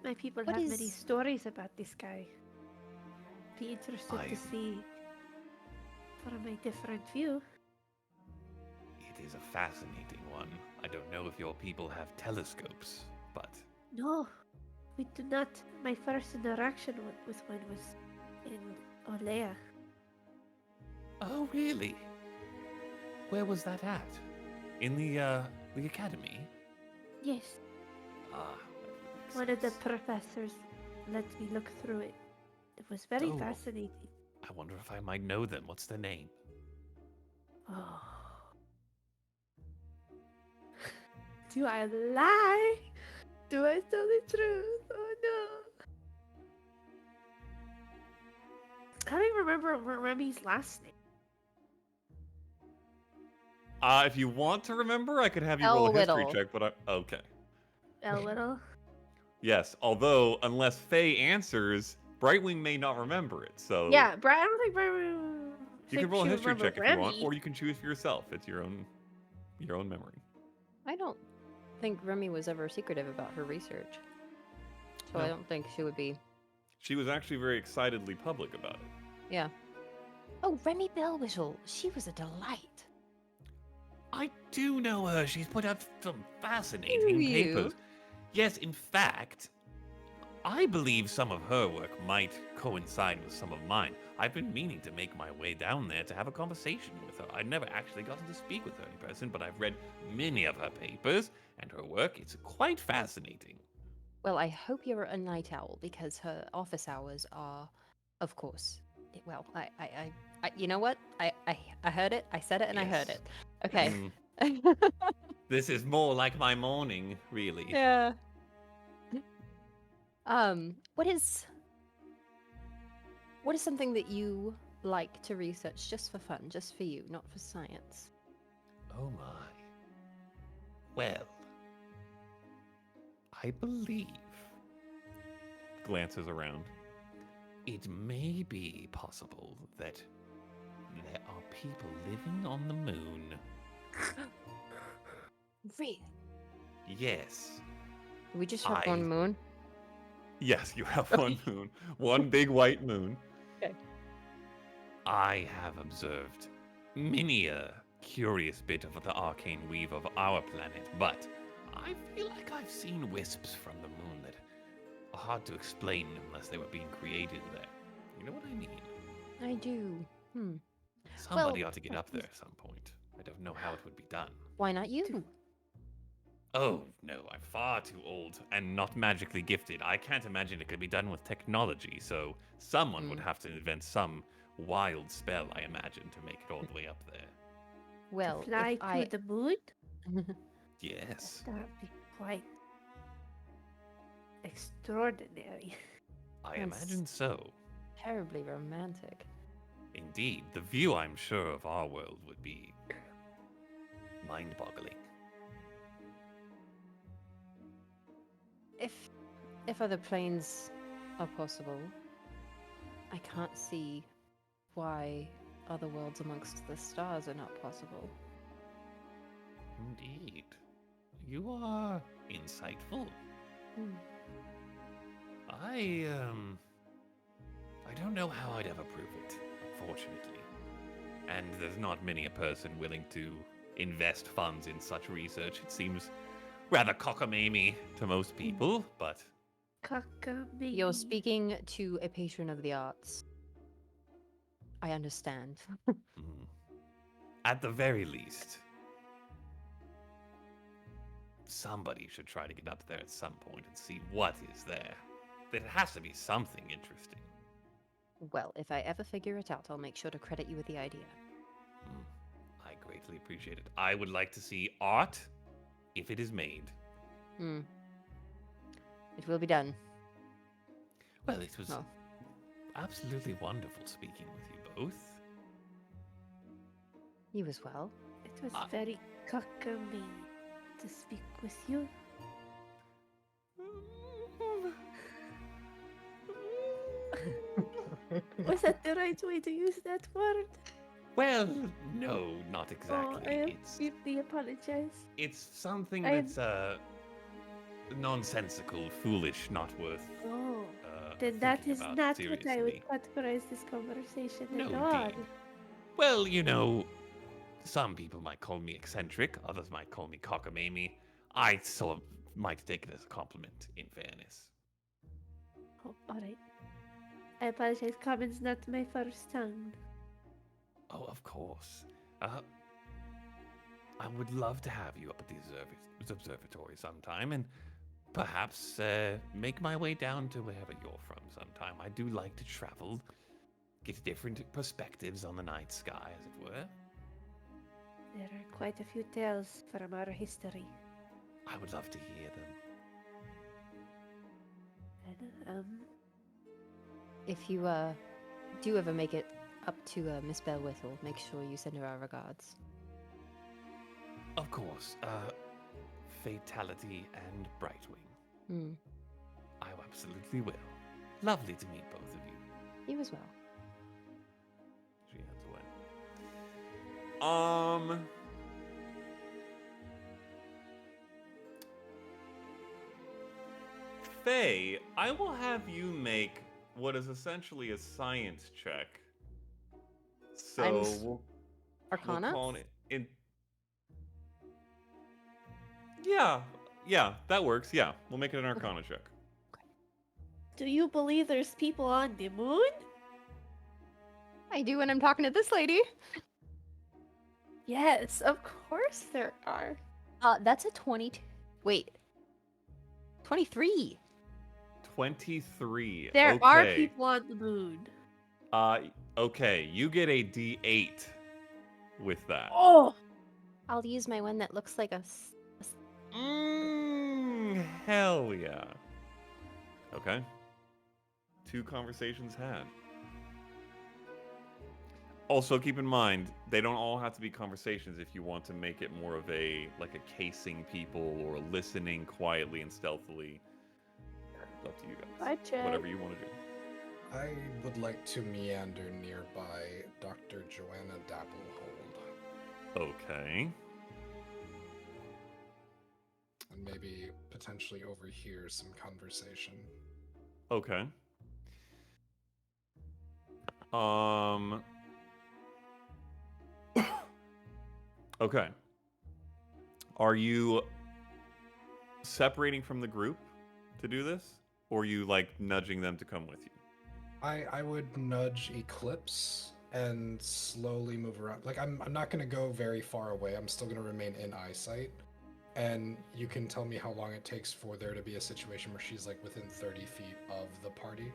My people
What
have many
is-
stories about this guy. Be interested
I-
to see from a different view.
It is a fascinating one. I don't know if your people have telescopes, but
No, we do not. My first interaction with one was in Olea.
oh really? Where was that at? In the academy?
Yes,
Ah, that makes
one of the
sense.
professors let me look through it. It was very
Oh.
fascinating.
I wonder if I might know them. What's their name?
Oh. Do I lie? Do I tell the truth? Oh no. I can't even remember Remy's last name.
If you want to remember, I could have you roll a history
Elwhittle.
check, but okay.
Elwhittle.
Yes, although, unless Faye answers, Brightwing may not remember it, so...
Yeah, but I don't think Remy.
You can roll a history check if you want, or you can choose for yourself. It's your own memory.
I don't think Remy was ever secretive about her research. So I
No.
don't think she would be.
She was actually very excitedly public about it.
Yeah. Oh, Remy Bellwhistle. She was a delight.
I do know her. She's put out some fascinating
Do you?
papers. Yes, in fact, I believe some of her work might coincide with some of mine. I've been meaning to make my way down there to have a conversation with her. I've never actually gotten to speak with her in person, but I've read many of her papers and her work. It's quite fascinating.
Well, I hope you're a night owl because her office hours are, of course. Well, I you know what? I heard it. I said it, and I heard
Yes.
it. Okay.
This is more like my morning, really.
Yeah. What is something that you like to research just for fun, just for you, not for science?
Oh my. Well, I believe
Glances around.
it may be possible that there are people living on the moon.
Really?
Yes.
We just have
I-
one moon.
Yes, you have one moon. One big white moon.
I have observed many a curious bit of the arcane weave of our planet, but I feel like I've seen wisps from the moon that are hard to explain unless they were being created there. You know what I mean?
I do.
Somebody
Well,
ought to get up there at some point. I don't know how it would be done.
Why not you?
Oh, no, I'm far too old and not magically gifted. I can't imagine it could be done with technology, so someone would have to invent some wild spell, I imagine, to make it all the way up there.
Well,
Fly
if
to
I
the moon?
Yes.
That'd be quite extraordinary.
I
Yes.
imagine so.
terribly romantic.
Indeed, the view, I'm sure, of our world would be mind-boggling.
If other planes are possible, I can't see why other worlds amongst the stars are not possible.
Indeed. You are insightful. I don't know how I'd ever prove it, unfortunately. And there's not many a person willing to invest funds in such research. It seems rather cockamamie to most people, but
Cockamamie.
You're speaking to a patron of the arts. I understand.
at the very least, somebody should try to get up there at some point and see what is there. There has to be something interesting.
Well, if I ever figure it out, I'll make sure to credit you with the idea.
I greatly appreciate it. I would like to see art, if it is made.
It will be done.
Well, it was
Oh.
absolutely wonderful speaking with you both.
You as well.
It was very cockamamie to speak with you. Was that the right way to use that word?
Well, no, not
Oh,
exactly.
I deeply apologize.
It's something
I-
that's nonsensical, foolish, not worth.
Oh, then that
thinking
is
about
not what I would
seriously.
categorize this conversation
No,
at all.
indeed. Well, you know, some people might call me eccentric, others might call me cockamamie. I sort of might take it as a compliment, in fairness.
Oh, alright. I apologize. Common's not my first tongue.
Oh, of course. I would love to have you up at the observatory sometime, and perhaps make my way down to wherever you're from sometime. I do like to travel, get different perspectives on the night sky, as it were.
There are quite a few tales from our history.
I would love to hear them.
If you do ever make it up to Miss Bellwether, make sure you send her our regards.
Of course, Fatality and Brightwing.
Hmm.
I absolutely will. Lovely to meet both of you.
You as well.
She heads away. Faye, I will have you make what is essentially a science check. So
I'm
we'll
Arcana?
call it in. Yeah, that works. Yeah, we'll make it an Arcana check.
Do you believe there's people on the moon?
I do when I'm talking to this lady.
Yes, of course there are.
That's a 20. Wait. 23.
23.
There are
Okay.
people on the moon.
Okay, you get a D8 with that.
Oh!
I'll use my one that looks like a
Hell yeah. Okay. 2 conversations had. Also, keep in mind, they don't all have to be conversations if you want to make it more of a casing people or listening quietly and stealthily. It's up to you guys.
Bye, Chad.
Whatever you want to do.
I would like to meander nearby Dr. Joanna Dapplehold
Okay.
and maybe potentially overhear some conversation.
Okay. Okay. Are you separating from the group to do this? Or are you nudging them to come with you?
I would nudge Eclipse and slowly move around. I'm not going to go very far away. I'm still going to remain in eyesight. And you can tell me how long it takes for there to be a situation where she's within 30 feet of the party.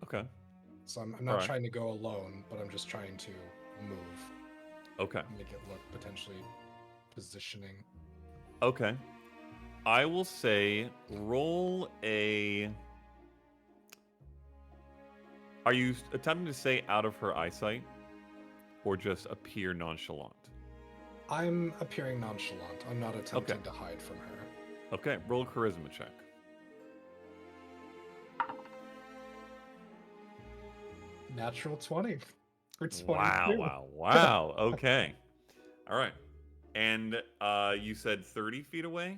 Okay.
So I'm not
Alright.
trying to go alone, but I'm just trying to move.
Okay.
Make it look potentially positioning.
Okay. I will say roll a... Are you attempting to stay out of her eyesight? Or just appear nonchalant?
I'm appearing nonchalant. I'm not attempting to hide from her.
Okay, roll a charisma check.
Natural 20 for 22.
Wow. Okay. All right. And you said 30 feet away?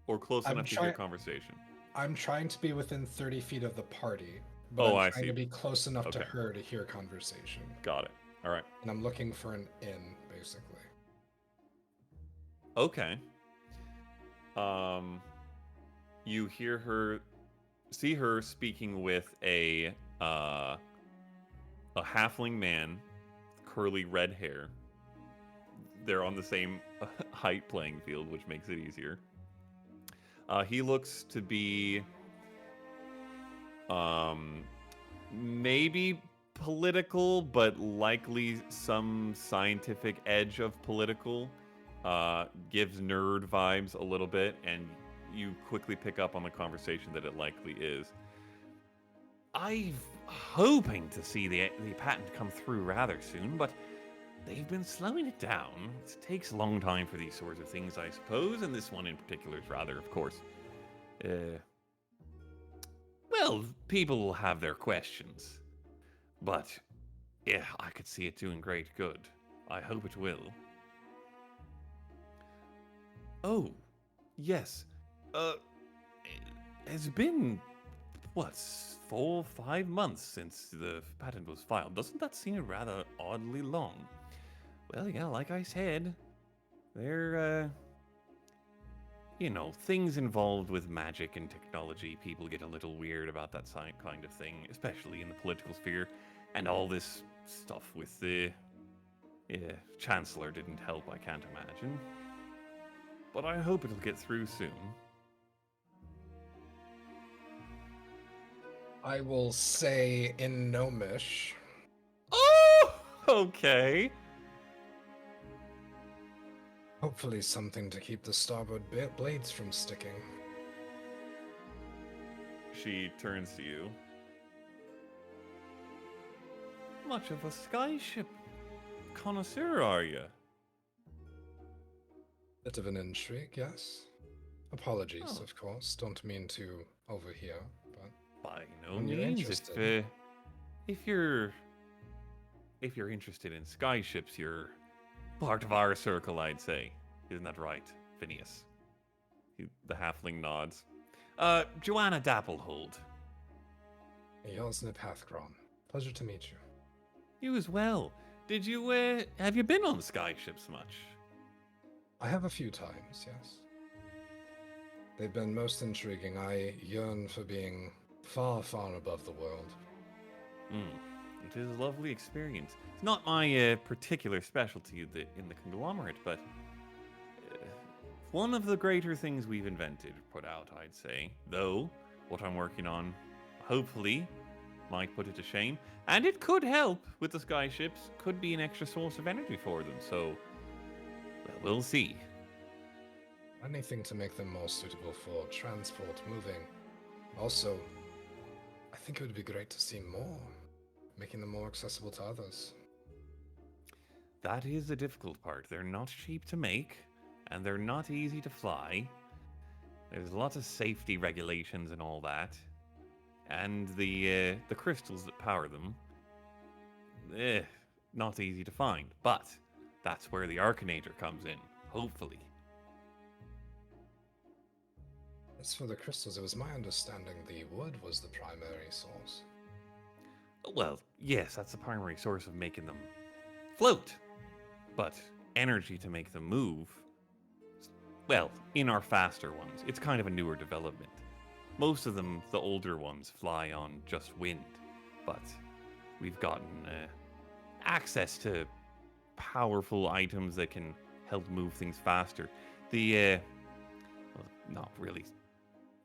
Or close
I'm
enough to hear
try-
conversation?
I'm trying to be within 30 feet of the party, but
Oh,
I'm
I
trying
see.
to be close enough to
Okay.
her to hear conversation.
Got it. All right.
And I'm looking for an inn, basically.
Okay. You see her speaking with a halfling man, curly red hair. They're on the same height playing field, which makes it easier. He looks to be maybe political, but likely some scientific edge of political. Gives nerd vibes a little bit, and you quickly pick up on the conversation that it likely is. I've hoping to see the patent come through rather soon, but they've been slowing it down. It takes a long time for these sorts of things, I suppose, and this one in particular is rather, of course. Well, people will have their questions. But, yeah, I could see it doing great good. I hope it will. Oh, yes. It's been, what, 4, 5 months since the patent was filed. Doesn't that seem rather oddly long? Well, yeah, like I said, there, things involved with magic and technology, people get a little weird about that kind of thing, especially in the political sphere. And all this stuff with the Chancellor didn't help, I can't imagine. But I hope it'll get through soon.
I will say in Gnomish.
Oh! Okay.
Hopefully something to keep the starboard blades from sticking.
She turns to you. Much of a skyship connoisseur, are you?
Bit of an intrigue, yes. Apologies,
Oh.
of course. Don't mean to overhear, but
By no
When you're
means.
interested.
If you're interested in skyships, you're part of our circle, I'd say. Isn't that right, Phineas? The halfling nods. Joanna Dapplehold.
Yosna Pathgron. Pleasure to meet you.
You as well. Did you, have you been on skyships much?
I have a few times, yes. They've been most intriguing. I yearn for being far, far above the world.
It is a lovely experience. It's not my particular specialty in the conglomerate, but one of the greater things we've invented, put out, I'd say. Though, what I'm working on, hopefully, might put it to shame. And it could help with the skyships. Could be an extra source of energy for them, so... Well, we'll see.
Anything to make them more suitable for transport, moving. Also, I think it would be great to see more, making them more accessible to others.
That is the difficult part. They're not cheap to make, and they're not easy to fly. There's lots of safety regulations and all that. And the crystals that power them, not easy to find. But that's where the Arcanator comes in, hopefully.
As for the crystals, it was my understanding the wood was the primary source.
Well, yes, that's the primary source of making them float. But energy to make them move, well, in our faster ones, it's kind of a newer development. Most of them, the older ones, fly on just wind. But we've gotten access to powerful items that can help move things faster. Well,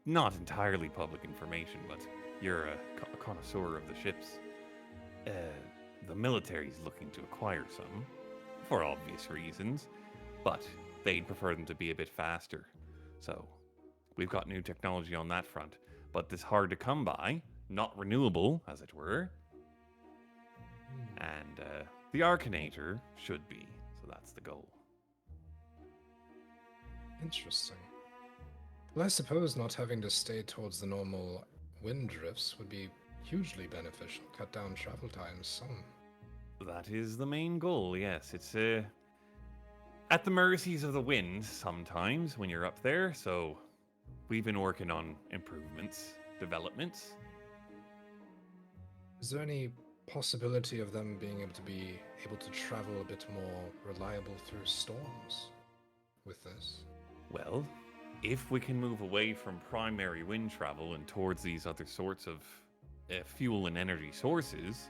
not entirely public information, but you're a connoisseur of the ships. The military's looking to acquire some, for obvious reasons, but they'd prefer them to be a bit faster. So, we've got new technology on that front, but it's hard to come by, not renewable, as it were. And the Arcanator should be, so that's the goal.
Interesting. Well, I suppose not having to stay towards the normal wind drifts would be hugely beneficial. Cut down travel times some.
That is the main goal, yes. It's at the mercies of the wind sometimes when you're up there, so we've been working on improvements, developments.
Is there any possibility of them being able to travel a bit more reliable through storms with this?
Well, if we can move away from primary wind travel and towards these other sorts of fuel and energy sources,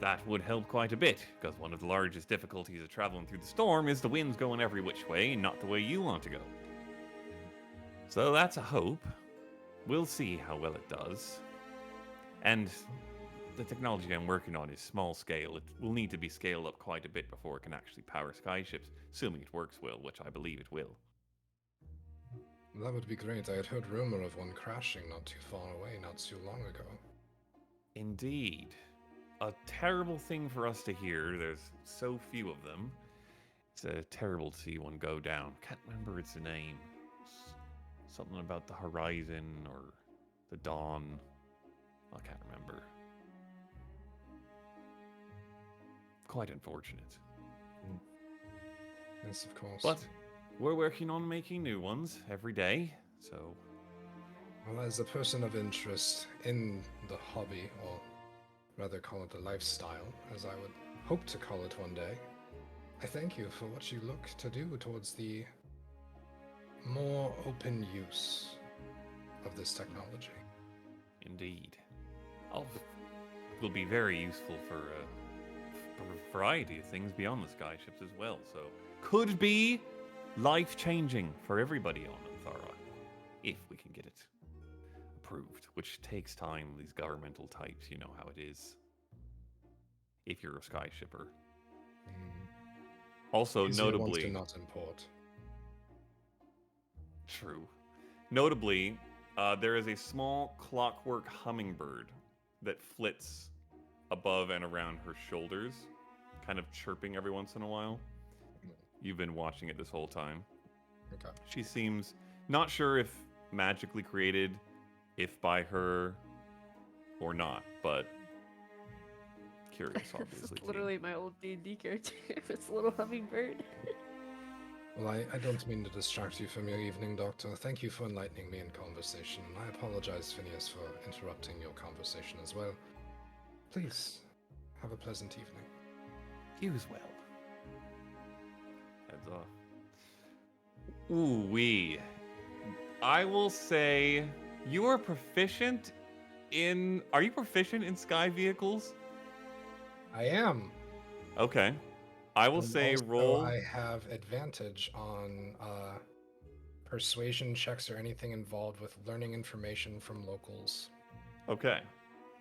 that would help quite a bit, because one of the largest difficulties of traveling through the storm is the wind's going every which way, not the way you want to go. So that's a hope. We'll see how well it does. And the technology I'm working on is small scale. It will need to be scaled up quite a bit before it can actually power skyships, assuming it works well, which I believe it will.
That would be great. I had heard rumor of one crashing not too far away, not too long ago.
Indeed. A terrible thing for us to hear. There's so few of them. It's terrible to see one go down. Can't remember its name. Something about the horizon or the dawn. I can't remember. Quite unfortunate.
Yes, of course.
But we're working on making new ones every day, so...
Well, as a person of interest in the hobby, or rather call it a lifestyle, as I would hope to call it one day, I thank you for what you look to do towards the more open use of this technology.
Indeed. Will be very useful for a variety of things beyond the skyships as well, so could be life-changing for everybody on Aanthara, if we can get it approved, which takes time, these governmental types, you know how it is, if you're a skyshipper. Also,
Easier ones
notably...
do not import.
True. Notably, there is a small clockwork hummingbird that flits above and around her shoulders, kind of chirping every once in a while. You've been watching it this whole time.
Okay.
She seems not sure if magically created, if by her or not, but curious, obviously.
This is
to you.
literally my old D&D character. It's a little hummingbird.
Well, I don't mean to distract you from your evening, Doctor. Thank you for enlightening me in conversation, and I apologize, Phineas, for interrupting your conversation as well. Please, have a pleasant evening.
You as well. Heads off. Ooh-wee. I will say you are proficient in... Are you proficient in sky vehicles?
I am.
Okay. I will
And
say
also,
roll...
I have advantage on persuasion checks or anything involved with learning information from locals.
Okay.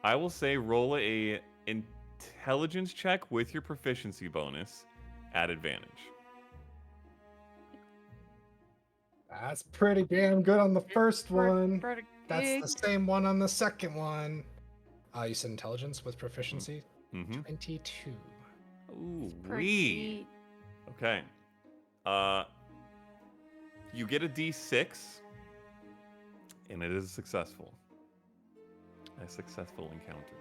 I will say roll a intelligence check with your proficiency bonus at advantage.
That's pretty damn good on the first one.
Pretty
That's
big.
the same one on the second one. You said intelligence with proficiency?
Mm-hmm.
22.
Ooh,
Pretty
wee.
neat.
Okay. You get a D6, and it is successful. A successful encounter.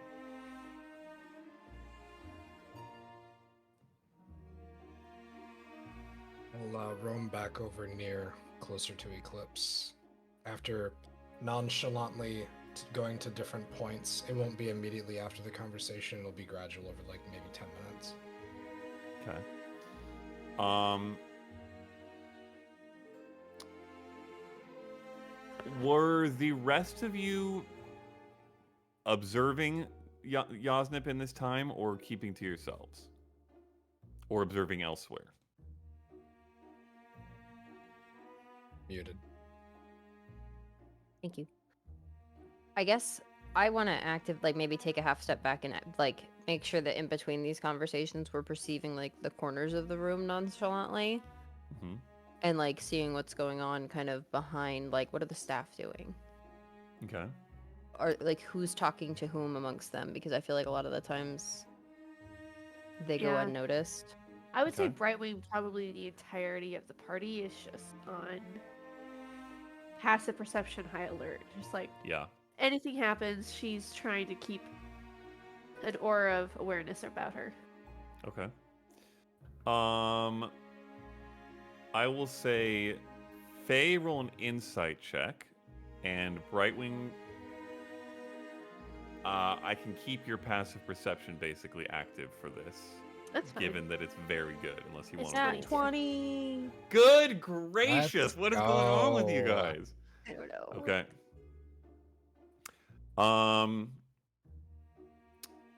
I'll roam back over near, closer to Eclipse. After nonchalantly going to different points, it won't be immediately after the conversation, it'll be gradual over like maybe 10 minutes.
Okay. Were the rest of you observing Yasnip in this time, or keeping to yourselves? Or observing elsewhere?
Muted.
Thank you. I guess I want to maybe take a half step back and like make sure that in between these conversations we're perceiving like the corners of the room nonchalantly,
Mm-hmm.
and like seeing what's going on kind of behind, like what are the staff doing,
Okay.
or like who's talking to whom amongst them, because I feel like a lot of the times they go
Yeah.
unnoticed.
I would say
Okay.
Brightwing, probably the entirety of the party is just on passive perception, high alert. Just like
Yeah.
anything happens, she's trying to keep an aura of awareness about her.
Okay. I will say, Faye, roll an insight check, and Brightwing, I can keep your passive perception basically active for this,
That's fine.
given that it's very good, unless you
It's
want to
not
roll.
20.
Good gracious!
Let's
What is going on with you
go.
guys?
I don't know.
Okay.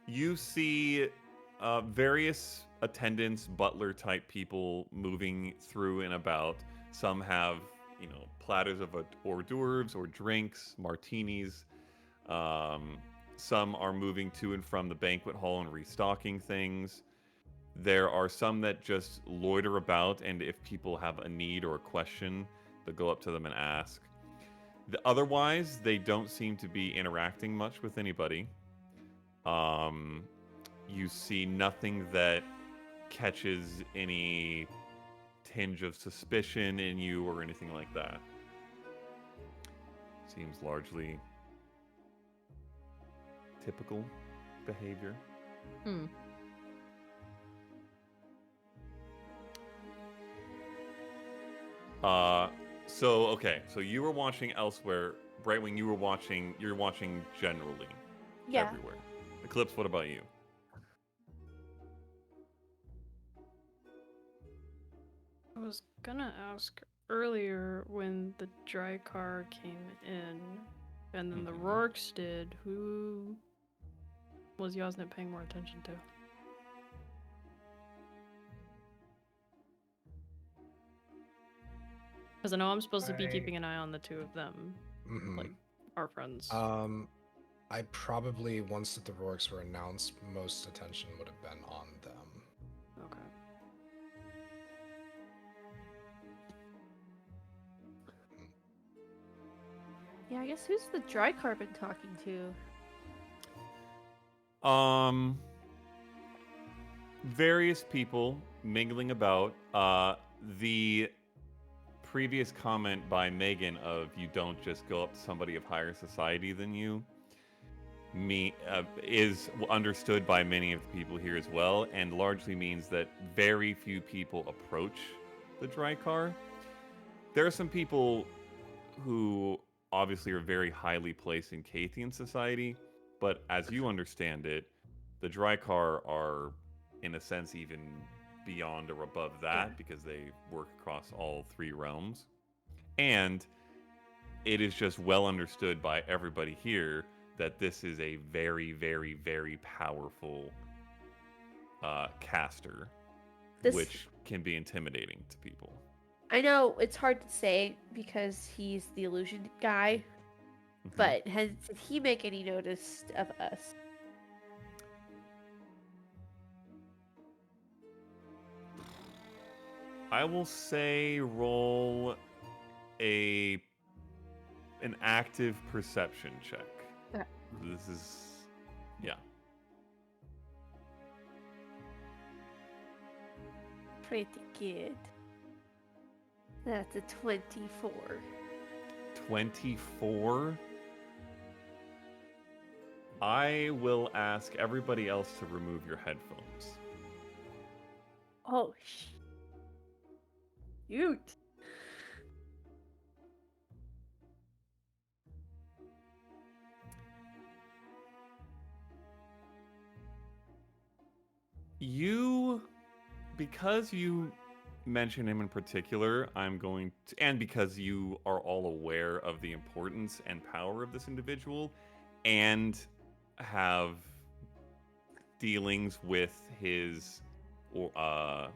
You see various attendants, butler type people moving through and about. Some have, platters of hors d'oeuvres or drinks, martinis. Some are moving to and from the banquet hall and restocking things. There are some that just loiter about, and if people have a need or a question, they'll go up to them and ask. Otherwise, they don't seem to be interacting much with anybody. You see nothing that catches any tinge of suspicion in you or anything like that. Seems largely typical behavior.
Hmm.
So you were watching elsewhere. Brightwing, you're watching generally
Yeah.
everywhere. Eclipse, what about you?
I was gonna ask earlier when the dry car came in, and then the
Mhm.
Rorks did, who was Yosnit paying more attention to? Because I know I'm supposed to be keeping an eye on the two of them,
Mhm.
like our friends.
I probably, once that the Rorks were announced, most attention would have been on them.
Okay.
Yeah, I guess who's the dry carbon talking to?
Various people mingling about. The previous comment by Megan of you don't just go up to somebody of higher society than you is understood by many of the people here as well, and largely means that very few people approach the dry car. There are some people who obviously are very highly placed in Cathian society, but as you understand it, the dry car are, in a sense, even beyond or above that
Yeah.
because they work across all three realms. And it is just well understood by everybody here that this is a very, very, very powerful caster,
This
which can be intimidating to people.
I know it's hard to say because he's the illusion guy,
Mhm.
but did he make any notice of us?
I will say roll an active perception check.
Okay.
This is yeah.
Pretty good. That's a 24.
24. I will ask everybody else to remove your headphones.
Oh, shoot.
Because you mention him in particular, I'm going to, and because you are all aware of the importance and power of this individual and have dealings with his, or I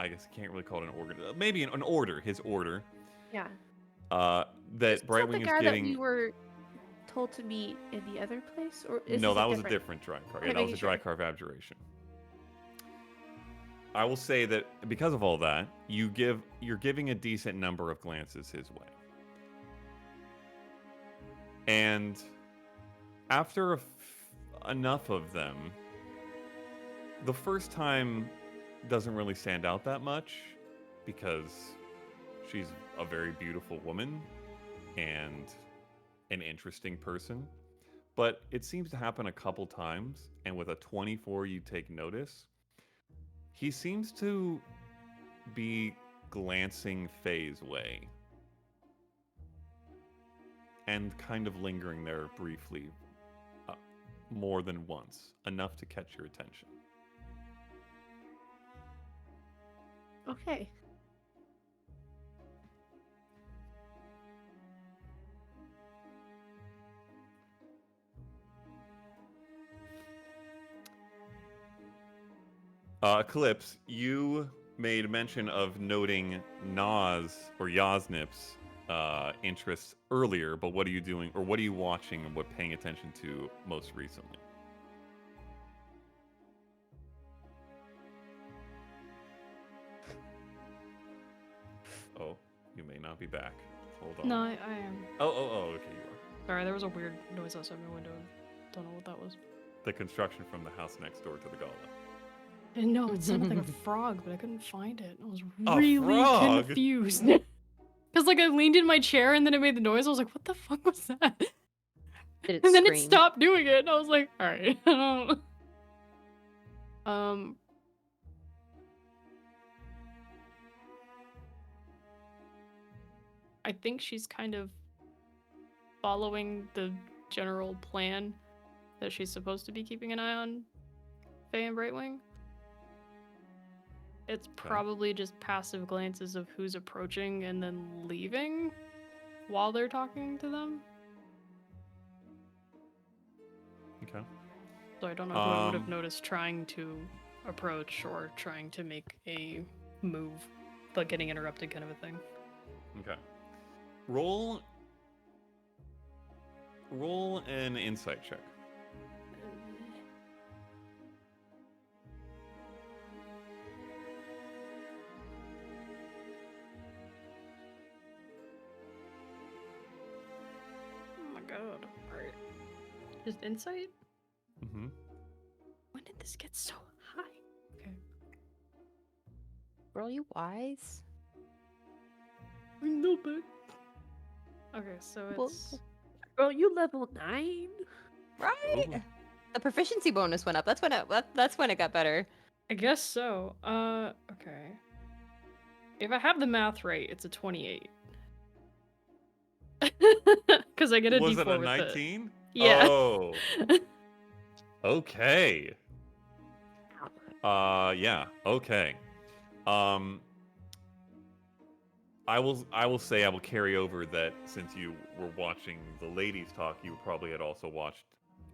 guess I can't really call it an organ, maybe an order, his order,
Yeah.
that
Is that the
Brightwing is
guy that we
giving.
were told to meet in the other place, or is
No,
this
that was a different dry car.
Okay,
Yeah, that was
making
a dry
sure.
car of abjuration. I will say that because of all that, you're giving a decent number of glances his way. And after enough of them, the first time doesn't really stand out that much because she's a very beautiful woman and an interesting person. But it seems to happen a couple times, and with a 24 you take notice. He seems to be glancing Faye's way and kind of lingering there briefly, more than once, enough to catch your attention.
Okay.
Eclipse, you made mention of noting Nas or Yosnip's interests earlier, but what are you doing, or what are you watching and what paying attention to most recently? Oh, you may not be back. Hold on.
No, I am.
Oh, okay, you are.
Sorry, there was a weird noise outside my window. Don't know what that was.
The construction from the house next door to the Gala.
I know, it sounded like a frog, but I couldn't find it. I was
A
really
frog?
confused. Because, like, I leaned in my chair and then it made the noise. I was like, what the fuck was that?
Did it
And then it
scream?
stopped doing it. And I was like, alright. I think she's kind of following the general plan that she's supposed to be keeping an eye on Faye and Brightwing. It's probably just passive glances of who's approaching and then leaving while they're talking to them.
Okay.
So I don't know who I would have noticed trying to approach or trying to make a move, but getting interrupted kind of a thing.
Okay. Roll an insight check.
Oh my god. Alright. Just insight?
Mm-hmm.
When did this get so high? Okay.
Girl, you wise?
A little bit. Okay, so
Well,
it's...
Girl, you level 9?
Right?
Ooh.
The proficiency bonus went up. That's when it got better.
I guess so. Okay. If I have the math right, it's a 28. Because I get a
Was
D4
it a
with
19?
Yeah.
Oh. Okay. Yeah. Okay. I will say I will carry over that since you were watching the ladies talk, you probably had also watched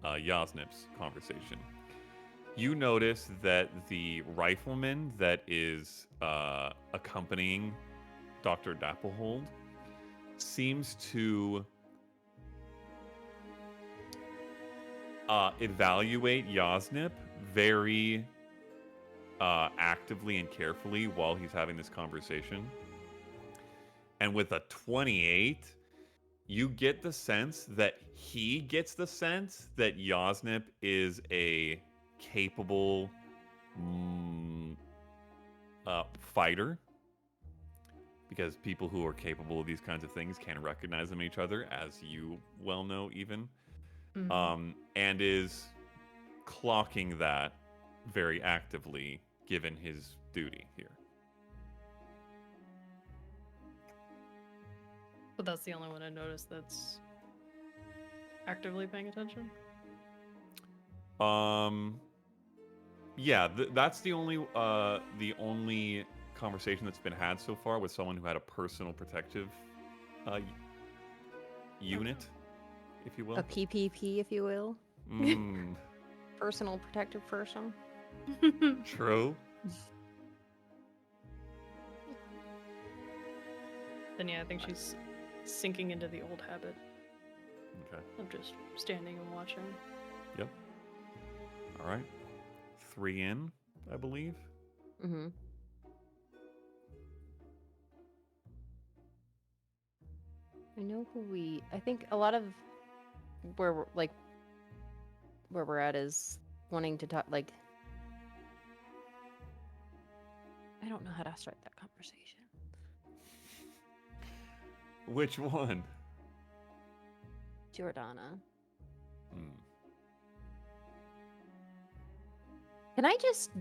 Yasnip's conversation. You notice that the rifleman that is accompanying Dr. Dapplehold seems to evaluate Yasnip very actively and carefully while he's having this conversation. And with a 28, you get the sense that he gets the sense that Yasnip is a capable fighter. Because people who are capable of these kinds of things can recognize them in each other, as you well know even.
Mm-hmm.
And is clocking that very actively, given his duty here.
But that's the only one I noticed that's actively paying attention.
Yeah, that's the only conversation that's been had so far with someone who had a personal protective unit, if you will.
A PPP, if you will.
Mm,
Personal protective person.
true.
Then yeah, I think she's sinking into the old habit
Okay.
of just standing and watching.
Yep. All right. 3 in, I believe.
Mm-hmm. I know who I think a lot of where we're at is wanting to talk, like, I don't know how to start that conversation.
Which one?
Jordana.
Hmm.
Can I just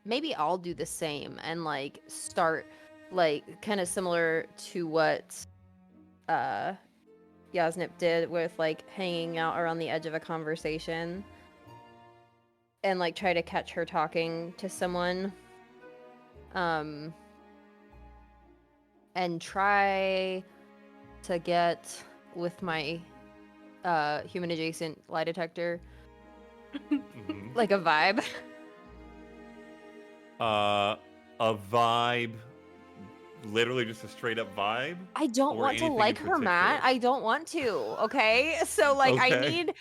maybe I'll do the same and like start like kind of similar to what Yasnip did with like hanging out around the edge of a conversation and like try to catch her talking to someone and try to get with my human adjacent lie detector
Mhm.
like a vibe.
A vibe, literally just a straight up vibe.
I don't
Or
want to
anything in
like her, Matt.
particular?
I don't want to. Okay, so like
Okay.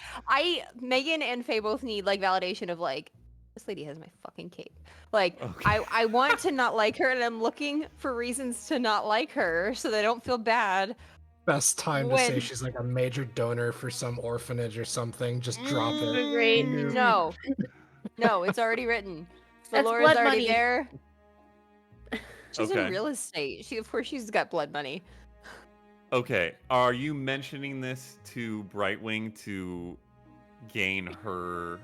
Megan and Faye both need like validation of like this lady has my fucking cape. Like
Okay.
I want to not like her, and I'm looking for reasons to not like her so that I don't feel bad
Best time to
When-
say she's like a major donor for some orphanage or something. Just drop it.
Great.
No. No, it's already written.
That's
Valora's
blood
already
money.
there. She's
Okay.
in real estate. Of course she's got blood money.
Okay, are you mentioning this to Brightwing to gain her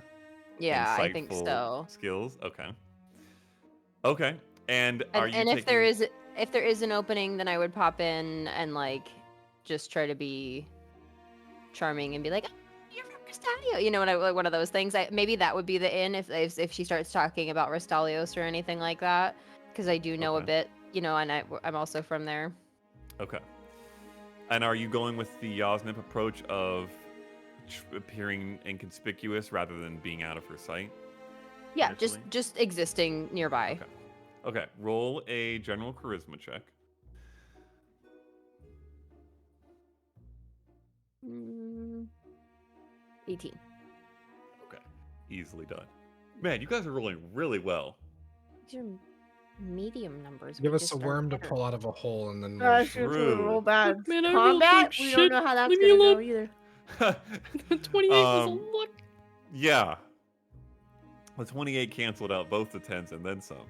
Yeah,
insightful
I think so.
skills? Okay. Okay. And are you
And
taking...
if there is an opening, then I would pop in and like just try to be charming and be like, "Oh, you're from Restalio," you know, like one of those things. Maybe that would be the in if she starts talking about Restalios or anything like that, because I do know a
Okay.
bit, you know, and I'm also from there.
Okay. And are you going with the Yosnip approach of appearing inconspicuous rather than being out of her sight?
Yeah,
initially?
just existing nearby.
Okay. Okay, roll a general charisma check.
Mm, 18.
Okay, easily done. Man, you guys are rolling really well.
These are medium numbers.
Give
we
us
just
a
aren't
worm to
better.
pull out of a hole and then
Gosh,
we'll-
you're
True.
real bad.
Man, I rolled
Combat,
like
we
shit.
don't know how that's
Leave me
gonna go
alone.
either.
28 was a
Um,
luck.
Yeah. The 28 canceled out both the 10s and then some.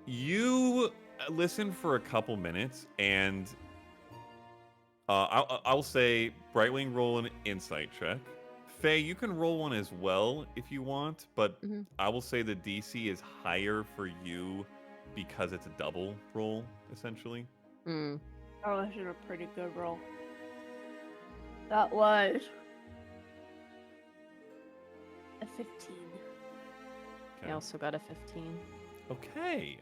You listen for a couple minutes, and I'll say Brightwing roll an insight check. Faye, you can roll one as well if you want, but
Mhm.
I will say the DC is higher for you because it's a double roll, essentially.
Mm.
Oh, that's a pretty good roll. That was a 15.
I also got a 15.
Okay.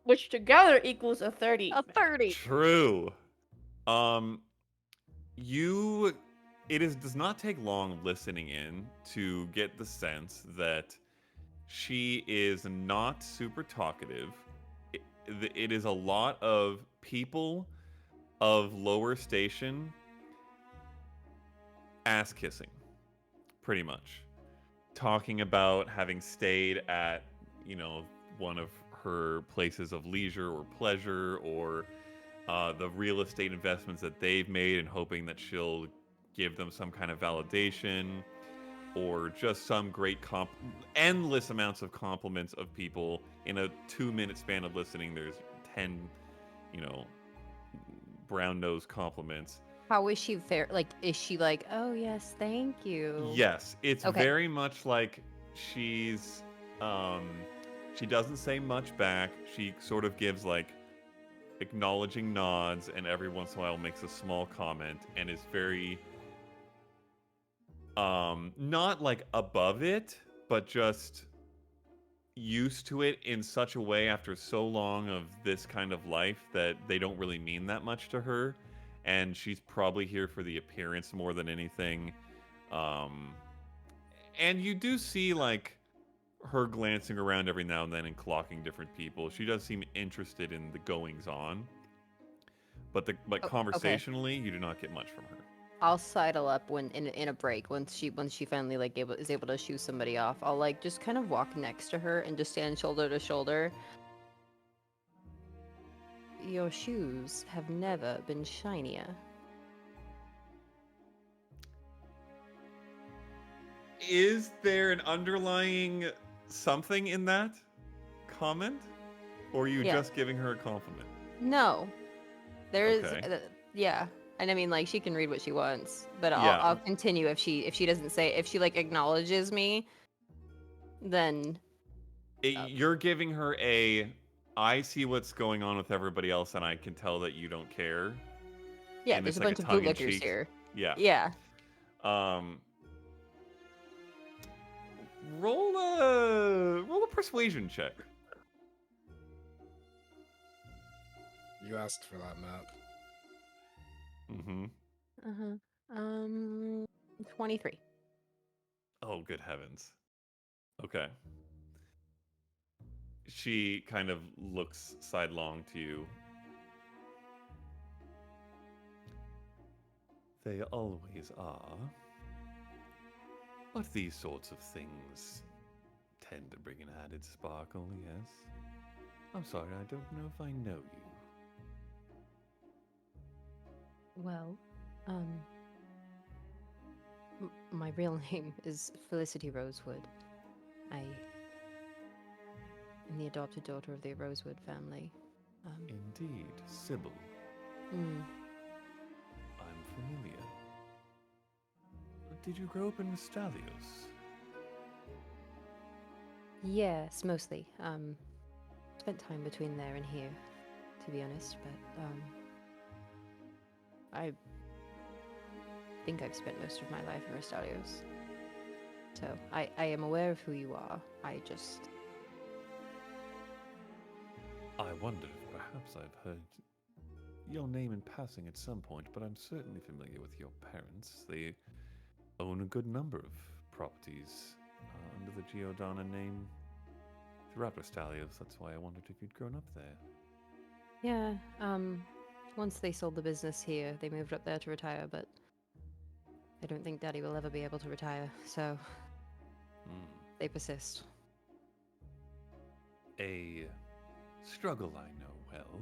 Which together equals a 30.
A 30.
True. Does not take long listening in to get the sense that she is not super talkative. It is a lot of people of lower station ass kissing, pretty much. Talking about having stayed at, one of her places of leisure or pleasure, or the real estate investments that they've made, and hoping that she'll give them some kind of validation, or just some great endless amounts of compliments of people. In a 2-minute span of listening, there's 10, brown nose compliments.
How is she fair? Like, is she like, oh yes, thank you?
Yes, it's
Okay.
very much like she's she doesn't say much back. She sort of gives like acknowledging nods, and every once in a while makes a small comment, and is very not like above it, but just used to it in such a way after so long of this kind of life that they don't really mean that much to her, and she's probably here for the appearance more than anything. And you do see like her glancing around every now and then and clocking different people. She does seem interested in the goings on, but conversationally, you do not get much from her.
I'll sidle up when in a break once she finally like is able to shoo somebody off. I'll like just kind of walk next to her and just stand shoulder to shoulder. Your shoes have never been shinier.
Is there an underlying something in that comment, or are you
Yeah.
just giving her a compliment?
No, there is.
Okay.
Yeah, and I mean like she can read what she wants, but
Yeah.
I'll continue if she doesn't say, if she like acknowledges me, then
You're giving her I see what's going on with everybody else, and I can tell that you don't care.
yeah,
And
there's
it's
a
like
bunch of
tongue-in-cheek.
bootlickers here.
Yeah.
Yeah.
Roll a persuasion check.
You asked for that, Matt.
Mm-hmm.
23.
Oh, good heavens. Okay. She kind of looks sidelong to you. They always are. But these sorts of things tend to bring an added sparkle, yes?
I'm sorry, I don't know if I know you.
Well, my real name is Felicity Rosewood. I am the adopted daughter of the Rosewood family.
Indeed, Sybil.
Mm,
I'm familiar. Did you grow up in Restalios?
yes, mostly. Spent time between there and here, to be honest, but I think I've spent most of my life in Restalios. So I am aware of who you are. I
wondered if perhaps I've heard your name in passing at some point, but I'm certainly familiar with your parents. They own a good number of properties under the Giordana name throughout Restalios. That's why I wondered if you'd grown up there.
Yeah, once they sold the business here, they moved up there to retire, but I don't think Daddy will ever be able to retire, so they persist.
A struggle I know well.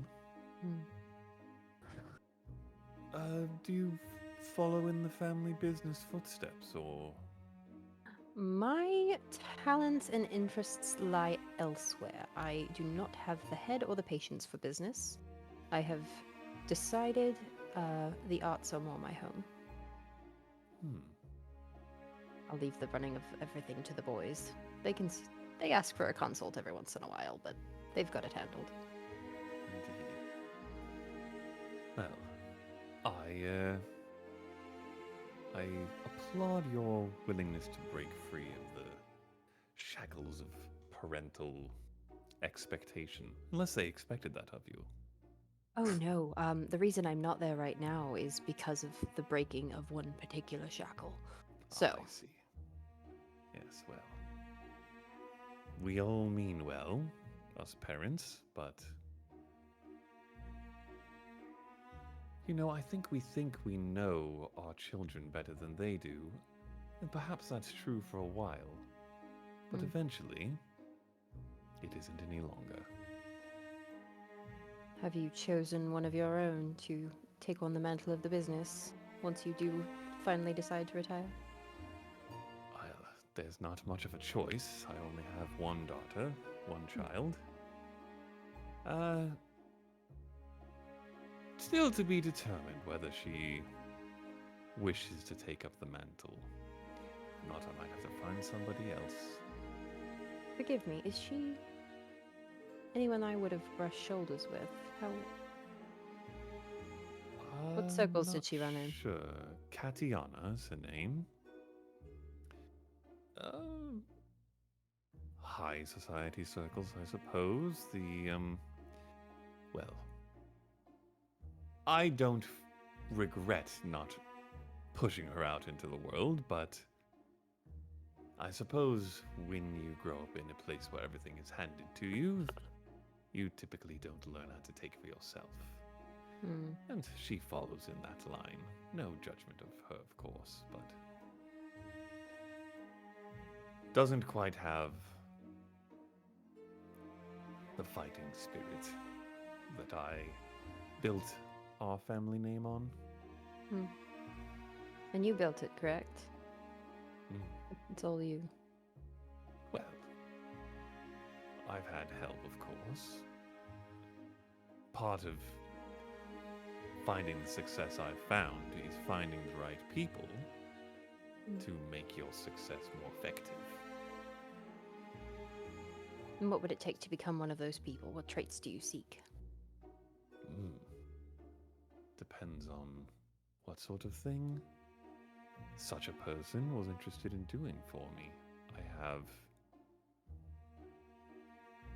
Do you follow in the family business footsteps, or?
My talents and interests lie elsewhere. I do not have the head or the patience for business. I have decided the arts are more my home. I'll leave the running of everything to the boys. They ask for a consult every once in a while, but they've got it handled.
Indeed. Well, I applaud your willingness to break free of the shackles of parental expectation, unless they expected that of you.
Oh no, the reason I'm not there right now is because of the breaking of one particular shackle. So.
I see. Yes, well. We all mean well, us parents, but... I think we know our children better than they do, and perhaps that's true for a while. But eventually, it isn't any longer.
Have you chosen one of your own to take on the mantle of the business once you do finally decide to retire?
Well, there's not much of a choice. I only have one daughter, one child. Still to be determined whether she wishes to take up the mantle. If not, I might have to find somebody else.
Forgive me, is she anyone I would have brushed shoulders with? What circles did she run in?
Sure. Katiana's her name. High society circles, I suppose. Well, I don't regret not pushing her out into the world, but I suppose when you grow up in a place where everything is handed to you, you typically don't learn how to take for yourself. And she follows in that line. No judgment of her, of course, but doesn't quite have the fighting spirit that I built our family name on.
And you built it, correct? It's all you.
Well, I've had help, of course. Part of finding the success I've found is finding the right people to make your success more effective.
And what would it take to become one of those people? What traits do you seek?
Depends on what sort of thing such a person was interested in doing for me. I have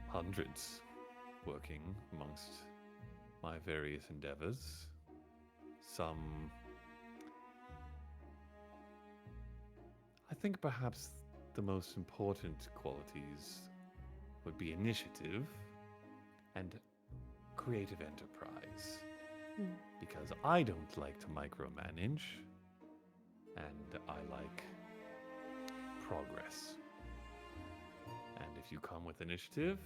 hundreds working amongst my various endeavors. Some... I think perhaps the most important qualities would be initiative and creative enterprise. Because I don't like to micromanage, and I like progress. And if you come with initiative,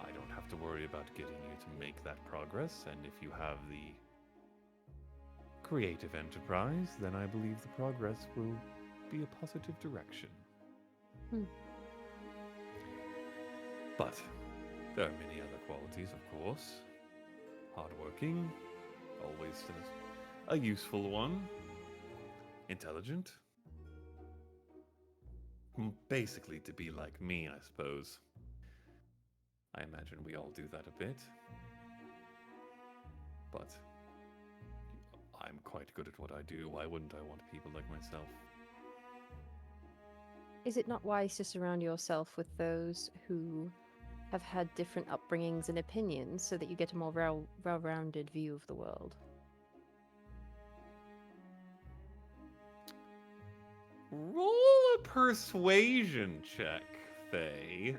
I don't have to worry about getting you to make that progress, and if you have the creative enterprise, then I believe the progress will be a positive direction. But there are many other qualities, of course. Hardworking, always a useful one. Intelligent. Basically to be like me, I suppose. I imagine we all do that a bit. But I'm quite good at what I do. Why wouldn't I want people like myself?
Is it not wise to surround yourself with those who have had different upbringings and opinions so that you get a more well-rounded view of the world?
Roll a persuasion check, Faye.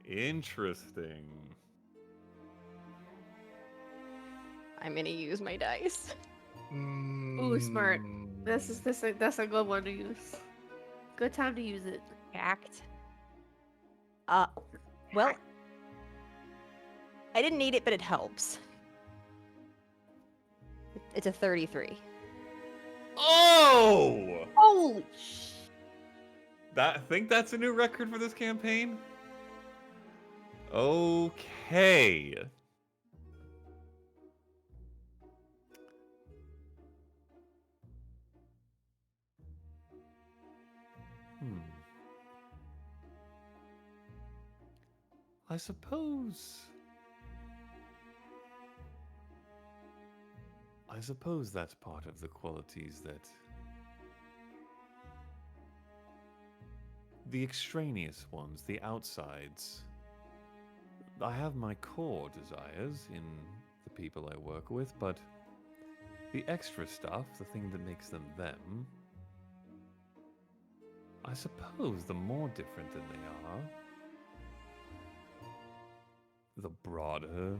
Interesting.
I'm gonna use my dice.
Ooh, smart. That's a good one to use. Good time to use it.
Act. Well, I didn't need it, but it helps. It's a 33.
Oh!
Holy sh!
I think that's a new record for this campaign. Okay. I suppose that's part of the qualities that the extraneous ones, the outsides. I have my core desires in the people I work with, but the extra stuff, the thing that makes them them, I suppose the more different than they are, the broader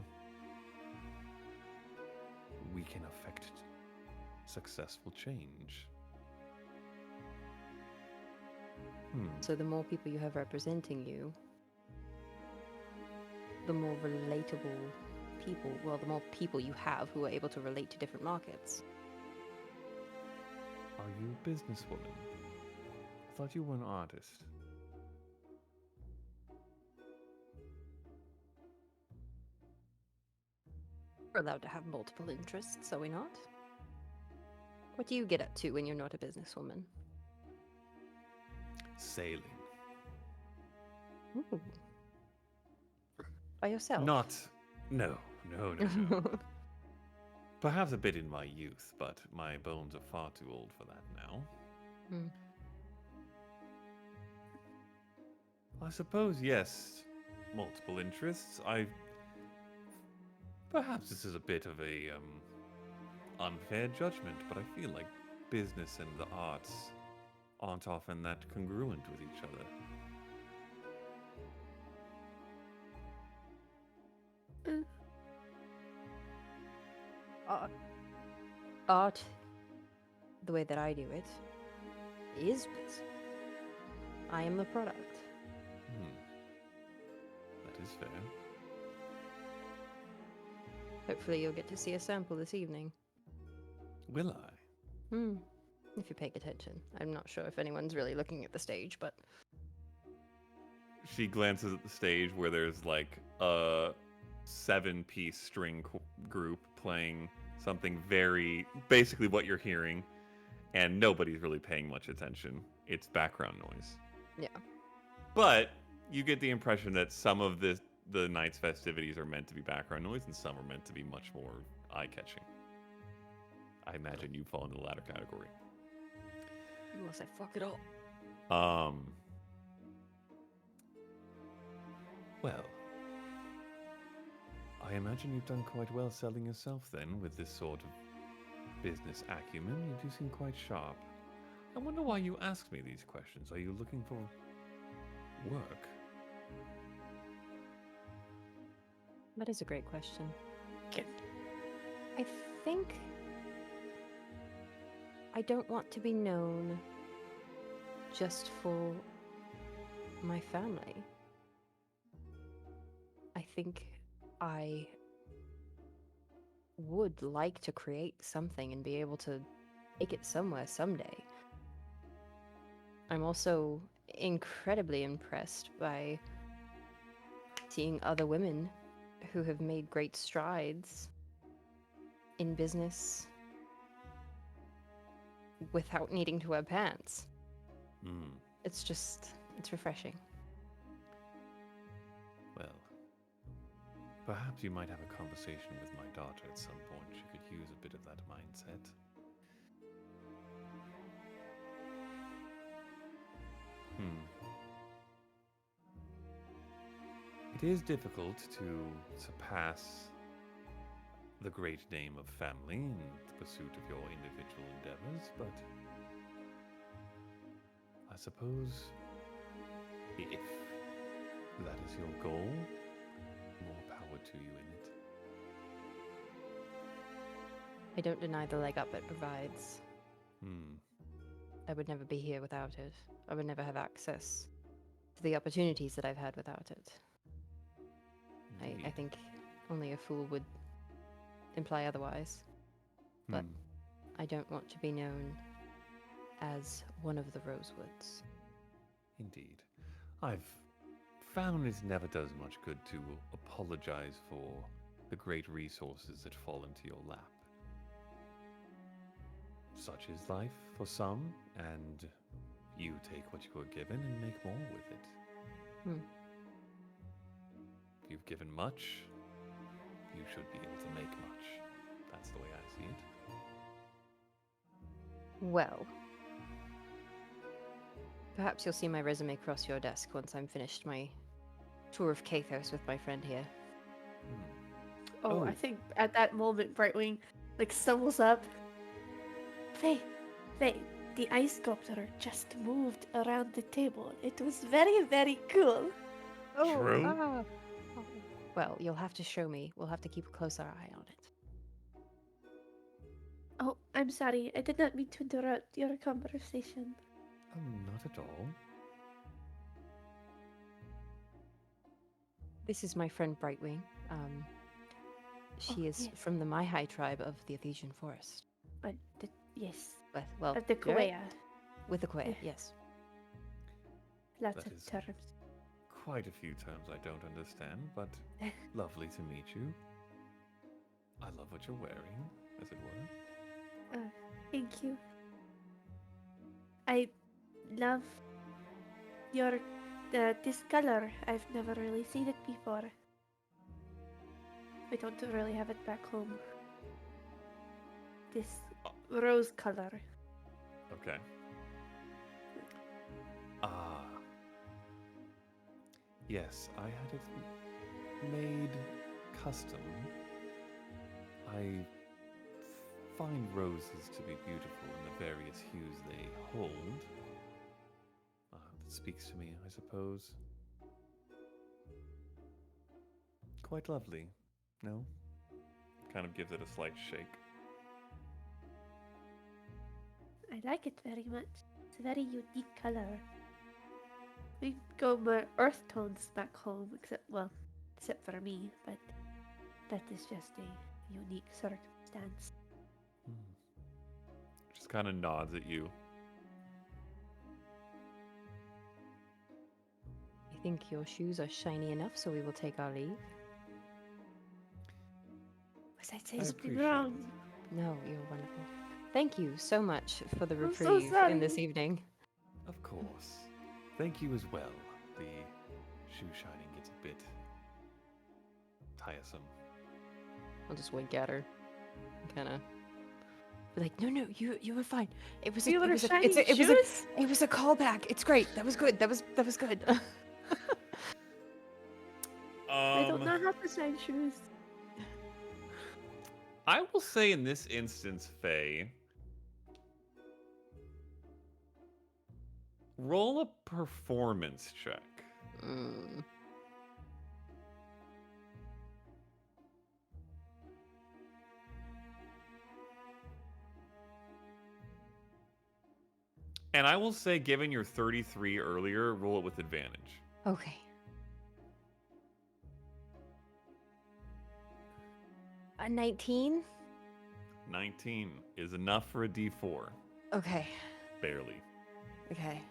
we can affect successful change.
So the more people you have representing you, the more relatable people, well, the more people you have who are able to relate to different markets.
Are you a businesswoman? I thought you were an artist.
We're allowed to have multiple interests, are we not? What do you get up to when you're not a businesswoman?
Sailing.
Ooh. By yourself?
No. Perhaps a bit in my youth, but my bones are far too old for that now. I suppose, yes, multiple interests. Perhaps this is a bit of a unfair judgment, but I feel like business and the arts aren't often that congruent with each other.
Art, the way that I do it, is business. I am the product.
That is fair.
Hopefully you'll get to see a sample this evening.
Will I?
If you're paying attention. I'm not sure if anyone's really looking at the stage, but...
She glances at the stage where there's like a 7-piece string group playing something very basically what you're hearing, and nobody's really paying much attention. It's background noise.
Yeah.
But you get the impression that some of the night's festivities are meant to be background noise, and some are meant to be much more eye-catching. I imagine you fall in the latter category.
Unless I fuck it up.
Well, I imagine you've done quite well selling yourself then, with this sort of business acumen. You do seem quite sharp. I wonder why you asked me these questions. Are you looking for work?
That is a great question. I think I don't want to be known just for my family. think I would like to create something and be able to take it somewhere someday. I'm also incredibly impressed by seeing other women who have made great strides in business without needing to wear pants. It's refreshing.
Well, perhaps you might have a conversation with my daughter at some point. She could use a bit of that mindset. It is difficult to surpass the great name of family in the pursuit of your individual endeavors, but I suppose if that is your goal, more power to you in it.
I don't deny the leg up it provides. I would never be here without it. I would never have access to the opportunities that I've had without it. I think only a fool would imply otherwise. But I don't want to be known as one of the Rosewoods.
Indeed. I've found it never does much good to apologize for the great resources that fall into your lap. Such is life for some, and you take what you are given and make more with it. If you've given much, you should be able to make much. That's the way I see it.
Well, perhaps you'll see my resume cross your desk once I'm finished my tour of Kathos with my friend here.
Oh, I think at that moment, Brightwing stumbles up. Faye, the ice sculptor just moved around the table. It was very, very cool.
True?
Well, you'll have to show me. We'll have to keep a closer eye on it.
Oh, I'm sorry. I did not mean to interrupt your conversation.
Oh, not at all.
This is my friend Brightwing. She is
yes.
from the Makai tribe of the Ephesian Forest.
Yes.
Well,
Of the Kuea.
with the Kuea, yes.
Lots
That
of
is-
terms.
Quite a few terms I don't understand, but lovely to meet you. I love what you're wearing, as it were.
Thank you. I love your this color. I've never really seen it before. We don't really have it back home. This rose color.
Okay. Yes, I had it made custom. I find roses to be beautiful in the various hues they hold. That speaks to me, I suppose. Quite lovely, no?
Kind of gives it a slight shake.
I like it very much. It's a very unique color. We go more earth tones back home, except for me, but that is just a unique circumstance.
Just kind of nods at you.
I think your shoes are shiny enough, so we will take our leave.
Was I saying
I
something
appreciate
wrong?
No, you're wonderful. Thank you so much for the
I'm so
reprieve in this
sorry.
evening.
Of course. Thank you as well. The shoe shining gets a bit tiresome.
I'll just wink at her. Kind of be like, no, you were fine. It was
You
it
were
was
shiny
it was
shoes?
it was a callback. It's great. That was good. That was good.
I don't know how to shine shoes.
I will say in this instance, Faye, roll a performance check.
Mm.
And I will say, given your 33 earlier, roll it with advantage.
Okay. A 19?
19 is enough for a D4.
Okay.
Barely.
Okay.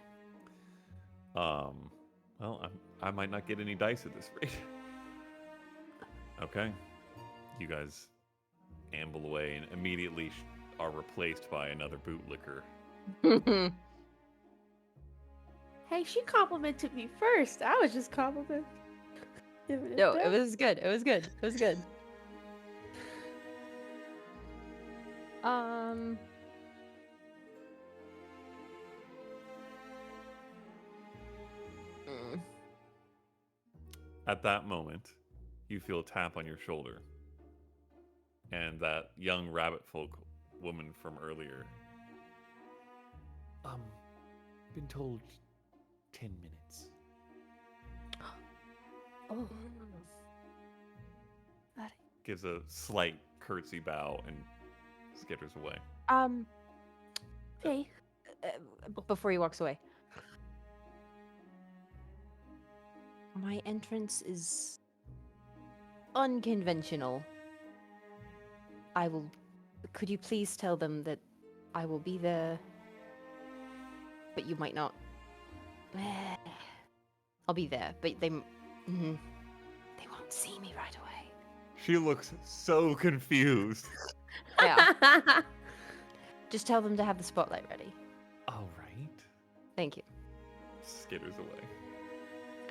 Well, I might not get any dice at this rate. Okay. You guys amble away and immediately are replaced by another bootlicker.
Hey, she complimented me first. I was just complimenting.
No, it was good. It was good. It was good.
At that moment, you feel a tap on your shoulder. And that young rabbit folk woman from earlier. Been told 10 minutes.
Oh.
Gives a slight curtsy bow and skitters away.
Hey.
Before he walks away. My entrance is unconventional. Could you please tell them that I will be there, but you might not. I'll be there, but they won't see me right away.
She looks so confused.
Yeah. Just tell them to have the spotlight ready.
All right.
Thank you.
Skitters away.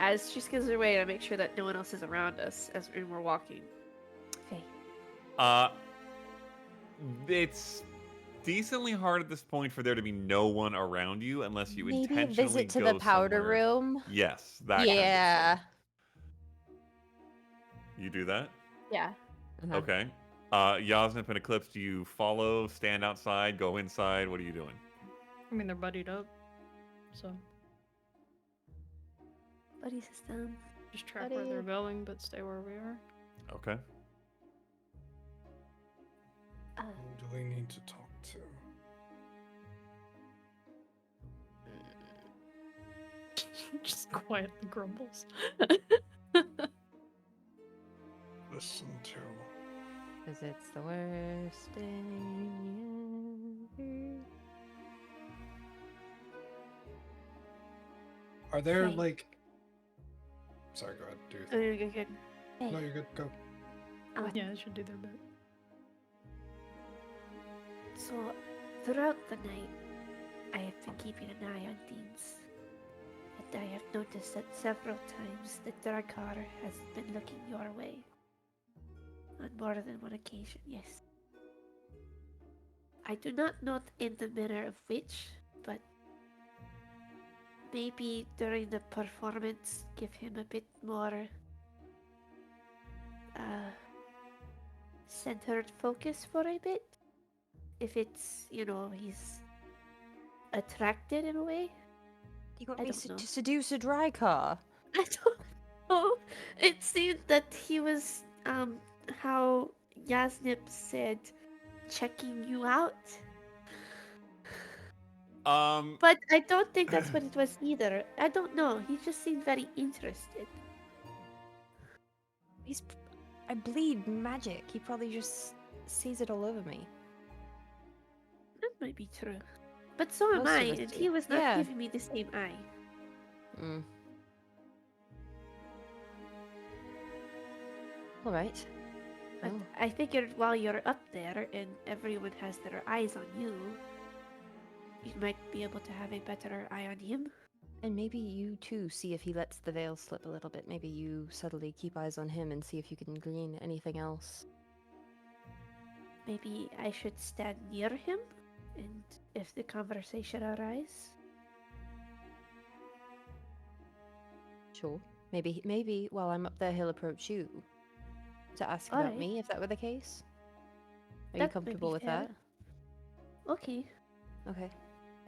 As she skitters away, I make sure that no one else is around us as we're walking.
Okay.
It's decently hard at this point for there to be no one around you unless you
Maybe a
intentionally
visit to
go
the powder
somewhere.
room.
Yes, that kind of
Yeah.
thing. You do that?
Yeah.
Uh-huh.
Okay. Yasnip and Eclipse, do you follow, stand outside, go inside? What are you doing?
I mean, they're buddied up, so
Buddy system.
just track where they're going, but stay where we are.
Okay.
Who do we need to talk to?
Just quietly grumbles.
Listen to.
Because it's the worst day ever.
Are there
Hey.
like? Sorry, go ahead. Do your
Oh,
thing.
you're good, good.
No, you're good. Go.
Yeah, they should do their bit.
So, throughout the night, I have been keeping an eye on things. And I have noticed that several times the Drakar has been looking your way. On more than one occasion, yes. I do not know in the manner of which, but maybe during the performance give him a bit more centered focus for a bit. If it's, he's attracted in a way.
You got
I
me
don't know.
to seduce a dry car.
I don't know. It seemed that he was, how Yasnip said, checking you out. But I don't think that's what it was either. I don't know. He just seemed very interested.
I bleed magic. He probably just sees it all over me.
That might be true. But so am
Most
I,
of us
and
do.
he was not
Yeah.
giving me the same eye.
Mm. All right.
But
Well,
I figured while you're up there and everyone has their eyes on you, you might be able to have a better eye on him.
and maybe you too see if he lets the veil slip a little bit. Maybe you subtly keep eyes on him and see if you can glean anything else.
Maybe I should stand near him, and if the conversation arises.
Sure. Maybe while I'm up there, he'll approach you to ask about
Alright.
me. If that were the case, are you
That might
comfortable
be
with
fair.
that?
Okay.
Okay.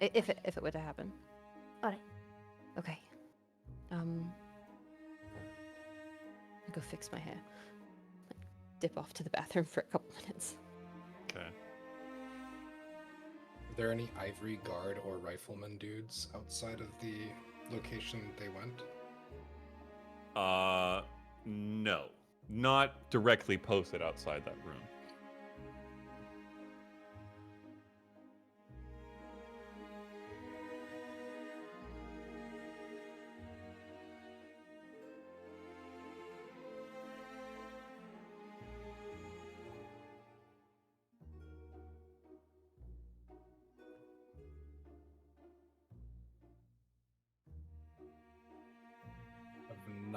If it were to happen.
Alright.
Okay. I go fix my hair. Dip off to the bathroom for a couple minutes.
Okay.
Are there any ivory guard or rifleman dudes outside of the location they went?
No. Not directly posted outside that room.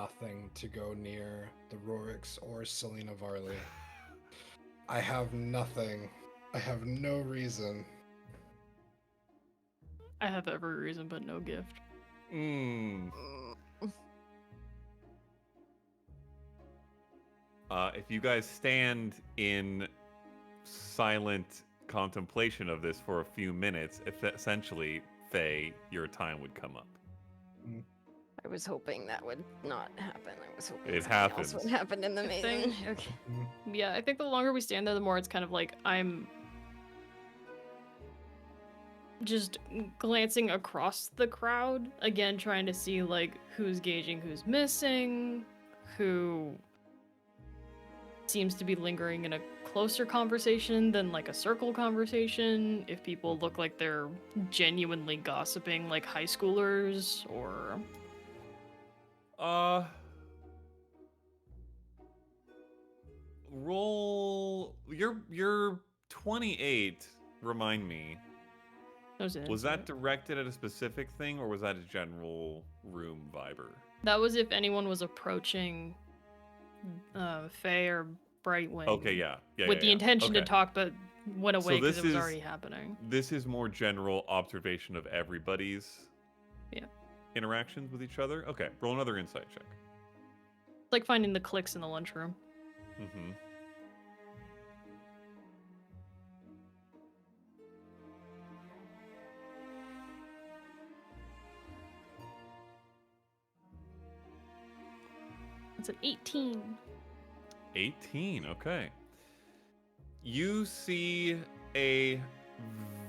nothing to go near the Rorix or Selena Varley. I have nothing. I have no reason.
I have every reason but no gift.
If you guys stand in silent contemplation of this for a few minutes, essentially, Faye, your time would come up.
I was hoping that would not happen. I was hoping
It
something else
happens.
would happen in the
I
maiden.
think-
Okay.
Yeah, I think the longer we stand there, the more it's kind of like I'm just glancing across the crowd, again, trying to see, like, who's gauging who's missing, who seems to be lingering in a closer conversation than, like, a circle conversation, if people look like they're genuinely gossiping like high schoolers, or...
Roll... You're 28, remind me. Was that directed at a specific thing, or was that a general room viber?
That was if anyone was approaching Faye or Brightwing.
Okay, yeah.
With the intention to
Okay.
talk, but went
So
away because
this
it was
is-
already happening.
This is more general observation of everybody's interactions with each other. Okay, roll another insight check.
It's like finding the clicks in the lunchroom.
Mm-hmm.
It's an 18.
18, okay. You see a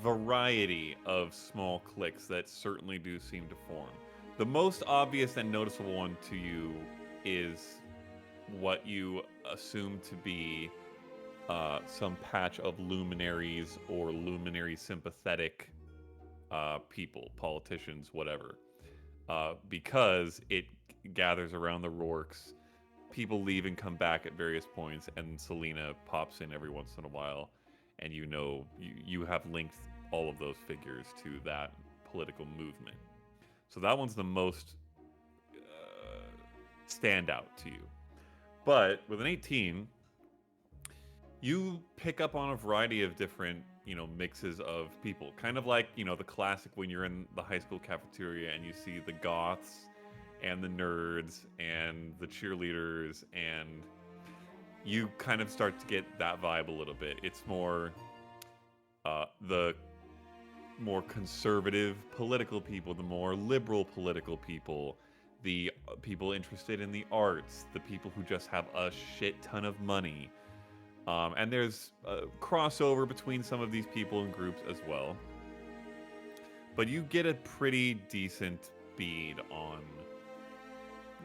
variety of small clicks that certainly do seem to form. The most obvious and noticeable one to you is what you assume to be some patch of luminaries or luminary sympathetic people, politicians, whatever. Because it gathers around the Rorks. People leave and come back at various points, and Selena pops in every once in a while, and you know you have linked all of those figures to that political movement. So that one's the most standout to you. But with an 18, you pick up on a variety of different, mixes of people. Kind of like, the classic when you're in the high school cafeteria and you see the goths and the nerds and the cheerleaders, and you kind of start to get that vibe a little bit. It's more the more conservative political people, the more liberal political people, the people interested in the arts, the people who just have a shit ton of money. And there's a crossover between some of these people and groups as well. But you get a pretty decent bead on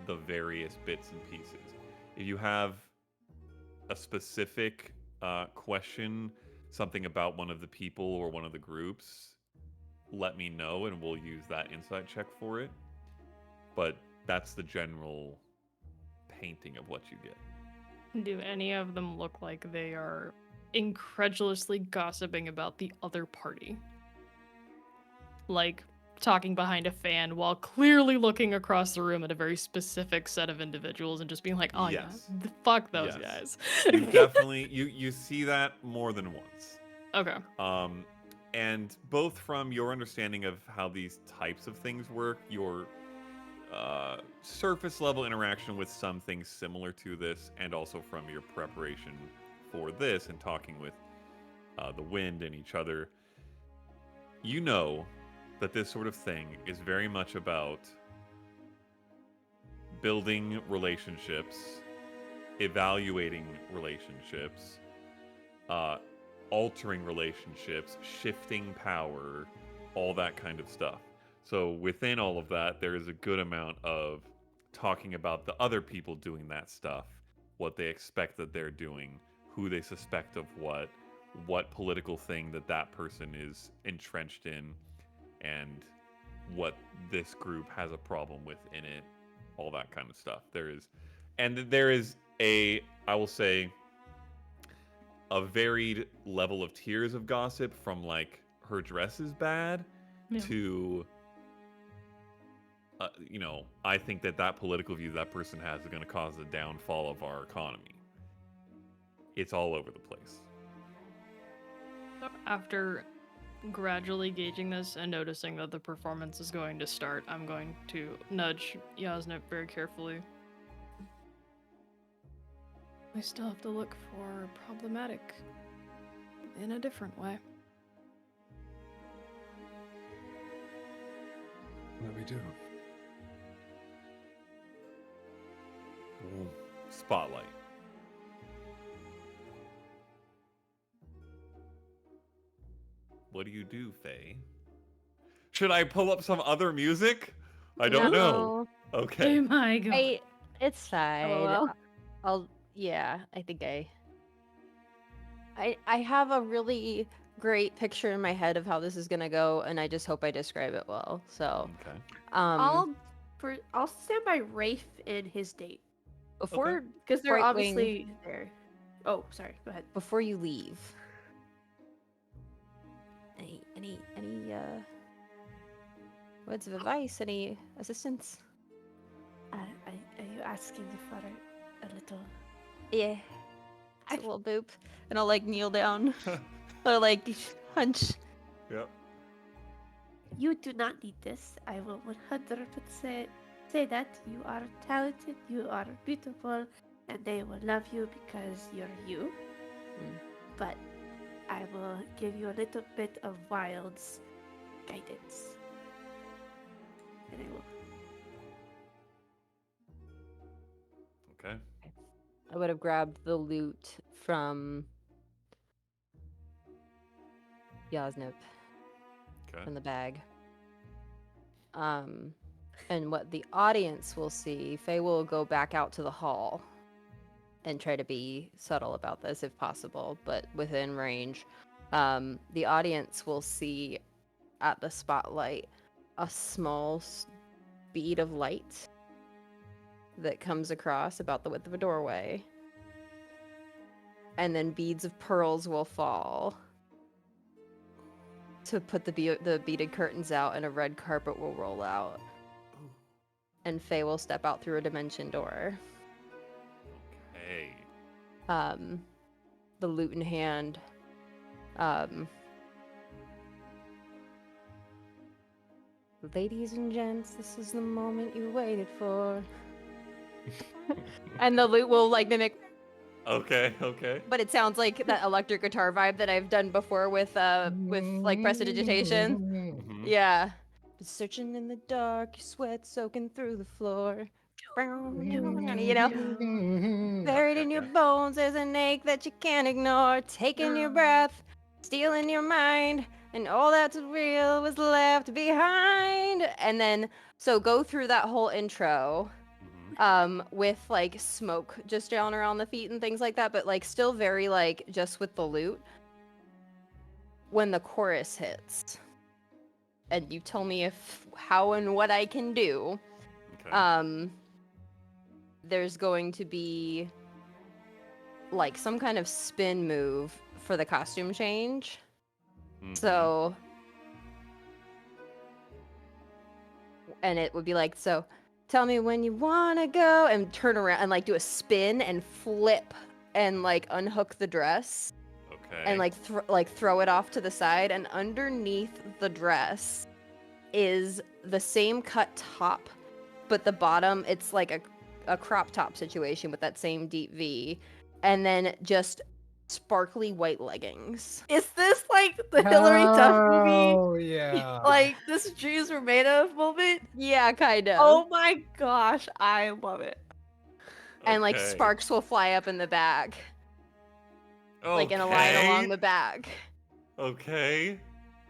the various bits and pieces. If you have a specific question, something about one of the people or one of the groups, let me know and we'll use that insight check for it. But that's the general painting of what you get.
Do any of them look like they are incredulously gossiping about the other party? Like, talking behind a fan while clearly looking across the room at a very specific set of individuals and just being like, oh
Yes.
yeah, fuck those
Yes.
guys.
You definitely you see that more than once.
Okay.
And both from your understanding of how these types of things work, your surface level interaction with some things similar to this, and also from your preparation for this and talking with the wind and each other, you know that this sort of thing is very much about building relationships, evaluating relationships, altering relationships, shifting power, all that kind of stuff. So within all of that, there is a good amount of talking about the other people doing that stuff, what they expect that they're doing, who they suspect of what political thing that person is entrenched in, and what this group has a problem with in it, all that kind of stuff. There is I will say, a varied level of tiers of gossip, from like her dress is bad
Yeah.
to I think that political view that person has is going to cause the downfall of our economy. It's all over the place.
After gradually gauging this and noticing that the performance is going to start, I'm going to nudge Yasnip very carefully. We still have to look for problematic in a different way.
What we do?
Spotlight. What do you do, Faye? Should I pull up some other music? I don't know. Okay.
Oh my god.
It's fine.
LOL.
I think I have a really great picture in my head of how this is gonna go, and I just hope I describe it well. So,
Okay.
um,
I'll stand by Rafe and his date
before
because they're
Right
obviously there. Oh, sorry. Go ahead.
before you leave, any words of advice? Any assistance?
Are you asking for a little?
Yeah, just a little boop, and I'll like kneel down or like hunch.
Yep.
You do not need this. I will 100% say that you are talented, you are beautiful, and they will love you because you're you. But I will give you a little bit of Wild's guidance. And I will.
Okay.
I would have grabbed the loot from Yasnip
Okay.
from the bag. And what the audience will see, Faye will go back out to the hall and try to be subtle about this if possible, but within range. The audience will see at the spotlight a small bead of light that comes across about the width of a doorway. And then beads of pearls will fall to put the beaded curtains out, and a red carpet will roll out. And Faye will step out through a dimension door.
Okay.
The loot in hand. Ladies and gents, this is the moment you waited for. And the loot will like mimic,
Okay. Okay.
but it sounds like that electric guitar vibe that I've done before with like prestidigitation.
Mhm.
Yeah. Searching in the dark, your sweat soaking through the floor. You know, buried in your bones, there's an ache that you can't ignore. Taking your breath, stealing your mind, and all that's real was left behind. And then, so go through that whole intro, with like smoke just down around the feet and things like that, but like still very like just with the loot. When the chorus hits, and you tell me how and what I can do.
Okay.
There's going to be like some kind of spin move for the costume change.
Mhm.
So, and it would be like, so tell me when you want to go, and turn around and like do a spin and flip and like unhook the dress
Okay.
and like throw it off to the side, and underneath the dress is the same cut top, but the bottom it's like a crop top situation with that same deep V, and then just sparkly white leggings.
Is this like the Hillary Duff movie?
Oh yeah.
Like this dreams were made of moment?
Yeah, kind of.
Oh my gosh, I love it.
And like
Okay.
sparks will fly up in the back, like in a line
Okay.
along the back.
Okay.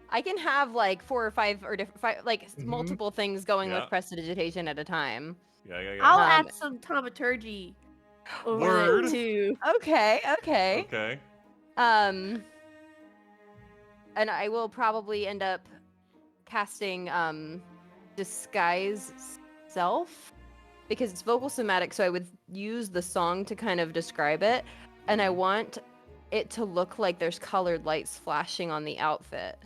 I can have like 4 or 5 or like
Mhm.
multiple things going
Yeah.
with prestidigitation at a time.
Yeah.
I'll
Um,
add some thaumaturgy over
Word.
it too.
Okay.
Okay.
And I will probably end up casting disguise self, because it's vocal somatic, so I would use the song to kind of describe it, and I want it to look like there's colored lights flashing on the outfit.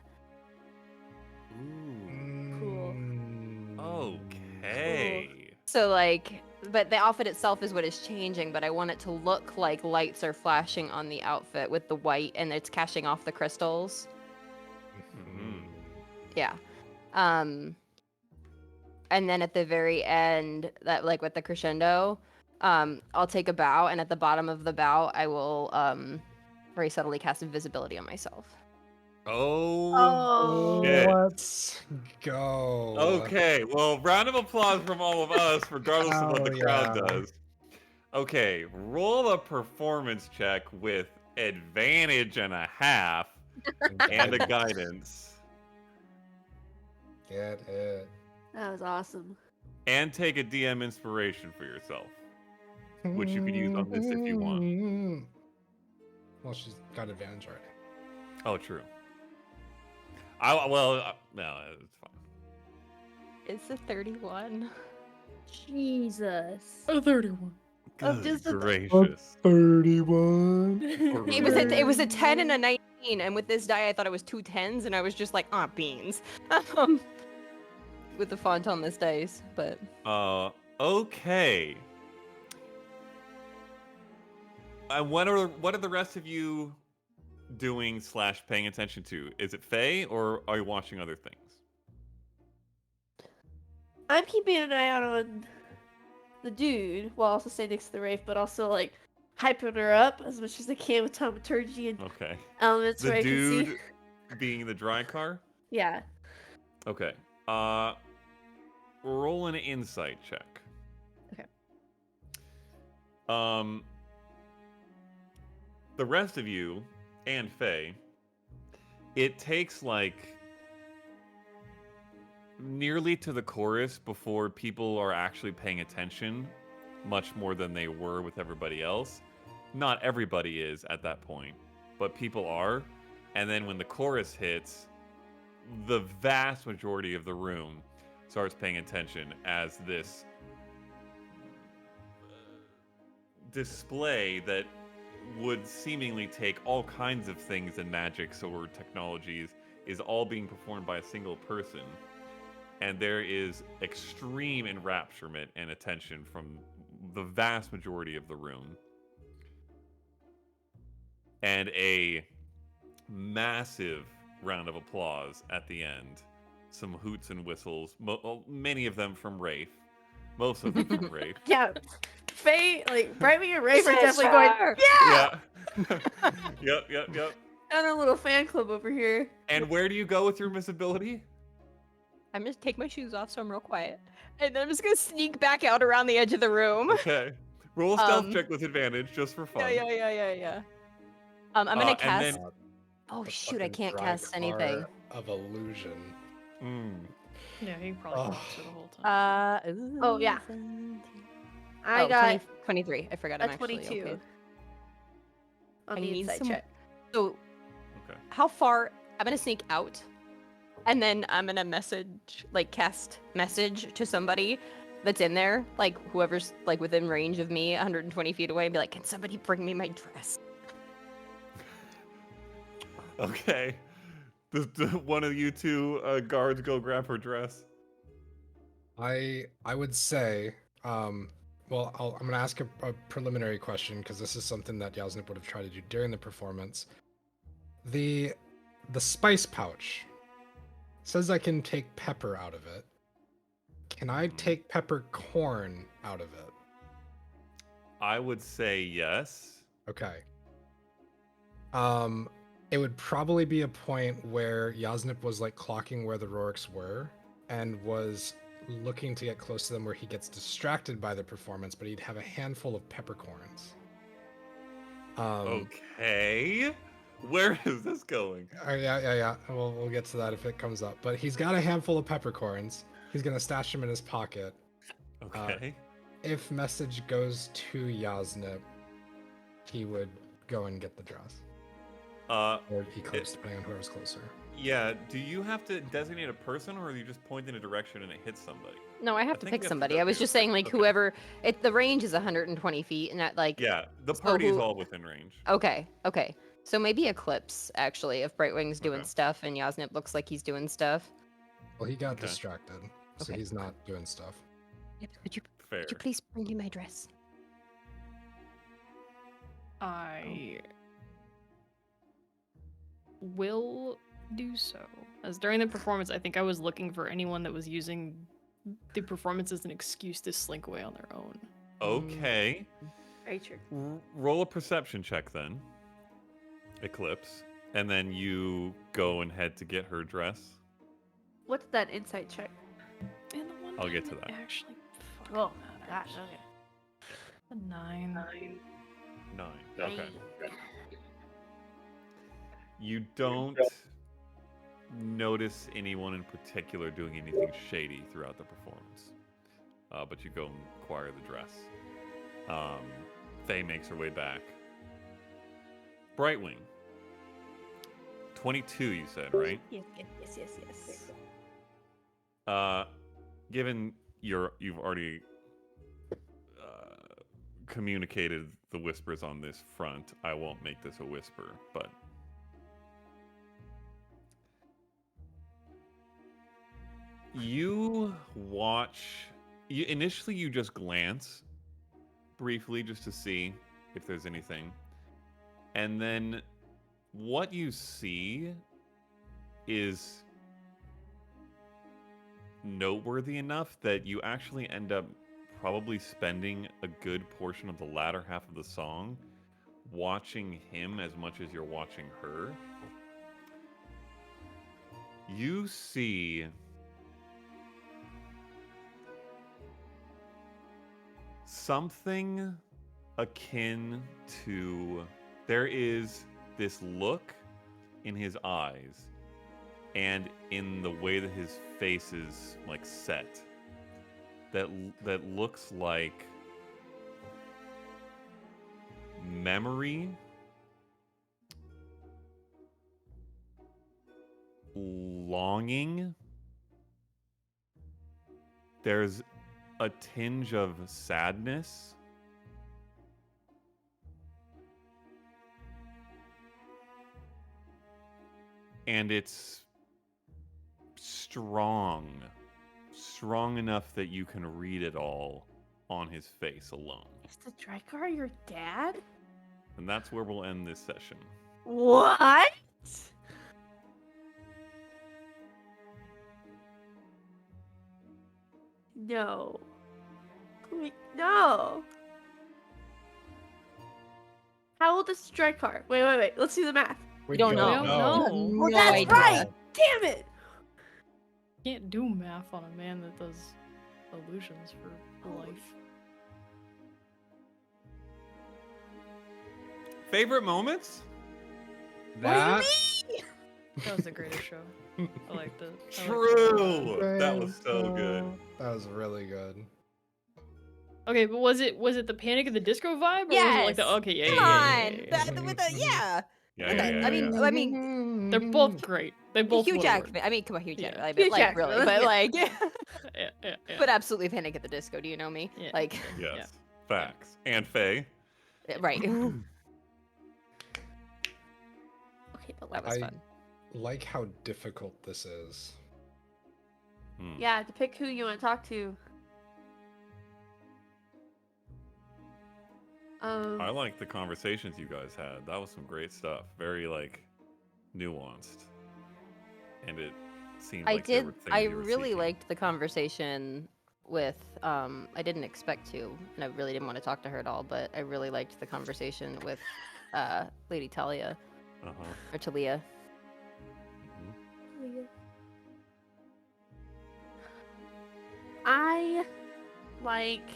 Ooh.
Mm.
Cool.
Okay.
So like, but the outfit itself is what is changing, but I want it to look like lights are flashing on the outfit with the white and it's cashing off the crystals.
Mhm.
Yeah. And then at the very end, that like with the crescendo, I'll take a bow, and at the bottom of the bow, I will very subtly cast invisibility on myself.
Oh, shit.
Let's go.
Okay, well, round of applause from all of us, regardless of what the crowd
yeah.
does. Okay, roll a performance check with advantage and a half and a guidance.
Get it.
That was awesome.
And take a DM inspiration for yourself, which you can use on this if you want.
Well, she's got advantage already.
Oh, true. No, it's fine.
It's a 31.
Jesus.
A 31.
Of
Good
just a-
gracious.
31.
It was a 10 and a 19, and with this die, I thought it was two 10s, and I was just like, beans. With the font on this dice, but
Okay. And what are the rest of you doing / paying attention to? Is it Faye, or are you watching other things?
I'm keeping an eye out on the dude while also staying next to the Wraith, but also like hyping her up as much as I can with thaumaturgy and
Okay.
elements
The
where I can see.
dude being the dry car?
Yeah.
Okay. Roll an insight check.
Okay.
The rest of you and Faye, it takes like nearly to the chorus before people are actually paying attention, much more than they were with everybody else. Not everybody is at that point, but people are. And then when the chorus hits, the vast majority of the room starts paying attention as this display that would seemingly take all kinds of things in magics or technologies is all being performed by a single person. And there is extreme enrapturement and attention from the vast majority of the room. And a massive round of applause at the end. Some hoots and whistles, many of them from Rafe. Most of them from Rafe.
Yeah. Faye, like, Brightwing and Wraith are
Yes,
definitely going,
sir.
yeah!
Yep.
And a little fan club over here.
And where do you go with your invisibility?
I'm gonna take my shoes off so I'm real quiet. And then I'm just gonna sneak back out around the edge of the room.
Okay. Roll a stealth check with advantage, just for fun.
Yeah. I'm gonna
and
cast.
then-
Oh
The
shoot! I
fucking
can't
dry
cast anything.
car Of illusion.
Yeah, he probably
Ugh.
talks the whole time.
Oh, yeah.
17.
I
Oh,
got
23. I forgot.
a
I'm actually
22
okay.
on
I
the
need
inside
some-
check.
So,
Okay.
how far? I'm gonna sneak out, and then I'm gonna cast message to somebody that's in there, like whoever's like within range of me, 120 feet away, and be like, "Can somebody bring me my dress?"
Okay. Does one of you two guards go grab her dress?
I would say, I'm gonna ask a preliminary question because this is something that Yasnip would have tried to do during the performance. The spice pouch says I can take pepper out of it. Can I take peppercorn out of it?
I would say yes.
Okay. It would probably be a point where Yasnip was like clocking where the Roriks were and was looking to get close to them where he gets distracted by the performance, but he'd have a handful of peppercorns.
Okay. Where is this going?
Yeah. We'll get to that if it comes up. But he's got a handful of peppercorns. He's gonna stash them in his pocket.
Okay.
If message goes to Yasnip, he would go and get the dress. Or he close, depending on whoever's closer.
Yeah, do you have to designate a person, or are you just point in a direction and it hits somebody?
No, I have to
think
pick
we have to
somebody.
go
I was
through
just
it.
saying, like,
Okay.
whoever. The range is 120 feet, and that like.
Yeah, the
So
party's
who-
all within range.
Okay. So maybe Eclipse, actually, if Brightwing's doing
Okay.
stuff and Yasnip looks like he's doing stuff.
Well, he got
Okay.
distracted, so
Okay.
he's not doing stuff.
Could you
fair.
Could you please bring me my dress?
I will do so. As during the performance, I think I was looking for anyone that was using the performance as an excuse to slink away on their own.
Okay.
Very true.
Roll a perception check then, Eclipse, and then you go and head to get her dress.
What's that insight check?
And the one
I'll get
time
to
it
that.
Actually,
Oh,
fucking
gosh,
matters.
okay.
A 9.
9. Okay.
Nine.
You don't notice anyone in particular doing anything shady throughout the performance, but you go and acquire the dress. Faye makes her way back. Brightwing. 22, you said, right?
Yes.
Given you've already communicated the whispers on this front, I won't make this a whisper, but you watch. Initially, you just glance briefly just to see if there's anything, and then what you see is noteworthy enough that you actually end up probably spending a good portion of the latter half of the song watching him as much as you're watching her. You see something akin to, there is this look in his eyes and in the way that his face is like set that looks like memory, longing. There's a tinge of sadness. And it's strong enough that you can read it all on his face alone.
Is the Drycar your dad?
And that's where we'll end this session.
What? No. No. How old is the Drycar? Wait. Let's do the math.
We
don't
don't
know.
know.
Well,
No
that's
idea.
right. Damn it.
Can't do math on a man that does illusions for life.
Favorite moments?
That
That was the greatest show. I liked it.
True. That was so good.
That was really good.
Okay, but was it the Panic at the Disco vibe? Or was it like the
Yes.
okay, yeah,
Come
yeah,
on.
yeah, yeah, yeah.
With the, yeah.
Yeah,
Okay,
yeah, yeah,
I mean,
yeah.
I mean,
They're both great. They both
Hugh
would've worked.
Jackman. I mean, come on, Hugh
Yeah.
Jackman. I
Hugh
mean, like
Jackman,
really, but
yeah.
like,
Yeah.
but absolutely Panic at the Disco. Do you know me?
Yeah.
Like,
Yes.
Yeah.
Facts. And Faye.
right.
Okay, but
That
like,
was
I-
fun.
Like how difficult this is.
Hmm.
yeah, to pick who you want to talk to.
I like the conversations you guys had. That was some great stuff. Very like nuanced. And it seemed like there were things
I
you were
really
seeking.
liked the conversation with. I didn't expect to, and I really didn't want to talk to her at all. But I really liked the conversation with Lady Talia
Uh-huh.
or Talia.
I like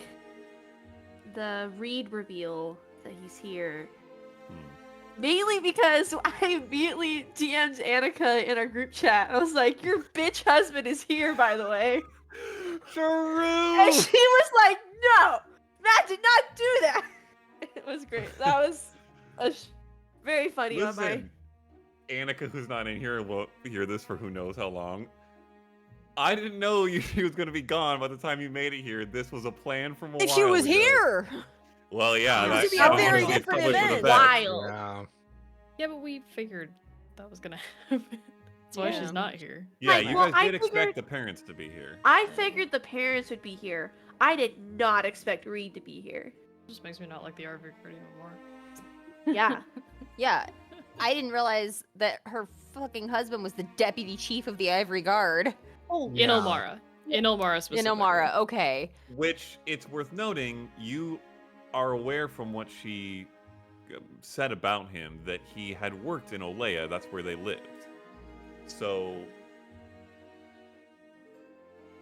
the Reed reveal that he's here.
Hmm.
Mainly because I immediately DM'd Annika in our group chat. I was like, your bitch husband is here, by the way.
True.
And she was like, no, Matt did not do that. It was great. That was very funny on my...
Listen, Annika, who's not in here, will hear this for who knows how long. I didn't know she was going to be gone by the time you made it here. This was a plan from a
And
while
she was
ago.
here.
Well, yeah.
It was
that-
to be
that
a
was
very
gonna be
different
public
event.
event.
Wild.
Yeah.
Yeah, but we figured that was gonna happen. That's why
Yeah.
she's not here.
Yeah,
Right,
you
well,
guys
I
did expect
figured-
the parents to be here.
I figured the parents would be here. I did not expect Reed to be here.
Just makes me not like the Ivory Guard anymore.
Yeah.
Yeah, I didn't realize that her fucking husband was the deputy chief of the Ivory Guard.
Oh,
Yeah.
In Ilmara. In Ilmara
In
specifically.
Ilmara, okay.
Which, it's worth noting, you are aware from what she said about him that he had worked in Olea. That's where they lived. So,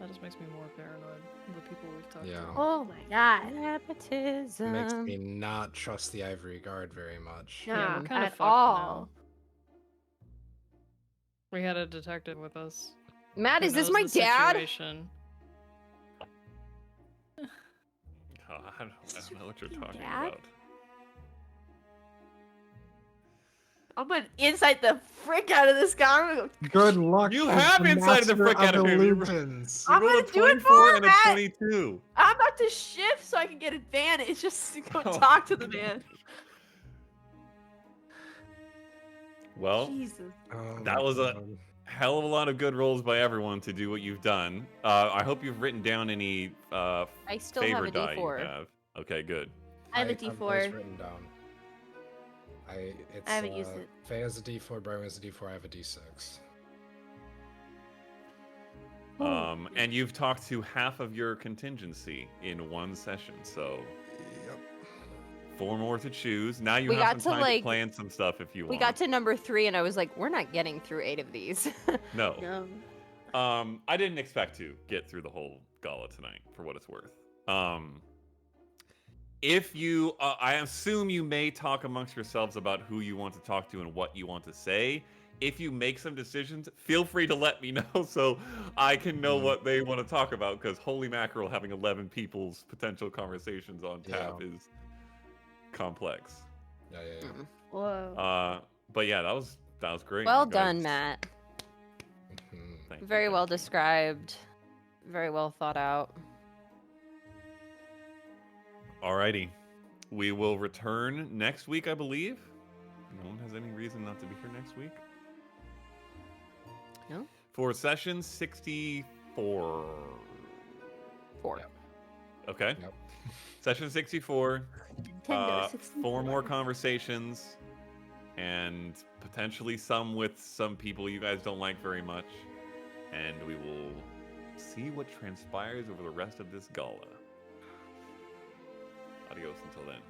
That just makes me more paranoid of the people we've talked
Yeah.
to.
Oh my god.
Nepotism.
Makes me not trust the Ivory Guard very much.
No,
Yeah, we're kind of
at
fucked
all.
now. We had a detective with us.
Matt,
who
is this
knows
my
the
dad?
situation.
I don't know what you're talking
Dad?
about.
I'm gonna insight the frick out of this guy. I'm gonna go,
Good luck.
You
as
have
the
incited the
master
frick out of him. You
Lupins.
I'm
rolled
gonna
a
do it
24
for
and a
Matt.
22.
I'm about to shift so I can get advantage. Just to go
Oh.
talk to the man.
Well,
Jesus.
Oh
That
my
was a-
God.
hell of a lot of good rolls by everyone to do what you've done. I hope you've written down any
I still have
favor
a
die you
D4.
have. Okay, good.
I have a
have those
D4.
written down. It's,
I haven't used it.
Faye has a D4, Brian has a D4, I have a D6.
And you've talked to half of your contingency in one session, so
Yep.
4 more to choose. Now you
We
have
got
some
to,
time to
like-
plan some stuff if you
We
want.
got to number 3, and I was like, we're not getting through 8 of these.
No.
No.
I didn't expect to get through the whole gala tonight, for what it's worth. If you, I assume you may talk amongst yourselves about who you want to talk to and what you want to say. If you make some decisions, feel free to let me know so I can know what they want to talk about. Because holy mackerel, having 11 people's potential conversations on tap is complex.
Yeah, yeah, yeah.
Whoa.
But yeah, that was great.
Well
you
done,
guys.
Matt.
Mhm.
Thank you,
Very
thank
well
you.
described. Very well thought out.
Alrighty. We will return next week, I believe. No one has any reason not to be here next week.
No?
For session 64.
4.
Yep.
Okay.
Yep.
Session 64.
Nintendo 64.
4 more conversations. And potentially some with some people you guys don't like very much. And we will see what transpires over the rest of this gala. Adios until then.